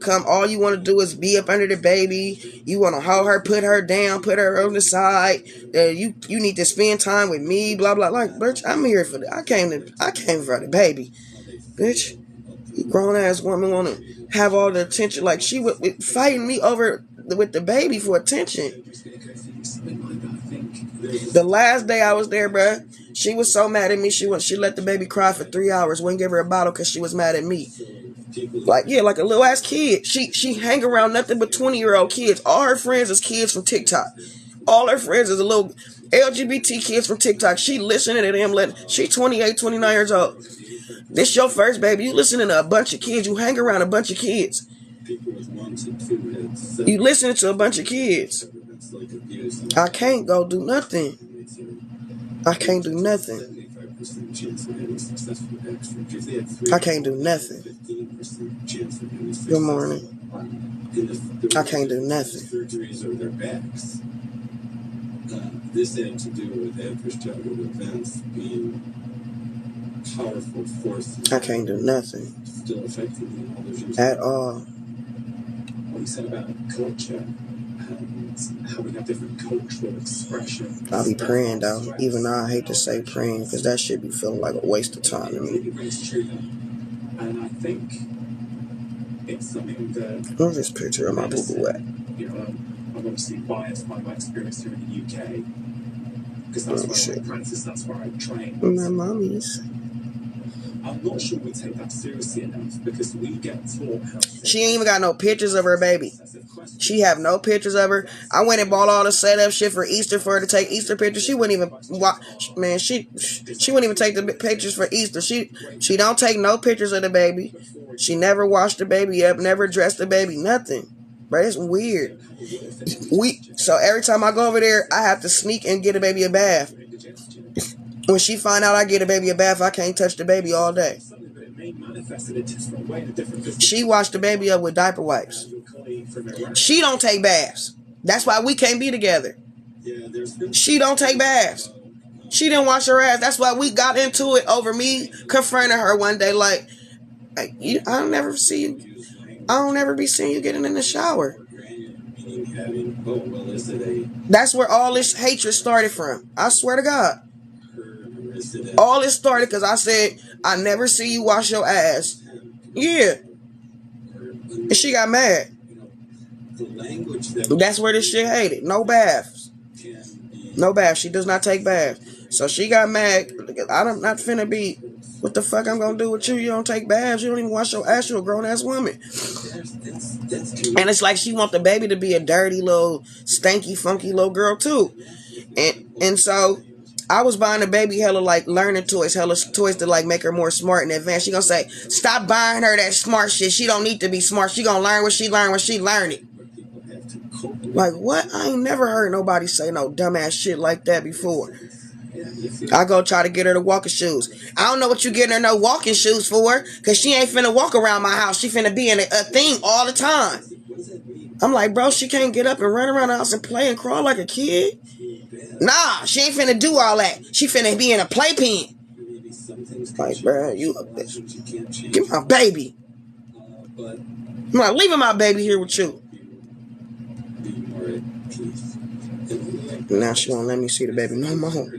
want to do is be up under the baby. You want to hold her, put her down, put her on the side. You need to spend time with me, blah blah. Like, bitch, I'm here for I came for the baby, bitch. You grown ass woman want to have all the attention. Like, she was fighting me over with the baby for attention. The last day I was there, bruh, she was so mad at me. She let the baby cry for 3 hours. Wouldn't give her a bottle because she was mad at me. Like a little ass kid. She hang around nothing but 20-year-old kids. All her friends is kids from TikTok. All her friends is a little LGBT kids from TikTok. She listening to them. She 28, 29 years old. This your first baby. You listening to a bunch of kids. You hang around a bunch of kids. You listening to a bunch of kids. I can't go do nothing. I can't do nothing. I can't do nothing. Good morning. I can't do nothing. Surgeries or their backs. This had to do with adverse childhood events being powerful forces. I can't do nothing Still affecting me all those years at all. What you said about culture and how we have different cultural expressions. I'll be praying though, even though I hate to say praying, because that shit be feeling like a waste of time to me. It rings true, and I think it's something that. Where's this picture of my boo-boo at? You know, I'm obviously biased by my experience here in the UK because that's where I practice, that's where I train. My mommy's. I'm not sure we take that seriously enough because we get taught how. She ain't even got no pictures of her baby. She have no pictures of her. I went and bought all the setup shit for Easter for her to take Easter pictures. She wouldn't even watch. Man, she wouldn't even take the pictures for Easter. She don't take no pictures of the baby. She never washed the baby up, never dressed the baby, nothing. But it's weird. So every time I go over there, I have to sneak and get a baby a bath. When she find out I get a baby a bath, I can't touch the baby all day. She washed the baby up with diaper wipes. She don't take baths. That's why we can't be together. She don't take baths. She didn't wash her ass. That's why we got into it over me confronting her one day like, I don't never see you. I don't ever be seeing you getting in the shower. That's where all this hatred started from. I swear to God. All this started because I said, I never see you wash your ass. Yeah. And she got mad. That's where this shit hated. No baths. No baths. She does not take baths. So she got mad. I'm not finna be, what the fuck I'm gonna do with you? You don't take baths. You don't even wash your ass. You're a grown ass woman. And it's like she want the baby to be a dirty little, stanky, funky little girl too. And so I was buying the baby hella like learning toys, hella toys to like make her more smart and advanced. She gonna say, stop buying her that smart shit. She don't need to be smart. She gonna learn what she learn when she learn it. Like what? I ain't never heard nobody say no dumbass shit like that before. I go try to get her the walking shoes. I don't know what you getting her no walking shoes for, cause she ain't finna walk around my house. She finna be in a thing all the time. I'm like, bro, she can't get up and run around the house and play and crawl like a kid. Nah, she ain't finna do all that. She finna be in a playpen. Like, bro, you a bitch. Give my baby. I'm not leaving my baby here with you. Now she won't let me see the baby no more.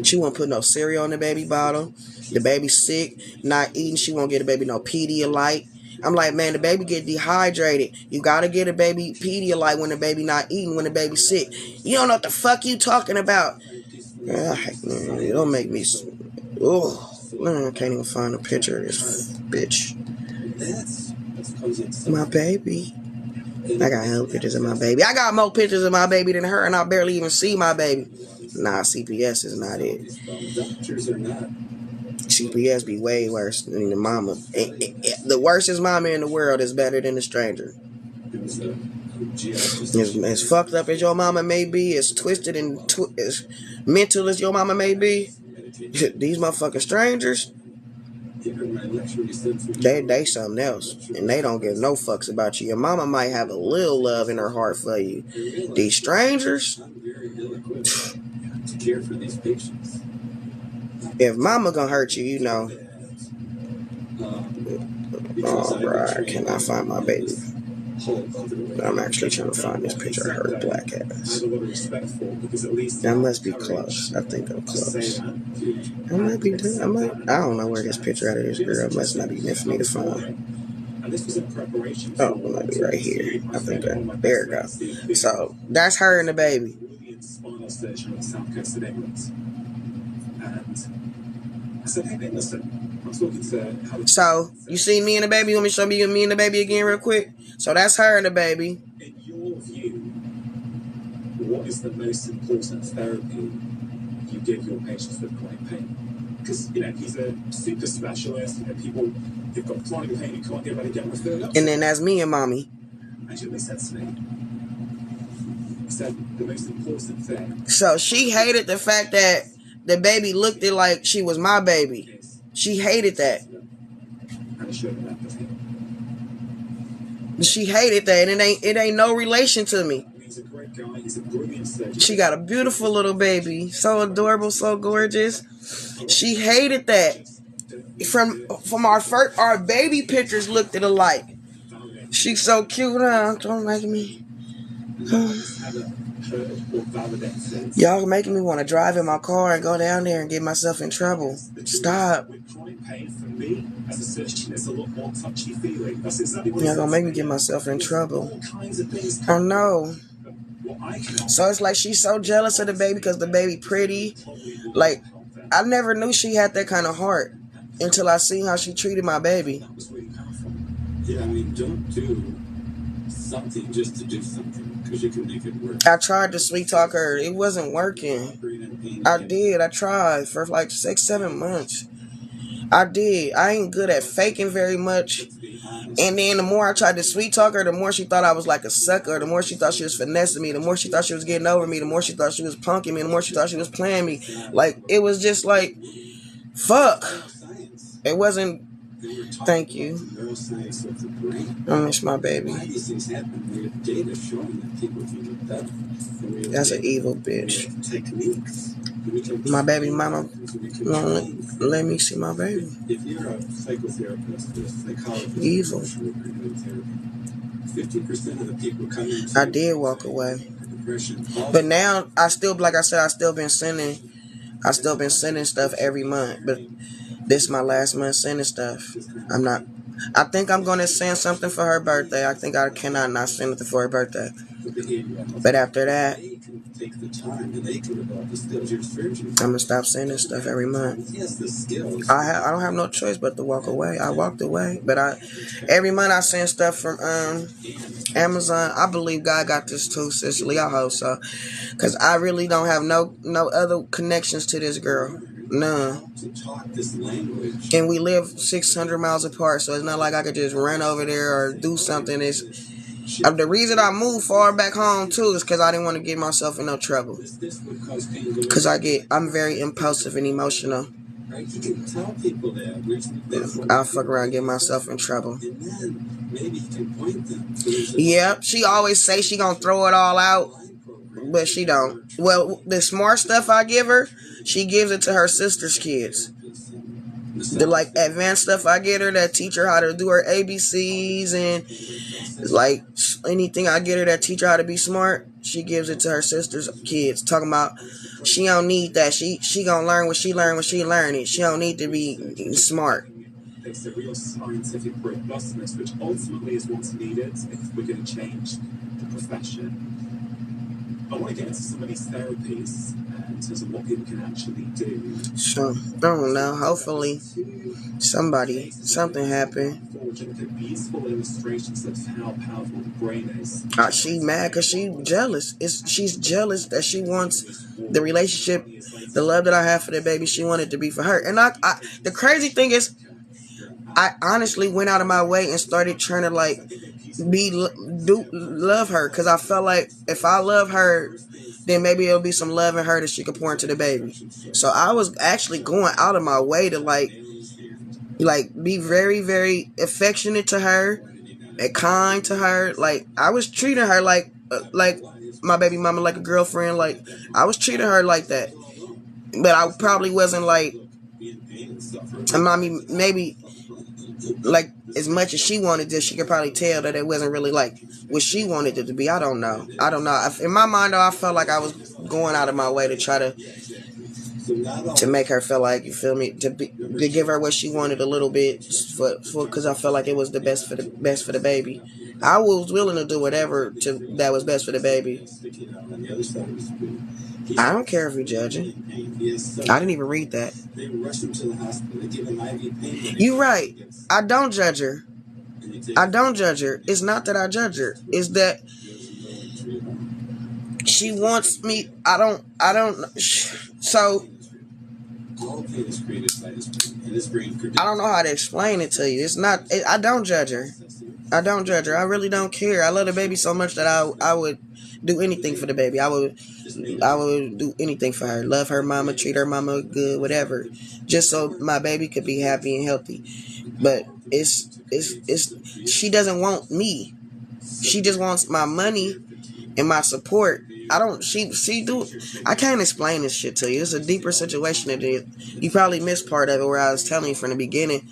She won't put no cereal in the baby bottle. The baby's sick, not eating. She won't get the baby no Pedialyte. I'm like, man, the baby get dehydrated. You gotta get a baby Pedialyte when the baby not eating, when the baby's sick. You don't know what the fuck you talking about. Man, it don't make me. Oh, man, I can't even find a picture of this bitch. My baby. I got hella pictures of my baby. I got more pictures of my baby than her, and I barely even see my baby. Nah, CPS is not it. CPS be way worse than the mama. The worstest mama in the world is better than the stranger. As fucked up as your mama may be, as twisted and as mental as your mama may be, these motherfucking strangers, they something else, and they don't give no fucks about you. Your mama might have a little love in her heart for you. These strangers, if mama gonna hurt you, you know. Alright, can I find my baby? I'm actually trying to find this picture of her black ass. That must be close. I think I'm close. I might be done. I don't know where this picture out of this girl must not be meant for me to find. Oh, it might be right here. I think there it goes. So that's her and the baby. So you see me and the baby? You want me to show me and the baby again real quick? So that's her and the baby. In your view, what is the most important therapy you give your patients with chronic pain? Because, he's a super specialist. People, they've got chronic pain, you can't get ready to get with it. And then that's me and mommy. Actually, they said to me, said the most important thing. So she hated the fact that the baby looked it like she was my baby. She hated that. And I showed her that. She hated that, and it ain't no relation to me. He's a great guy. He's a brilliant surgeon. She got a beautiful little baby, so adorable, so gorgeous. She hated that. From our baby pictures looked alike. She's so cute, huh? Don't like me. Y'all making me want to drive in my car and go down there and get myself in trouble. Stop. Y'all gonna make me get myself in trouble. Oh no. So it's like she's so jealous of the baby because the baby pretty. Like, I never knew she had that kind of heart until I seen how she treated my baby. Yeah, I mean, don't do something just to do something, because you can make it work. I tried to sweet talk her. It wasn't working. I did. I tried for like 6-7 months. I did. I ain't good at faking very much. And then the more I tried to sweet talk her, the more she thought I was like a sucker. The more she thought she was finessing me. The more she thought she was getting over me. The more she thought she was punking me. The more she thought she was playing me. Like, it was just like, fuck. It wasn't. Thank you. I miss my baby. That's an evil bitch. My baby mama won't let me see my baby. If you're a psychotherapist or a psychologist, evil. 50% of the people coming. I did walk away, but now I still, like I said, I still been sending stuff every month. But this is my last month sending stuff. I think I'm gonna send something for her birthday. I think I cannot not send it for her birthday. But after that, I'm gonna stop sending stuff every month. I don't have no choice but to walk away. I walked away, but every month I send stuff from Amazon. I believe God got this too, Cicely. I hope so, cause I really don't have no other connections to this girl. None. And we live 600 miles apart, so it's not like I could just run over there or do something. The reason I moved far back home too is because I didn't want to get myself in no trouble. Because I'm very impulsive and emotional. I'll fuck around and get myself in trouble. Yep, she always say she gonna throw it all out, but she don't. Well, the smart stuff I give her, she gives it to her sister's kids. The like advanced stuff I get her that teach her how to do her ABCs and like anything I get her that teach her how to be smart, she gives it to her sister's kids. Talking about she don't need that. She gonna learn what she learn when she learn it. She don't need to be smart. It's a real scientific robustness, which ultimately is what's needed if we're going to change the profession. I want to get into some of these therapies in terms of what people can actually do. So, I don't know. Hopefully, something happened. Beautiful illustrations of how powerful the brain is. She mad because she's jealous. She's jealous that she wants the relationship, the love that I have for the baby. She wanted to be for her. And the crazy thing is, I honestly went out of my way and started trying to like love her, because I felt like if I love her, then maybe it'll be some love in her that she could pour into the baby. So I was actually going out of my way to like be very, very affectionate to her and kind to her. Like I was treating her like my baby mama, like a girlfriend. Like I was treating her like that, but I probably wasn't like, maybe like as much as she wanted this. She could probably tell that it wasn't really like what she wanted it to be. I don't know. In my mind though, I felt like I was going out of my way to try to make her feel like, you feel me, to give her what she wanted a little bit, because I felt like it was the best for the baby. I was willing to do whatever that was best for the baby. I don't care if you're judging. I didn't even read that. You're right. I don't judge her. It's not that I judge her. It's that she wants me. I don't. So I don't know how to explain it to you. It's not. I don't judge her. I really don't care. I love the baby so much that I would do anything for the baby. I would do anything for her. Love her mama, treat her mama good, whatever, just so my baby could be happy and healthy. But it's she doesn't want me. She just wants my money and my support. I don't. She do. I can't explain this shit to you. It's a deeper situation than it. You probably missed part of it where I was telling you from the beginning.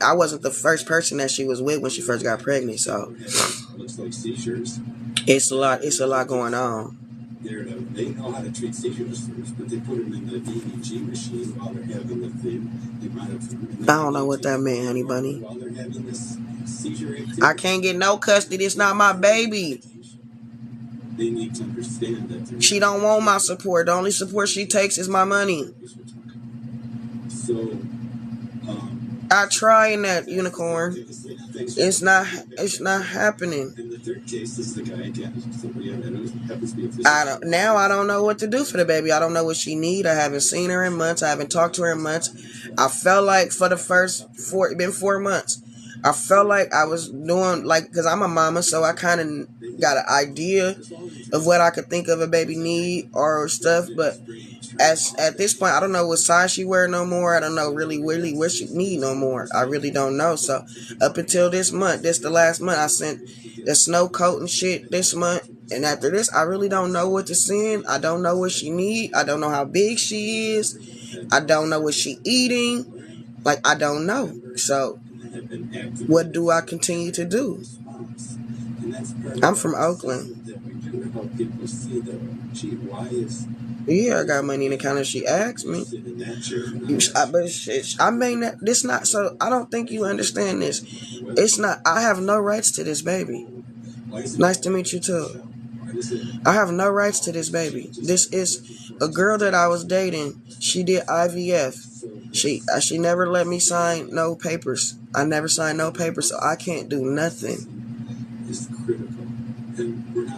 I wasn't the first person that she was with when she first got pregnant. So Looks like seizures. it's a lot. It's a lot going on. They know how to treat seizures first, but they put them in the EEG machine while they're having the thing. They might have. I don't know what that meant, honey bunny. While they're having this seizure activity. I can't get no custody. It's not my baby. They need to understand that. She don't want my support. The only support she takes is my money. So, I try in that unicorn. It's not happening. in the third case, this is the guy again. Somebody happens to be a physician. I don't know what to do for the baby. I don't know what she need. I haven't seen her in months. I haven't talked to her in months. I felt like for the first 4 months, I felt like I was doing because I'm a mama, so I kind of got an idea of what I could think of a baby need or stuff. But at this point, I don't know what size she wear no more. I don't know really what she need no more. I really don't know. So up until this the last month, I sent the snow coat and shit this month. And after this, I really don't know what to send. I don't know what she need. I don't know how big she is. I don't know what she eating. I don't know. So what do I continue to do? I'm from Oakland. Yeah, I got money in the account if she asks me. But I mean, this not, so I don't think you understand this. It's not, I have no rights to this baby. Nice to meet you too. I have no rights to this baby. This is a girl that I was dating. She did IVF. She never let me sign no papers. I never signed no papers, so I can't do nothing.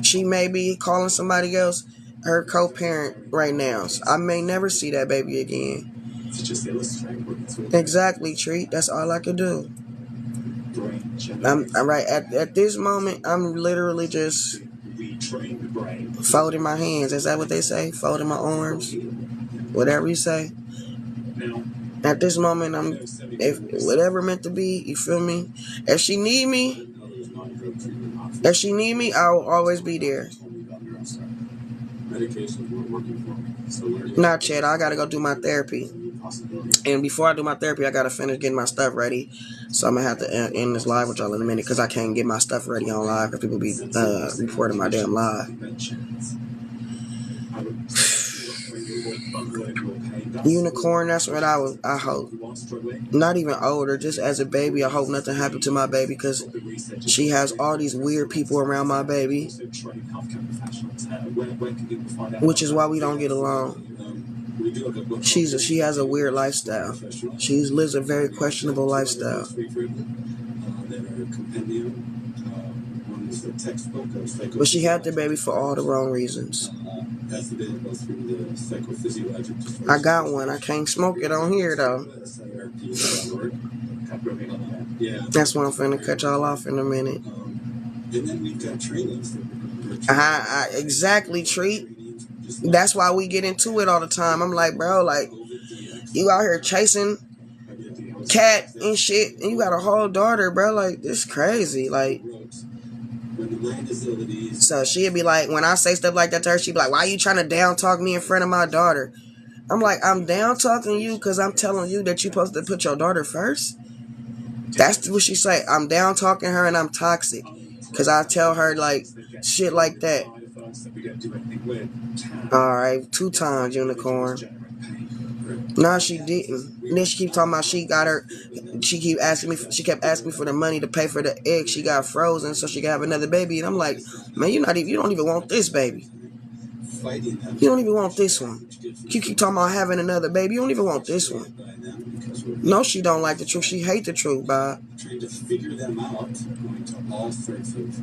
She may be calling somebody else her co-parent right now. So I may never see that baby again. To just illustrate what it's all Exactly, Treat. That's all I could do. I'm right at this moment. I'm literally just retrain the brain. folding my hands. Is that what they say? Folding my arms. Whatever you say. Now, At this moment, if whatever meant to be, you feel me? If she need me, I will always be there. Medications weren't working for me. So learning. Not yet. I gotta go do my therapy. And before I do my therapy, I gotta finish getting my stuff ready. So I'm gonna have to end this live with y'all in a minute because I can't get my stuff ready on live because people be reporting my damn live. Unicorn, that's what I hope. Not even older, just as a baby, I hope nothing happened to my baby because she has all these weird people around my baby, which is why we don't get along. She has a weird lifestyle. She lives a very questionable lifestyle. But she had the baby for all the wrong reasons. I got one. I can't smoke it on here though. That's why I'm finna cut y'all off in a minute. Exactly, Treat. That's why we get into it all the time. I'm like, bro, you out here chasing cat and shit, and you got a whole daughter, bro. This crazy. So she'd be like, when I say stuff like that to her, she'd be like, why are you trying to down talk me in front of my daughter? I'm like, I'm down talking you because I'm telling you that you're supposed to put your daughter first. That's what she say. I'm down talking her and I'm toxic because I tell her shit like that. Alright, 2 times, Unicorn. No, she didn't. And then she keep talking about she kept asking me for the money to pay for the egg. She got frozen so she could have another baby. And I'm like, man, you don't even want this baby. You don't even want this one. You keep talking about having another baby. You don't even want this one. No, she don't like the truth. She hate the truth, Bob. Trying to figure them out, going to all sorts of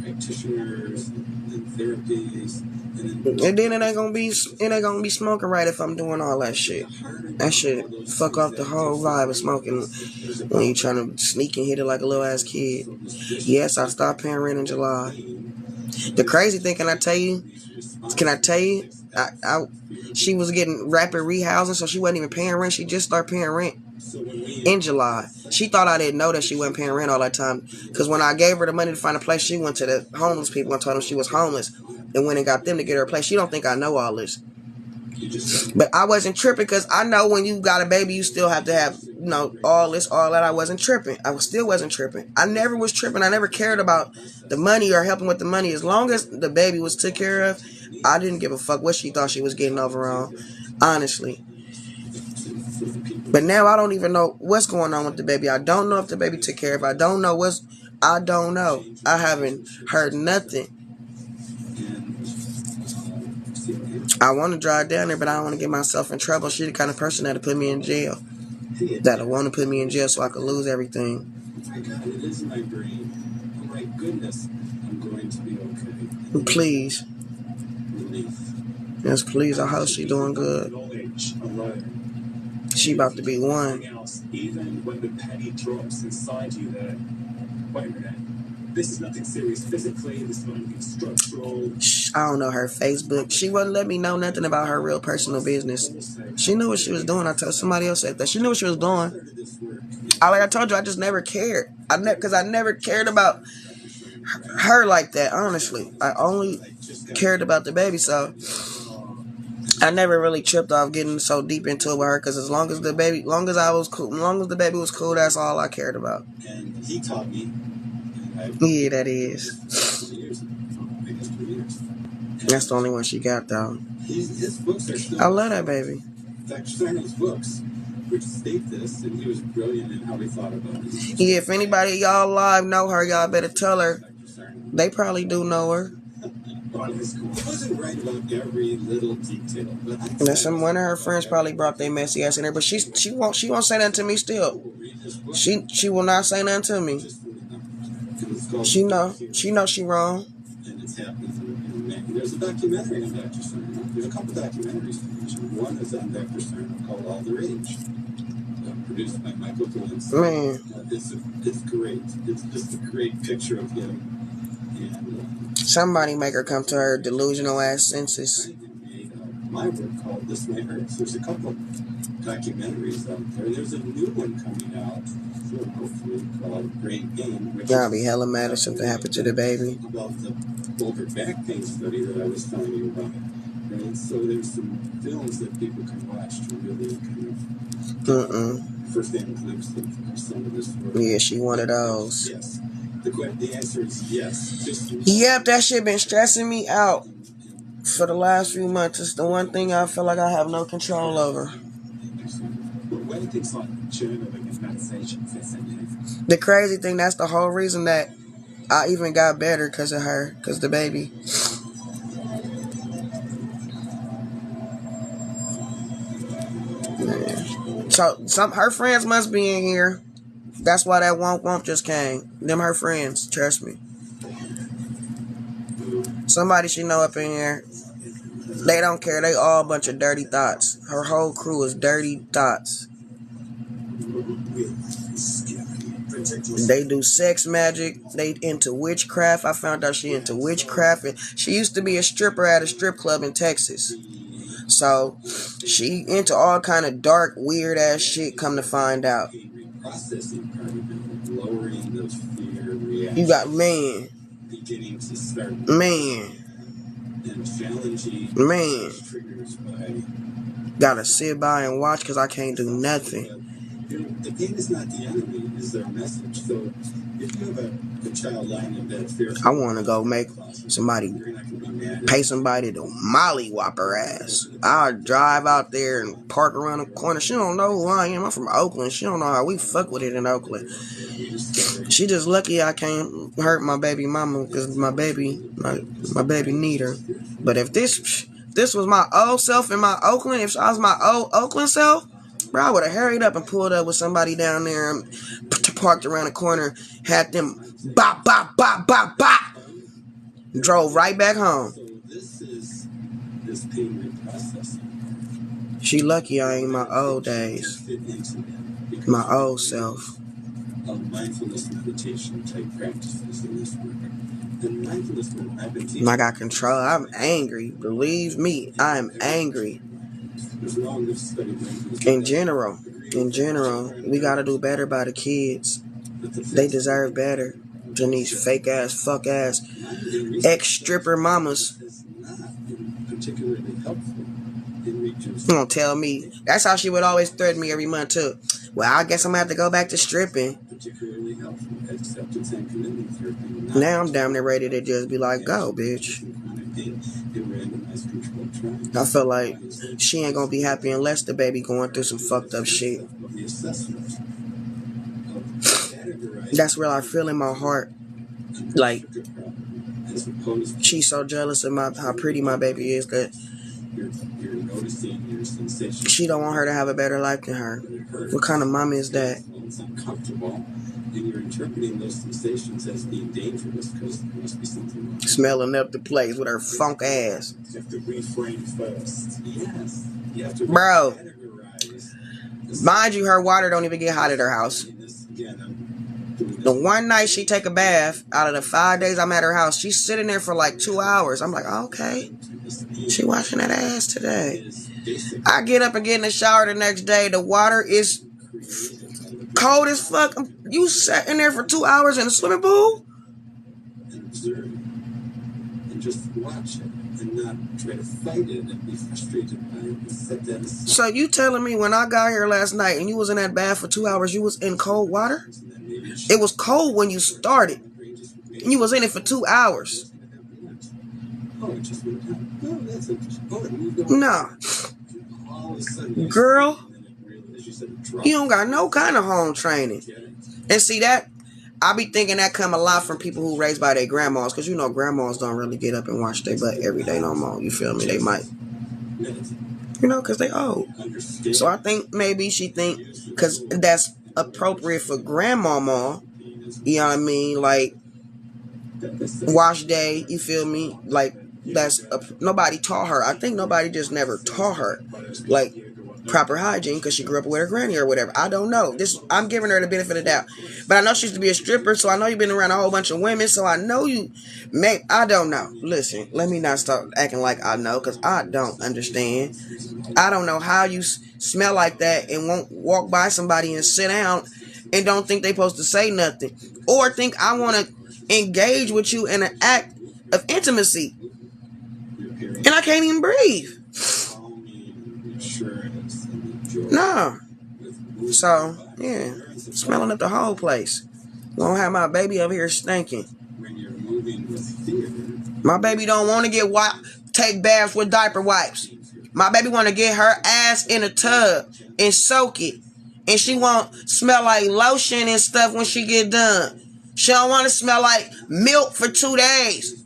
practitioners and therapies, and then it ain't gonna be smoking right if I'm doing all that shit. That shit fuck off the whole vibe of smoking when you trying to sneak and hit it like a little ass kid. Yes, I stopped paying rent in July. The crazy thing, can I tell you? She was getting rapid rehousing, so she wasn't even paying rent. She just started paying rent So when we in July. She thought I didn't know that she wasn't paying rent all that time. Because when I gave her the money to find a place, she went to the homeless people and told them she was homeless and went and got them to get her a place. She don't think I know all this. you just But I wasn't tripping because I know when you got a baby, you still have to have, all this, all that. I wasn't tripping. I still wasn't tripping. I never was tripping. I never cared about the money or helping with the money. As long as the baby was took care of, I didn't give a fuck what she thought she was getting over on, honestly. But now I don't even know what's going on with the baby. I don't know if the baby took care of. I don't know. I don't know. I haven't heard nothing. I want to drive down there, but I don't want to get myself in trouble. She's the kind of person that'll put me in jail. That'll want to put me in jail so I could lose everything. my God, it is my dream. Oh my goodness, I'm going to be okay. Please. Relief. Yes, please. I hope she's doing good. Knowledge alone. She about to be one. Nothing else, even when the penny drops inside you there. Wait a minute. This is nothing serious physically, this is not anything structural. I don't know her Facebook. She wouldn't let me know nothing about her real personal business. She knew what she was doing. I told somebody else that she knew what she was doing. Like I told you, I just never cared. Because I never cared about her like that, honestly. I only cared about the baby, so I never really tripped off getting so deep into it with her. Because as long as the baby was cool, that's all I cared about. And he taught me. Yeah, that is. That's the only one she got, though. His books are still. I love that baby. In fact, Sarno's books, which state this, and he was brilliant in how he thought about it. Yeah, if anybody y'all live know her, y'all better tell her. They probably do know her. He wasn't right about every little detail, but One of her friends probably brought their messy ass in there, but she won't say nothing to me still. She will not say nothing to me. She know she wrong. And it's happening. There's a documentary on Dr. Sarno. There's a couple documentaries to mention. One is on Dr. Sarno called All the Rage, produced by Michael Glantz. Man, it's great. It's just a great picture of him. And somebody make her come to her delusional ass senses. my work called This May Hurt. There's a couple documentaries out there. There's a new one coming out, hopefully, called Great Game. Y'all be hella mad if something happened to the baby. About the older back pain study that I was telling you about. And so there's some films that people can watch to really kind of first-hand glimpse of some of this work. Yeah, she one of those. Yes. The answer is yes. Yep, that shit been stressing me out for the last few months. It's the one thing I feel like I have no control over. Where do things like journaling and meditation fit in here? The crazy thing, that's the whole reason that I even got better because of her, because the baby. Man. So her friends must be in here. That's why that womp just came. Them her friends, trust me. Somebody she know up in here. They don't care. They all a bunch of dirty thoughts. Her whole crew is dirty thoughts. They do sex magic. They into witchcraft. I found out she into witchcraft. And she used to be a stripper at a strip club in Texas. So she into all kind of dark, weird ass shit. Come to find out. You got beginning to start and challenging gotta sit by and watch because I can't do nothing. The pain is not the enemy, is their message. So if you have a child lying in bed fearful, I want to go make somebody pay somebody to mollywop her ass. I'll drive out there and park around the corner. She don't know who I am. I'm from Oakland. She don't know how we fuck with it in Oakland. She just lucky I can't hurt my baby mama because my baby need her. But if this was my old self in my Oakland, if I was my old Oakland self, bro, I would have hurried up and pulled up with somebody down there and parked around the corner, had them bop, bop, bop, bop, bop, drove right back home. So this is this pain reprocessing. She lucky I ain't my old days, my old self. Of mindfulness meditation type practices in this work. And mindfulness, I've been teaching. I got control. I'm angry. Believe me, I'm angry. There's no study mindfulness in general. In general, we gotta do better by the kids. They deserve better than these fake ass, fuck ass, ex-stripper mamas. Particularly helpful in reducing. You gonna tell me? That's how she would always threaten me every month too. Well, I guess I'm gonna have to go back to stripping. Particularly helpful acceptance and commitment therapy. Now I'm damn near ready to just be like, go, bitch. I feel like she ain't gonna be happy unless the baby going through some fucked up shit. That's where I feel in my heart. Like, she's so jealous of how pretty my baby is that she don't want her to have a better life than her. What kind of mom is that? It's uncomfortable, and you're interpreting those sensations as being dangerous because there must be something wrong. Smelling up the place with her funk ass. You have to reframe first. Yes, you have to Bro, categorize. mind you, her water don't even get hot at her house. The one night she take a bath, out of the 5 days I'm at her house, she's sitting there for like 2 hours. I'm like, okay, she washing that ass today. I get up and get in the shower the next day. The water is cold as fuck. You sat in there for 2 hours in the swimming pool? And observe it. And just watch it. And not try to fight it and be frustrated by it and set that aside. So you telling me when I got here last night and you was in that bath for 2 hours, you was in cold water? It was cold when you started. And you was in it for 2 hours. Oh, it just went down. Oh, that's interesting. Oh, it moved on. Nah. All of a sudden, Girl, as you said, it dropped. you don't got no kind of home training. And see that? I be thinking that come a lot from people who raised by their grandmas. Because you know grandmas don't really get up and wash their butt every day no more. You feel me? They might. You know, because they old. So I think maybe she think, because that's appropriate for grandmama. You know what I mean? Like, wash day, you feel me? Like, nobody taught her. I think nobody just never taught her, like, proper hygiene because she grew up with her granny or whatever. I don't know. I'm giving her the benefit of the doubt. But I know she used to be a stripper, so I know you've been around a whole bunch of women, so I know you I don't know. Listen, let me not start acting like I know because I don't understand. I don't know how you smell like that and won't walk by somebody and sit down and don't think they supposed to say nothing. Or think I want to engage with you in an act of intimacy. And I can't even breathe. No. So, yeah. Smelling up the whole place. Won't have my baby up here stinking. My baby don't want to take baths with diaper wipes. My baby want to get her ass in a tub and soak it. And she won't smell like lotion and stuff when she get done. She don't want to smell like milk for 2 days.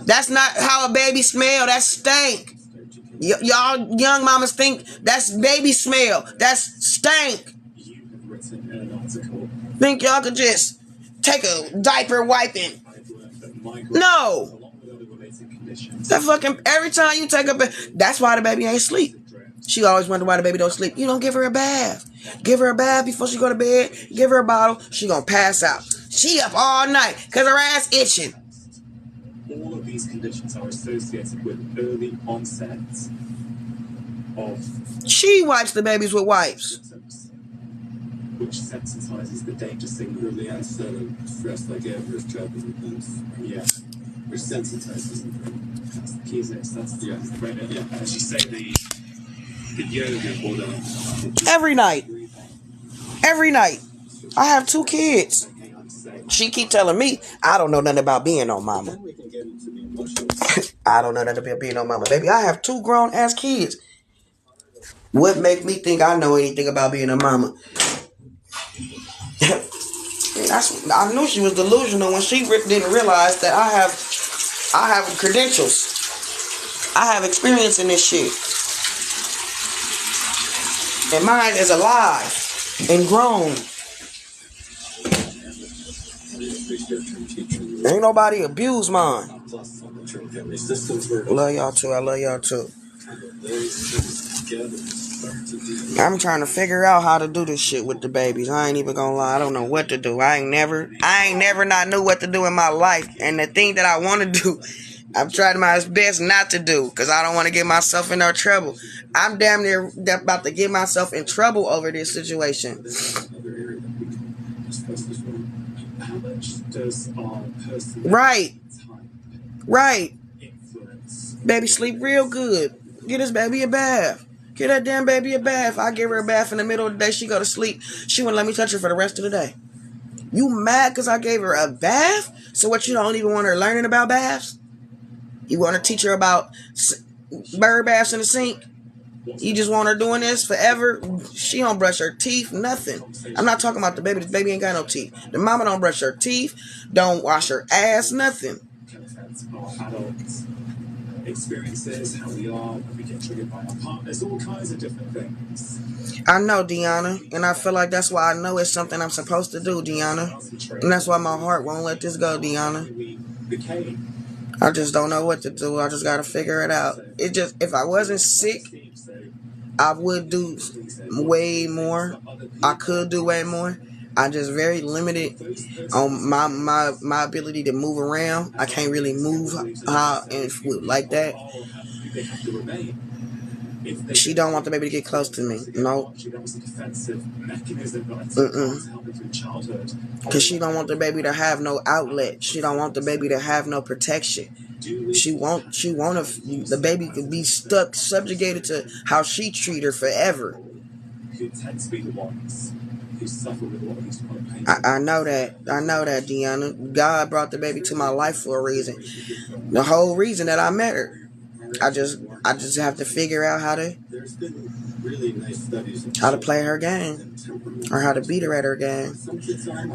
That's not how a baby smell. That's stink. Y'all young mamas think that's baby smell. That's stank. Think y'all could just take a diaper wiping? No. That fucking every time you take a bath, that's why the baby ain't sleep. She always wonder why the baby don't sleep. You don't give her a bath. Give her a bath before she go to bed. Give her a bottle. She gonna pass out. She up all night because her ass itching. All of these conditions are associated with early onset of She wipes the babies with wipes. symptoms, which sensitizes the danger signal. Early onset of stress like adverse childhood events. Yeah, Which sensitizes them. that's the key, isn't it? That's the right. Yeah. As you say, the yoga. Hold on. Every night. Every night. I have 2 kids. She keep telling me, I don't know nothing about being no mama. We can get into the emotional. I don't know nothing about being no mama. Baby, I have 2 grown ass kids. What make me think I know anything about being a mama? I knew she was delusional when she didn't realize that I have credentials. I have experience in this shit. And mine is alive and grown. Ain't nobody abuse mine. Love y'all too. I love y'all too. I'm trying to figure out how to do this shit with the babies. I ain't even gonna lie. I don't know what to do. I ain't never not knew what to do in my life. And the thing that I want to do I'm trying my best not to do because I don't want to get myself in no trouble. I'm damn near about to get myself in trouble over this situation. Another area that we can discuss as well. How much does our personal Right. type Right. influence? Baby sleep real good. Get this baby a bath. Get that damn baby a bath. I give her a bath in the middle of the day. She go to sleep. She wouldn't let me touch her for the rest of the day. You mad because I gave her a bath? So what, you don't even want her learning about baths? You want to teach her about bird baths in the sink? You just want her doing this forever? She don't brush her teeth, nothing. I'm not talking about the baby. The baby ain't got no teeth. The mama don't brush her teeth, don't wash her ass, nothing. Can affect our adult experiences, how we are when we get triggered by our partners, all kinds of different things. I know, Deanna, and I feel like that's why I know it's something I'm supposed to do, Deanna. And that's why my heart won't let this go, Deanna. We became. I just don't know what to do. I just gotta figure it out. It just, if I wasn't sick, I would do way more. I could do way more. I'm just very limited on my ability to move around. I can't really move like that. She don't want the baby to get close to me. No. Because she don't want the baby to have no outlet. She don't want the baby to have no protection. She want the baby to be stuck, subjugated to how she treat her forever. Who tend to be the ones who suffer with what he's called pain. I know that, Deanna. God brought the baby to my life for a reason. The whole reason that I met her. I just have to figure out how to play her game, or how to beat her at her game.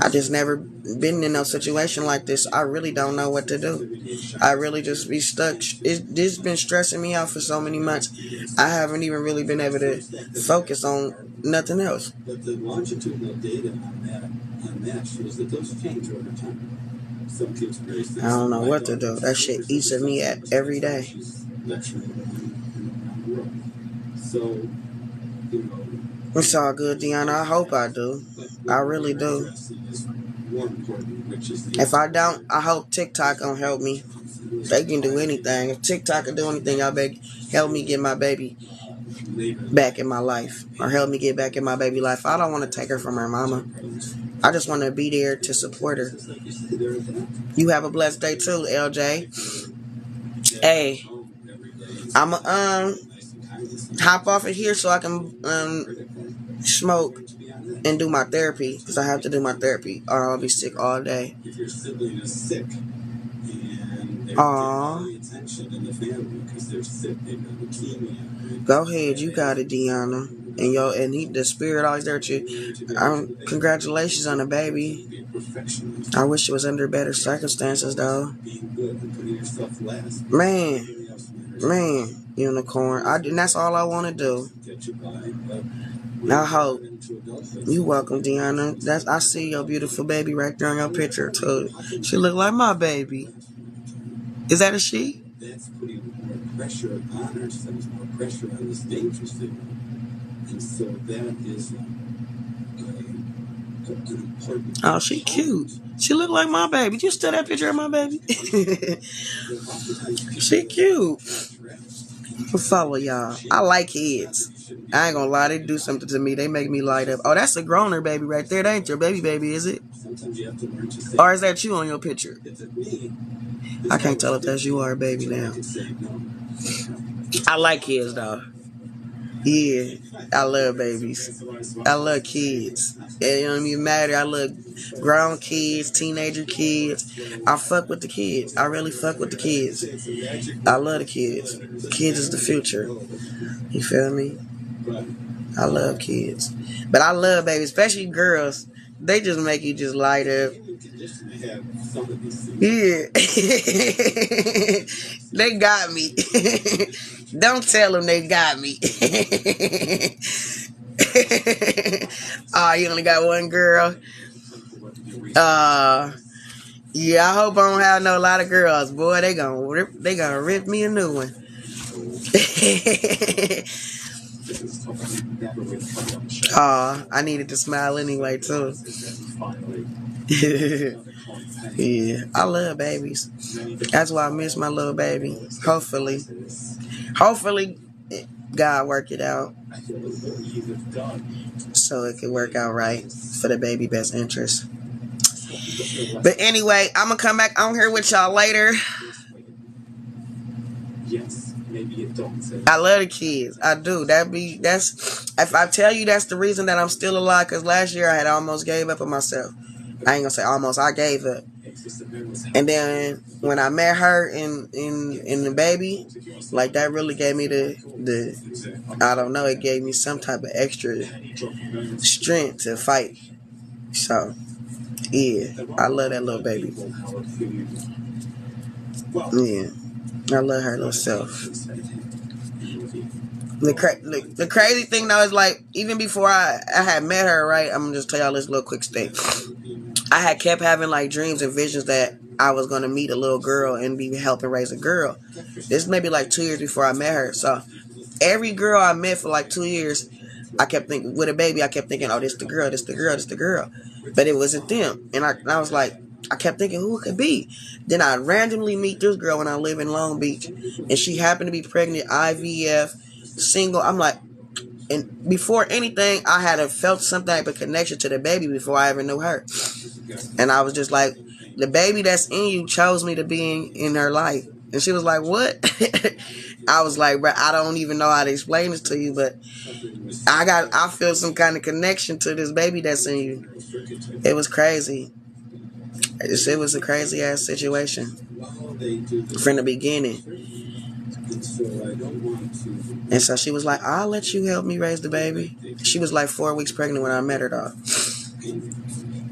I just never been in no situation like this. I really don't know what to do. I really just be stuck. This been stressing me out for so many months. I haven't even really been able to focus on nothing else. But the longitudinal data on that shows that those change over time. Some kids are very sensitive. I don't know what to do. That shit eats at me every day. So, it's all good, Deanna. I hope I do. I really do. If I don't, I hope TikTok gonna help me. They can do anything. If TikTok can do anything, y'all help me get my baby back in my life, or help me get back in my baby life. I don't want to take her from her mama. I just want to be there to support her. You have a blessed day too, LJ. Hey, I'ma hop off of here so I can smoke and do my therapy, because I have to do my therapy or I'll be sick all day. If your sibling is sick and they're Aww. getting attention in the family because they're sick, they've got leukemia. Go ahead, you got it, Deanna. And the spirit always there with you. Congratulations on the baby. I wish it was under better circumstances though. Man, unicorn. And that's all I want to do. I hope. You welcome, Deanna. I see your beautiful baby right there on your picture too. She look like my baby. Is that a she? That's putting more pressure on ourselves, more pressure on this danger signal. And so that is an important. Oh, she cute. She look like my baby. You still that picture of my baby? She cute. I'll follow y'all. I like kids. I ain't gonna lie, they do something to me. They make me light up. Oh, that's a grown-er baby right there. That ain't your baby, is it? Or is that you on your picture? I can't tell if that's you or a baby now. I like kids though. Yeah, I love babies. I love kids. It don't even matter. I love grown kids, teenager kids. I fuck with the kids. I really fuck with the kids. I love the kids. The kids is the future. You feel me? I love kids. But I love babies, especially girls. They just make you just light up. Yeah. They got me. Don't tell them they got me. Oh, you only got one girl? Yeah, I hope I don't have a lot of girls. Boy, they gonna rip me a new one. I needed to smile anyway too. Yeah, I love babies. That's why I miss my little baby. Hopefully, God work it out so it can work out right for the baby best interest. But anyway, I'm gonna come back on here with y'all later. Yes, maybe a doctor. I love the kids. I do. That's if I tell you that's the reason that I'm still alive, because last year I had almost gave up on myself. I ain't gonna say almost, I gave up. And then when I met her in the baby, like that really gave me the I don't know, it gave me some type of extra strength to fight. So yeah, I love that little baby. Yeah, I love her little self. The crazy thing though is, like, even before I had met her, right? I'm gonna just tell y'all this little quick thing. I had kept having like dreams and visions that I was gonna meet a little girl and be helping raise a girl. This may be like 2 years before I met her. So every girl I met for like 2 years, I kept thinking, with a baby, I kept thinking, oh, this the girl, this the girl, this the girl. But it wasn't them. And I was like, I kept thinking, who it could be? Then I randomly meet this girl when I live in Long Beach, and she happened to be pregnant, IVF, single. I'm like, and before anything, I had felt some type of connection to the baby before I ever knew her. And I was just like, the baby that's in you chose me to be in her life. And she was like, what? I was like, bro, I don't even know how to explain this to you, but I feel some kind of connection to this baby that's in you. It was crazy. It was a crazy ass situation from the beginning. And so she was like, I'll let you help me raise the baby. She was like 4 weeks pregnant when I met her, though.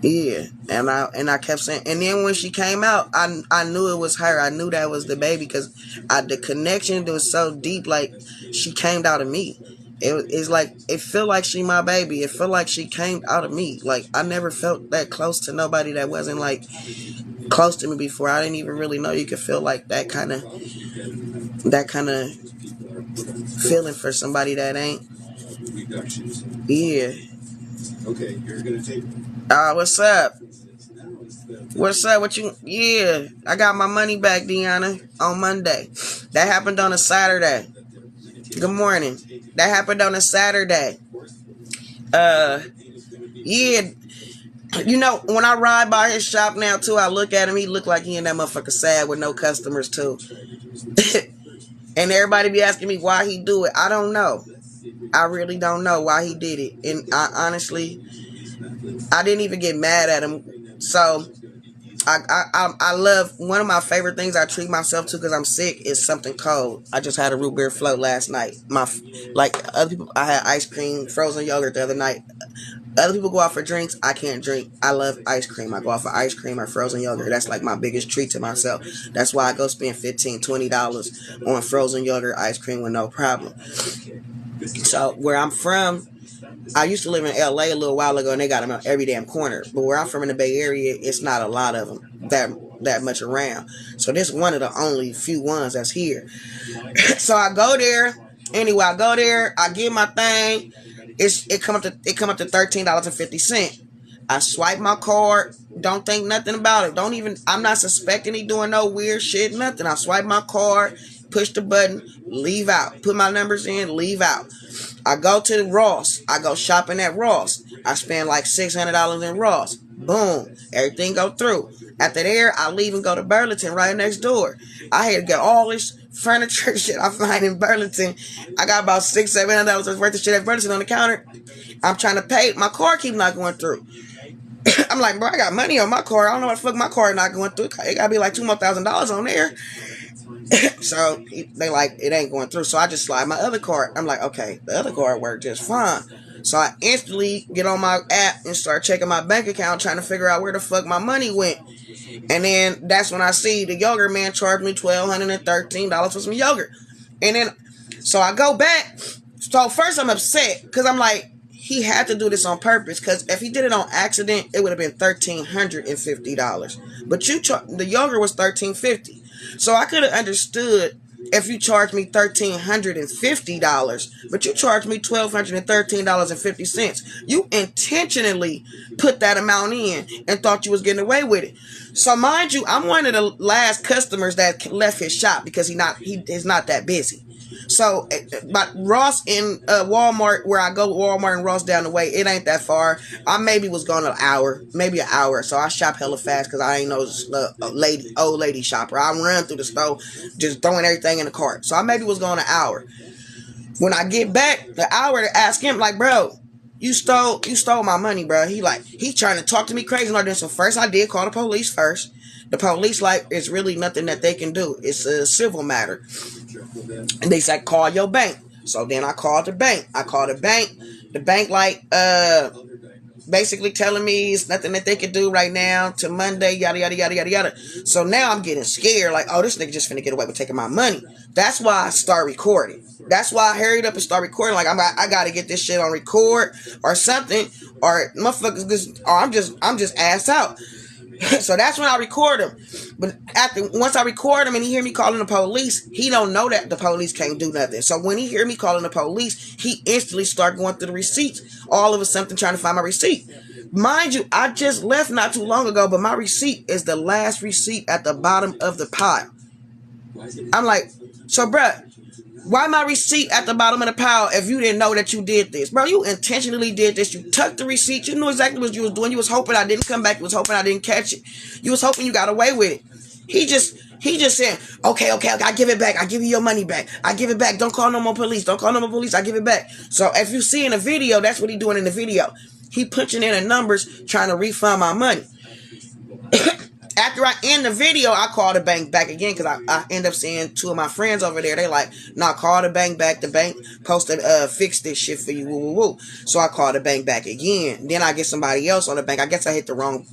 Yeah, and I kept saying, and then when she came out, I knew it was her. I knew that was the baby, because the connection was so deep. Like, she came out of me. It's like, it felt like she my baby. It felt like she came out of me. Like, I never felt that close to nobody that wasn't like close to me before. I didn't even really know you could feel like that kind of feeling for somebody that ain't. Yeah. Okay, you're gonna take. What's up? What's up? What you? Yeah, I got my money back, Deanna, on Monday. That happened on a Saturday. Good morning. That happened on a Saturday. Yeah. You know, when I ride by his shop now too, I look at him. He look like he in that motherfucker sad with no customers too. And everybody be asking me why he do it. I don't know. I really don't know why he did it. And I honestly, I didn't even get mad at him. So I love, one of my favorite things I treat myself to because I'm sick is something cold. I just had a root beer float last night. Like other people, I had ice cream, frozen yogurt the other night. Other people go out for drinks. I can't drink. I love ice cream. I go out for ice cream or frozen yogurt. That's like my biggest treat to myself. That's why I go spend $15, $20 on frozen yogurt, ice cream with no problem. So where I'm from, I used to live in LA a little while ago, and they got them on every damn corner. But where I'm from in the Bay Area, it's not a lot of them that much around. So this is one of the only few ones that's here. So I go there. Anyway, I go there. I get my thing. It come up to $13.50. I swipe my card. Don't think nothing about it. I'm not suspecting he doing no weird shit, nothing. I swipe my card, push the button, leave out. Put my numbers in, leave out. I go to Ross. I go shopping at Ross. I spend like $600 in Ross. Boom. Everything go through. After there, I leave and go to Burlington right next door. I had to get all this furniture shit I find in Burlington. I got about $600-$700 worth of shit at Burlington on the counter. I'm trying to pay. My card keep not going through. I'm like, bro, I got money on my card. I don't know what the fuck my card not going through. It gotta be like $2,000 on there. So they like, it ain't going through. So I just slide my other card. I'm like, okay, the other card worked just fine. So I instantly get on my app and start checking my bank account, trying to figure out where the fuck my money went. And then that's when I see the yogurt man charged me $1,213 for some yogurt. And then, so I go back. So first I'm upset because I'm like, he had to do this on purpose, because if he did it on accident, it would have been $1,350. But the yogurt was $1,350. So I could have understood if you charge me $1,350, but you charge me $1,213.50. You intentionally put that amount in and thought you was getting away with it. So mind you, I'm one of the last customers that left his shop because he is not that busy. So, but Ross and Walmart, where I go, Walmart and Ross down the way, it ain't that far. I maybe was going maybe an hour. So I shop hella fast because I ain't no old lady shopper. I run through the store, just throwing everything in the cart. So I maybe was going an hour. When I get back, the hour to ask him, like, bro, you stole my money, bro. He trying to talk to me crazy and all this. So first I did call the police first. The police, like, it's really nothing that they can do. It's a civil matter. And they said, call your bank. So then I called the bank. The bank, like, basically telling me it's nothing that they can do right now to Monday, yada, yada, yada, yada, yada. So now I'm getting scared, like, oh, this nigga just finna get away with taking my money. That's why I start recording. That's why I hurried up and start recording. Like, I gotta get this shit on record or something, or motherfuckers, or I'm just ass out. So that's when I record him. But once I record him and he hear me calling the police, he don't know that the police can't do nothing. So when he hear me calling the police, he instantly start going through the receipts. All of a sudden trying to find my receipt. Mind you, I just left not too long ago, but my receipt is the last receipt at the bottom of the pile. I'm like, so bruh, why my receipt at the bottom of the pile if you didn't know that you did this? Bro, you intentionally did this. You tucked the receipt. You knew exactly what you was doing. You was hoping I didn't come back. You was hoping I didn't catch it. You was hoping you got away with it. He just said, okay, I give it back. I give you your money back. I give it back. Don't call no more police. I give it back. So if you see in the video, that's what he doing in the video. He punching in the numbers trying to refund my money. After I end the video, I call the bank back again because I end up seeing two of my friends over there. They like, nah, call the bank back. The bank posted fix this shit for you. Woo, woo, woo. So I call the bank back again. Then I get somebody else on the bank. I guess I hit the wrong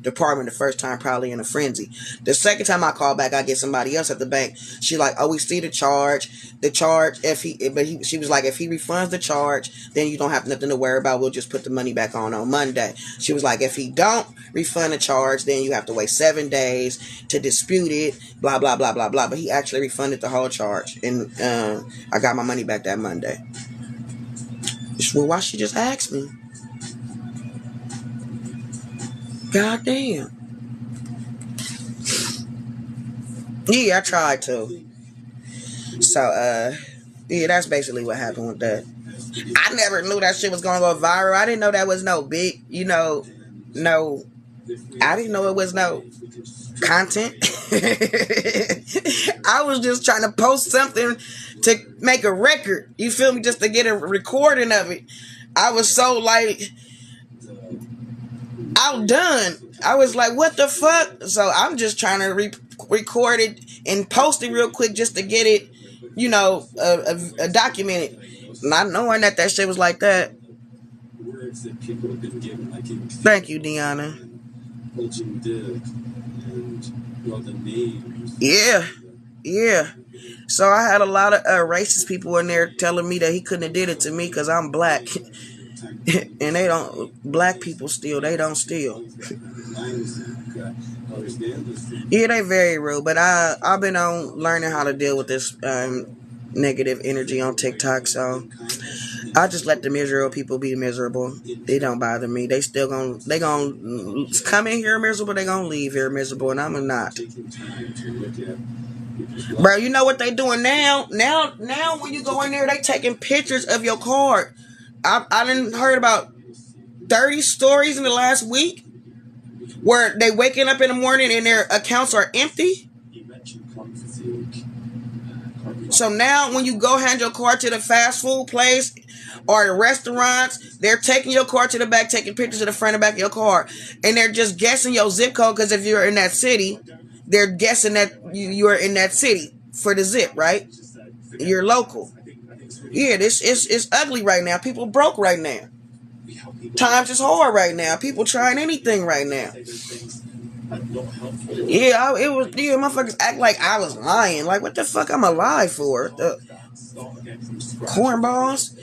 department the first time, probably in a frenzy. The second time I call back, I get somebody else at the bank. She like, oh, we see the charge. She was like, if he refunds the charge, then you don't have nothing to worry about. We'll just put the money back on Monday. She was like, if he don't refund the charge, then you have to wait 7 days to dispute it, blah, blah, blah, blah, blah. But he actually refunded the whole charge, and I got my money back that Monday. Well, why she just asked me? God damn. Yeah, I tried to. So, yeah, that's basically what happened with that. I never knew that shit was going to go viral. I didn't know that was no big, I didn't know it was no content. I was just trying to post something to make a record. You feel me? Just to get a recording of it. I was so like outdone. I was like, what the fuck? So I'm just trying to record it and post it real quick just to get it, documented. Not knowing that shit was like that. Words that people have been given, like thank you, Deanna. Jim Dick and the names. Yeah. So I had a lot of racist people in there telling me that he couldn't have did it to me because I'm black. And they don't, black people steal, they don't steal. Yeah, they very rude, but I've been on learning how to deal with this negative energy on TikTok, so I just let the miserable people be miserable. They don't bother me. They gonna come in here miserable, they gonna leave here miserable, and I'm not. Bro, you know what they doing now? Now when you go in there, they taking pictures of your card. I done heard about 30 stories in the last week where they waking up in the morning and their accounts are empty. So now when you go hand your card to the fast food place or the restaurants, they're taking your card to the back, taking pictures of the front and back of your card, and they're just guessing your zip code because if you're in that city, they're guessing that you're in that city for the zip, right? You're local. Yeah, this is ugly right now. People broke right now. Times is hard right now. People trying anything right now. Yeah, motherfuckers act like I was lying. Like, what the fuck I'm alive for? The cornballs?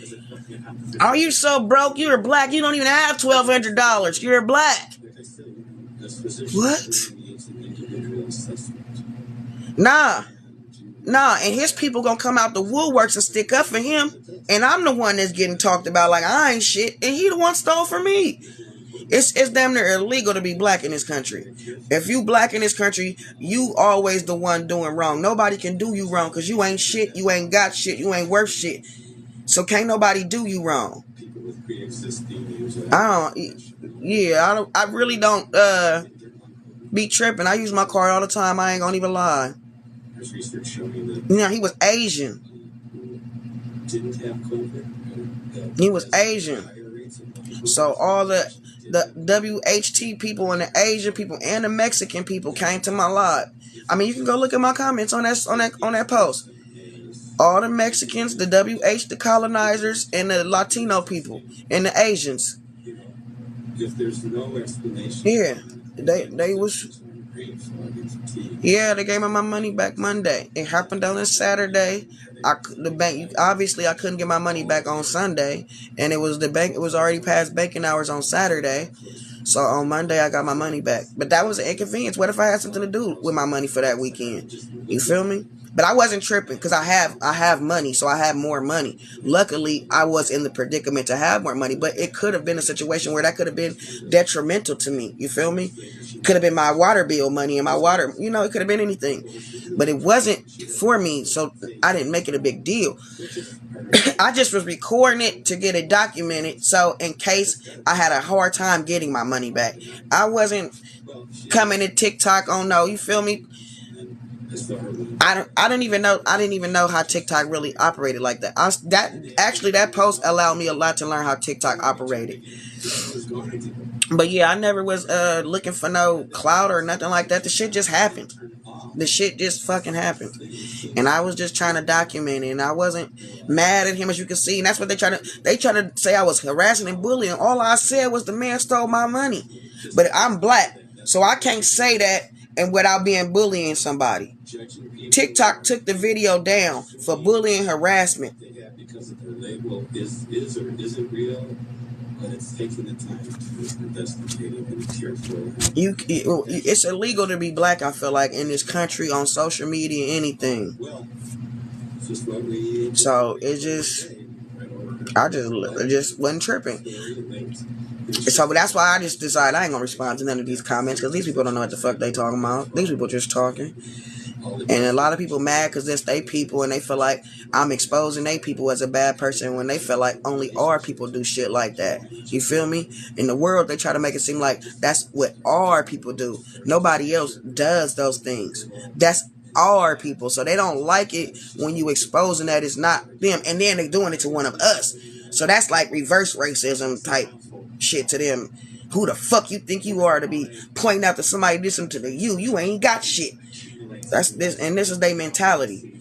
Are you so broke? You're black. You don't even have $1,200. You're black. What? Nah. Nah, and his people gonna come out the woodworks and stick up for him. And I'm the one that's getting talked about like I ain't shit. And he the one stole from me. It's damn near illegal to be black in this country. If you black in this country, you always the one doing wrong. Nobody can do you wrong because you ain't shit. You ain't got shit. You ain't worth shit. So can't nobody do you wrong. People with pre-existing I really don't be tripping. I use my card all the time. I ain't gonna even lie. There's research showing that You know, he was Asian. didn't have COVID. He was Asian. So all the WHT people and the Asian people and the Mexican people came to my live. I mean, you can go look at my comments on that post. All the Mexicans, the WH, the colonizers, and the Latino people and the Asians. If there's no explanation, Yeah, they was. Yeah, they gave me my money back Monday. It happened on a Saturday. The bank, obviously I couldn't get my money back on Sunday, and it was the bank. It was already past banking hours on Saturday, so on Monday I got my money back. But that was an inconvenience. What if I had something to do with my money for that weekend? You feel me? But I wasn't tripping because I have money, so I have more money. Luckily, I was in the predicament to have more money, but it could have been a situation where that could have been detrimental to me. You feel me? Could have been my water bill money and my water, it could have been anything. But it wasn't for me, so I didn't make it a big deal. I just was recording it to get it documented, so in case I had a hard time getting my money back. I wasn't coming to TikTok on no, you feel me? I didn't even know how TikTok really operated like that. That post allowed me a lot to learn how TikTok operated. But yeah, I never was looking for no clout or nothing like that. The shit just happened. The shit just fucking happened. And I was just trying to document it, and I wasn't mad at him, as you can see. And that's what they try to say I was harassing and bullying. All I said was the man stole my money. But I'm black, so I can't say that and without being bullying somebody. TikTok took the video down for bullying harassment. Because of their label is or isn't real, but it's taking the time to investigate it and care for it. It's illegal to be black, I feel like, in this country, on social media, anything. Well, it's just what we. So I just wasn't tripping. So that's why I just decided I ain't gonna respond to none of these comments, because these people don't know what the fuck they talking about. These people just talking. And a lot of people mad because it's they people, and they feel like I'm exposing they people as a bad person when they feel like only our people do shit like that. You feel me? In the world, they try to make it seem like that's what our people do. Nobody else does those things. That's our people. So they don't like it when you exposing that it's not them, and then they doing it to one of us. So that's like reverse racism type shit to them. Who the fuck you think you are to be pointing out that somebody did something to you? You ain't got shit. That's this, and this is their mentality.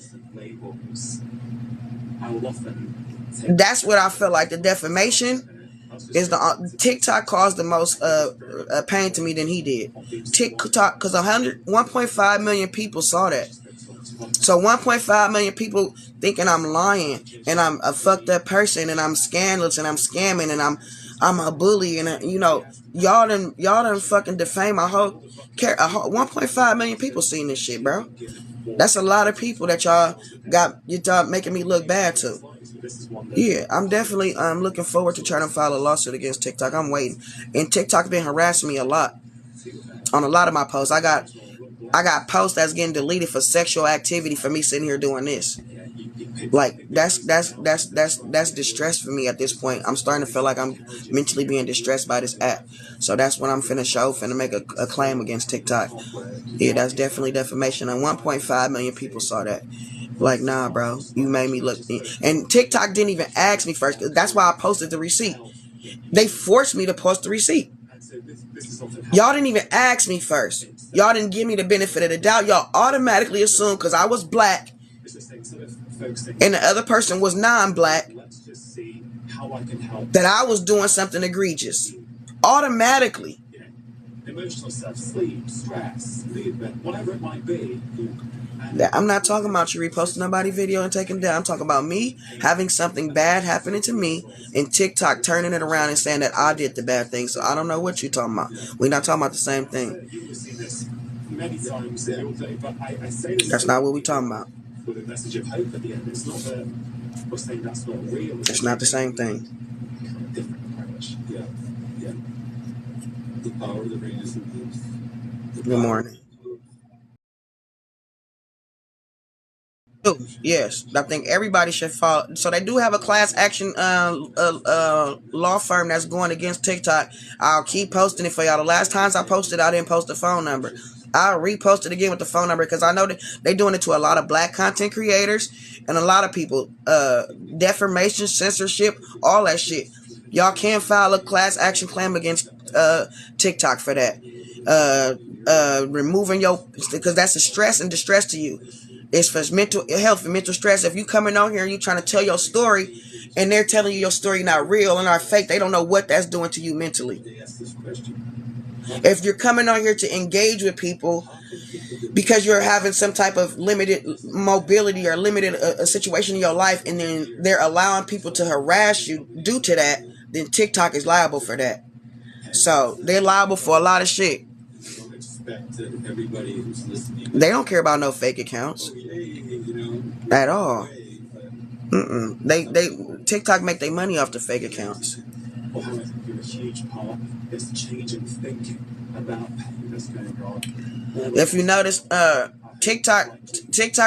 That's what I feel like. The defamation is the TikTok caused the most pain to me than he did. TikTok, because 1.5 million people saw that. So 1.5 million people thinking I'm lying and I'm a fucked up person and I'm scandalous and I'm scamming and I'm a bully, and y'all done fucking defame my whole 1.5 million people seen this shit, bro. That's a lot of people that y'all making me look bad to. Yeah, I'm definitely looking forward to trying to file a lawsuit against TikTok. I'm waiting. And TikTok been harassing me a lot on a lot of my posts. I got posts that's getting deleted for sexual activity for me sitting here doing this. Like that's distress for me at this point. I'm starting to feel like I'm mentally being distressed by this app. So that's when I'm finna make a claim against TikTok. Yeah, that's definitely defamation. And 1.5 million people saw that. Like, nah, bro, you made me look. And TikTok didn't even ask me first. That's why I posted the receipt. They forced me to post the receipt. Y'all didn't even ask me first. Y'all didn't give me the benefit of the doubt. Y'all automatically assumed because I was black and the other person was non-black that I was doing something egregious. Automatically. Emotional stuff, sleep, stress, whatever it might be. I'm not talking about you reposting nobody's video and taking it down. I'm talking about me having something bad happening to me and TikTok turning it around and saying that I did the bad thing. So I don't know what you're talking about. We're not talking about the same thing. Many times all day, but I say this. That's not what we're talking about. with a message of hope at the end. It's not that we're saying that's not real. It's not the same thing. Kind of different approach. Yeah, yeah. The power of the brain is in peace. Good morning. Yes, I think everybody should follow. So they do have a class action law firm that's going against TikTok. I'll keep posting it for y'all. The last times I posted, I didn't post the phone number. I'll repost it again with the phone number because I know that they're doing it to a lot of black content creators and a lot of people. Defamation, censorship, all that shit. Y'all can file a class action claim against TikTok for that. Removing your, because that's a stress and distress to you. It's for mental health and mental stress. If you coming on here and you trying to tell your story and they're telling you your story not real and are fake, they don't know what that's doing to you mentally. They ask this question. If you're coming on here to engage with people because you're having some type of limited mobility or limited a situation in your life and then they're allowing people to harass you due to that, then TikTok is liable for that. So they're liable for a lot of shit. Don't expect that everybody who's listening. They don't care about no fake accounts at all. They TikTok make their money off the fake accounts. Well, I think you're a huge part of this change in thinking about pain that's going on. If you notice, TikTok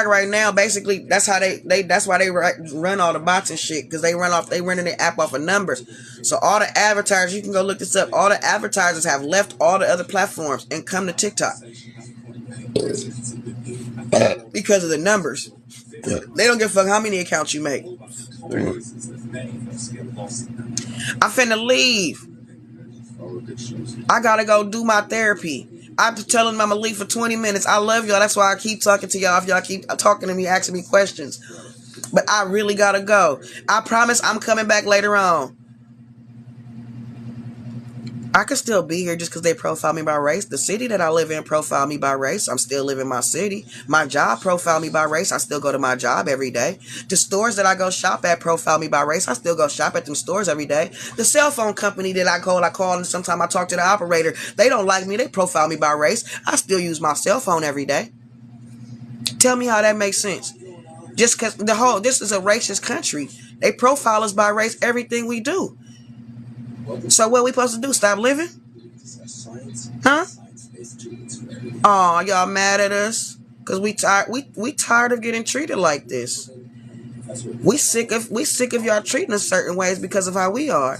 right now, basically that's how that's why they run all the bots and shit, because they running the app off of numbers. So all the advertisers, you can go look this up, all the advertisers have left all the other platforms and come to TikTok because of the numbers. They don't give a fuck how many accounts you make. I'm finna leave. I gotta go do my therapy. I'm telling them I'm gonna leave for 20 minutes. I love y'all. That's why I keep talking to y'all. If y'all keep talking to me, asking me questions. But I really gotta go. I promise I'm coming back later on. I could still be here just because they profile me by race. The city that I live in profile me by race. I'm still living my city. My job profile me by race. I still go to my job every day. The stores that I go shop at profile me by race. I still go shop at them stores every day. The cell phone company that I call and sometimes I talk to the operator. They don't like me. They profile me by race. I still use my cell phone every day. Tell me how that makes sense. Just because this is a racist country. They profile us by race, everything we do. So what we supposed to do? Stop living? Huh? Oh, y'all mad at us? Cause we tired of getting treated like this. We sick of y'all treating us certain ways because of how we are.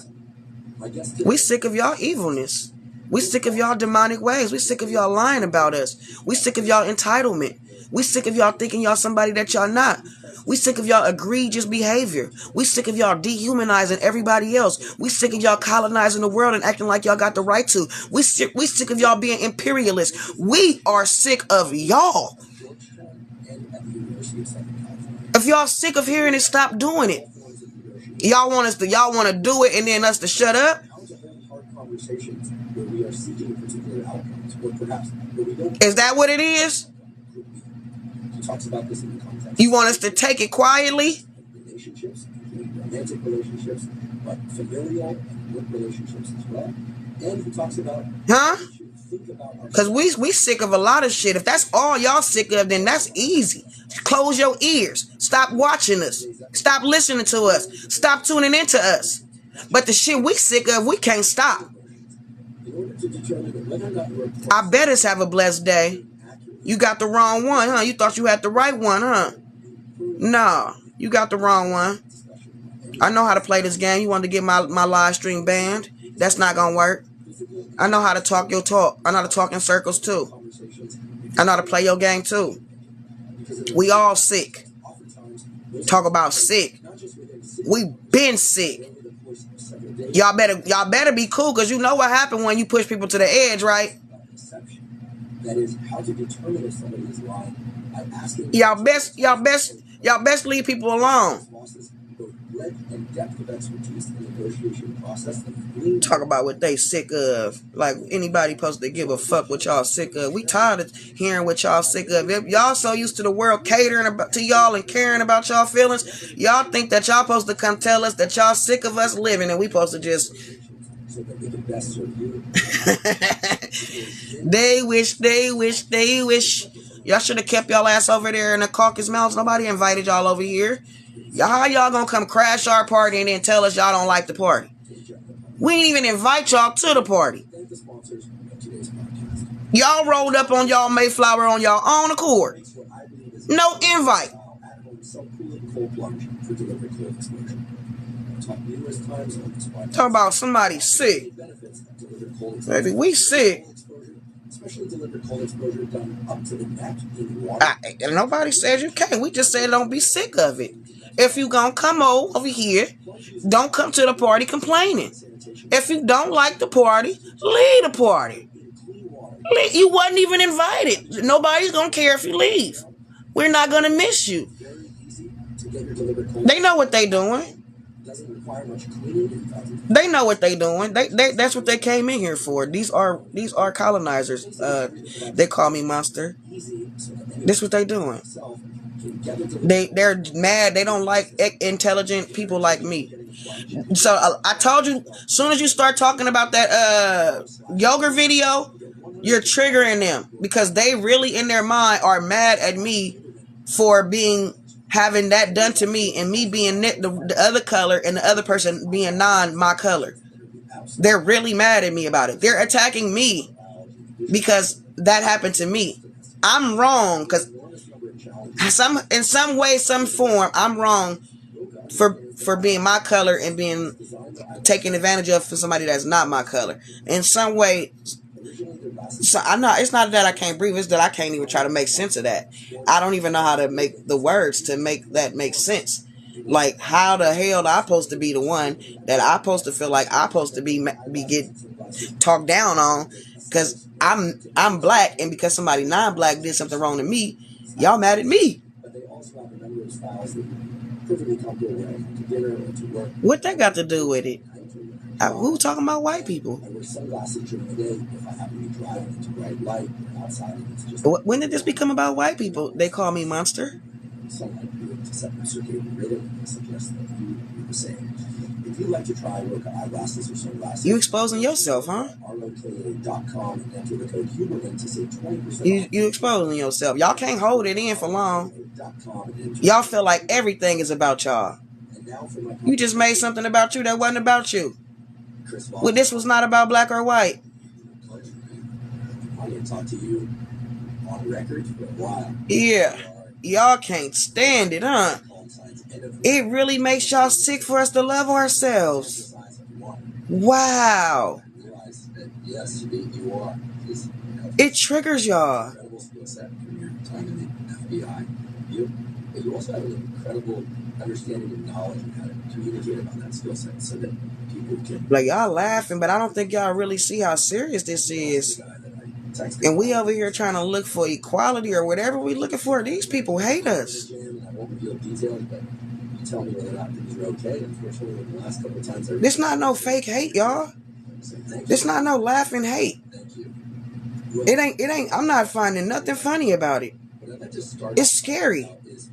We sick of y'all evilness. We sick of y'all demonic ways. We sick of y'all lying about us. We sick of y'all entitlement. We sick of y'all thinking y'all somebody that y'all not. We sick of y'all egregious behavior. We sick of y'all dehumanizing everybody else. We sick of y'all colonizing the world and acting like y'all got the right to. We sick of y'all being imperialists. We are sick of y'all. If y'all sick of hearing it, stop doing it. Y'all want to do it and then us to shut up? Is that what it is? Talks about this in the context. You want us to take it quietly? Relationships, romantic relationships, but familial and work relationships as well. And he talks about because we sick of a lot of shit. If that's all y'all sick of, then that's easy. Close your ears. Stop watching us. Stop listening to us. Stop tuning into us. But the shit we sick of, we can't stop. I bet us have a blessed day. You got the wrong one, huh? You thought you had the right one, huh? No, you got the wrong one. I know how to play this game. You wanted to get my live stream banned? That's not going to work. I know how to talk your talk. I know how to talk in circles, too. I know how to play your game, too. We all sick. Talk about sick. We been sick. Y'all better be cool, because you know what happened when you push people to the edge, right? That is how to determine if somebody is lying by asking. Y'all best leave people alone. Talk about what they sick of. Like anybody supposed to give a fuck what y'all sick of. We tired of hearing what y'all sick of. Y'all so used to the world catering to y'all and caring about y'all feelings. Y'all think that y'all supposed to come tell us that y'all sick of us living and we supposed to just so that they can best serve you. They wish Y'all should have kept y'all ass over there in the Caucasus Mountains. Nobody invited y'all over here. How y'all gonna come crash our party and then tell us y'all don't like the party? We didn't even invite y'all to the party. Thank the sponsors of today's podcast. Y'all rolled up on y'all Mayflower on y'all own accord. It's what I believe is No invite. at-home self-cooling cold plunge for delivered cold exposure. I've talked numerous times on this podcast. Talk about somebody sick. Benefits of delivered cold Baby, exposure. we sick. Especially delivered cold exposure done up to the neck in water. And nobody said you can't. We just said don't be sick of it. If you gonna come over here, don't come to the party complaining. If you don't like the party, leave the party. You wasn't even invited. Nobody's gonna care if you leave. We're not gonna miss you. Very easy to get your delivered cold. They know what they doing. Doesn't require much cleaning. In fact, They know what they doing. That's what they came in here for. These are colonizers. They call me monster. easy so that anyone This what they doing. itself can get it delivered. They're mad. They don't like intelligent people like me. So I told you, as soon as you start talking about that yoga video, you're triggering them because they really in their mind are mad at me for having that done to me and me being the other color and the other person being my color. They're really mad at me about it. They're attacking me because that happened to me. I'm wrong because in some way, some form, I'm wrong for being my color and being taken advantage of for somebody that's not my color. In some way, so it's not that I can't breathe, it's that I can't even try to make sense of that. I don't even know how to make the words to make that make sense. Like, how the hell am I supposed to be the one that I'm supposed to feel like I'm supposed to be get talked down on because I'm black, and because somebody non-black did something wrong to me, y'all mad at me. But they also have a number of styles that perfectly comfortable wearing to dinner or to work. What that got to do with it? Who talking about white people? I wear sunglasses during the day if I happen to be driving into bright light or outside and it's just When did this become about white people? They call me monster. sunlight to set my circadian rhythm, and I suggest that you do the same. If you'd like to try Roka eyeglasses or sunglasses, You exposing yourself, huh? ROKA.com and enter the code HUMORLIN to save 20% You exposing yourself. Y'all can't hold it in for long. off. And enter. Y'all feel like everything is about y'all. And now for my You just made something about you that wasn't about you. Chris Well, this was not about black or white. pleasure. I'm going to talk to you on record for a while. Yeah. Y'all can't stand it, huh? It really makes y'all sick for us to love ourselves. Wow. Realize that yes, you are. Is It triggers y'all. incredible skill set from your time in the FBI. But you also have an incredible understanding and knowledge of how to communicate about that skill set so that people can. Like, y'all laughing, but I don't think y'all really see how serious this is. And we over here trying to look for equality or whatever we looking for. These people hate us. I won't reveal details, but you tell me whether or not things are okay. Unfortunately, the last couple of times I This not no fake hate, y'all. This not no laughing hate. Thank you. It ain't, I'm not finding nothing funny about it. What I'd like to start It's scary. is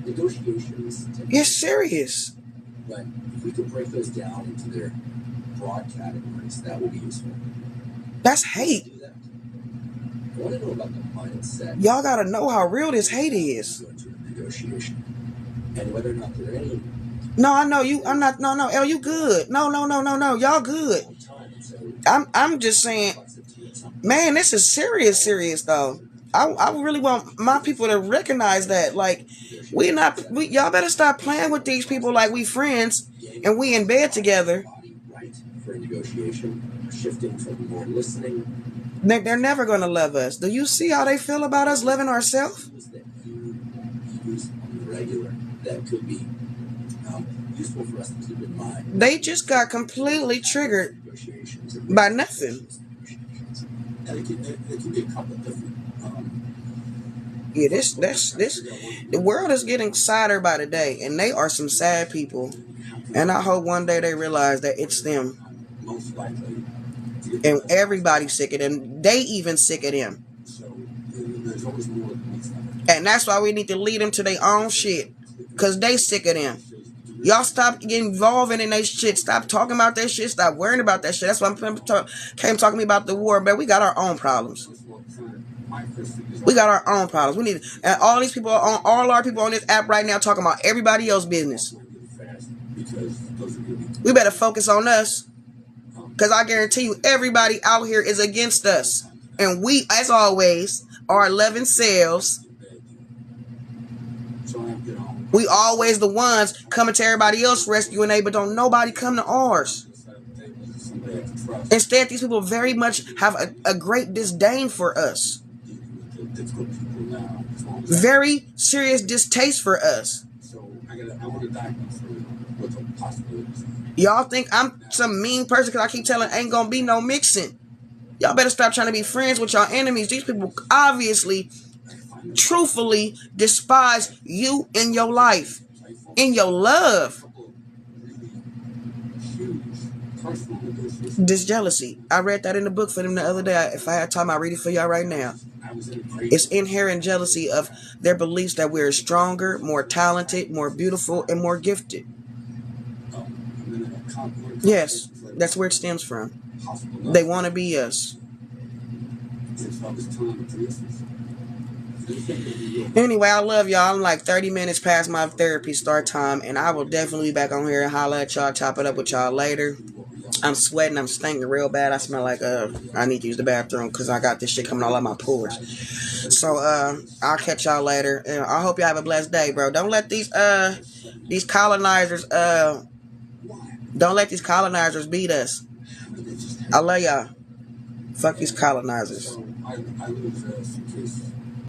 negotiations. It's serious. But if we could break those down into their broad categories, that would be useful. That's hate. Do that. I want to know about the mindset. Y'all gotta know how real this hate is. Go into a negotiation, and whether or not there are any No, I know you. I'm not. No, El, you good. No. Y'all good. time. And so I'm just saying, man, this is serious though. I really want my people to recognize that. Like, y'all better stop playing with these people like we friends and we in bed together. body right for a negotiation, shifting from more listening They're never gonna love us. Do you see how they feel about us loving ourselves? tools that you use on the regular that could be useful for us to keep in mind. They just got completely triggered Negotiations by nothing. and it can be a couple of different. Yeah, this. The world is getting sadder by the day, and they are some sad people. And I hope one day they realize that it's them, Most likely. and everybody's sick of them. They even sick of them, So there's always more than meets that. and that's why we need to lead them to their own shit, cause they sick of them. Y'all stop getting involved in their shit. Stop talking about that shit. Stop worrying about that shit. That's why I'm came talking to me about the war, but we got our own problems. my first thing is We got our own problems. We need, and all these people on, all our people on this app right now talking about everybody else's business. We better focus on us, because I guarantee you, everybody out here is against us, and we, as always, are 11 selves. We always the ones coming to everybody else's rescue, and they, but don't nobody come to ours. Instead, these people very much have a great disdain for us. Very serious distaste for us. Y'all think I'm some mean person because I keep telling ain't gonna be no mixing. Y'all better stop trying to be friends with y'all enemies. These people obviously, truthfully despise you in your life, in your love. This jealousy. I read that in the book for them the other day. If I had time, I'll read it for y'all right now. It's inherent jealousy of their beliefs that we're stronger, more talented, more beautiful, and more gifted. Yes, that's where it stems from. They want to be us. Anyway, I love y'all. I'm like 30 minutes past my therapy start time, and I will definitely be back on here and holler at y'all, chop it up with y'all later. I'm sweating. I'm stinking real bad. I smell like I need to use the bathroom because I got this shit coming all out my pores. So I'll catch y'all later, and I hope y'all have a blessed day, bro. Don't let these colonizers beat us. I love y'all. Fuck these colonizers. I lose a suitcase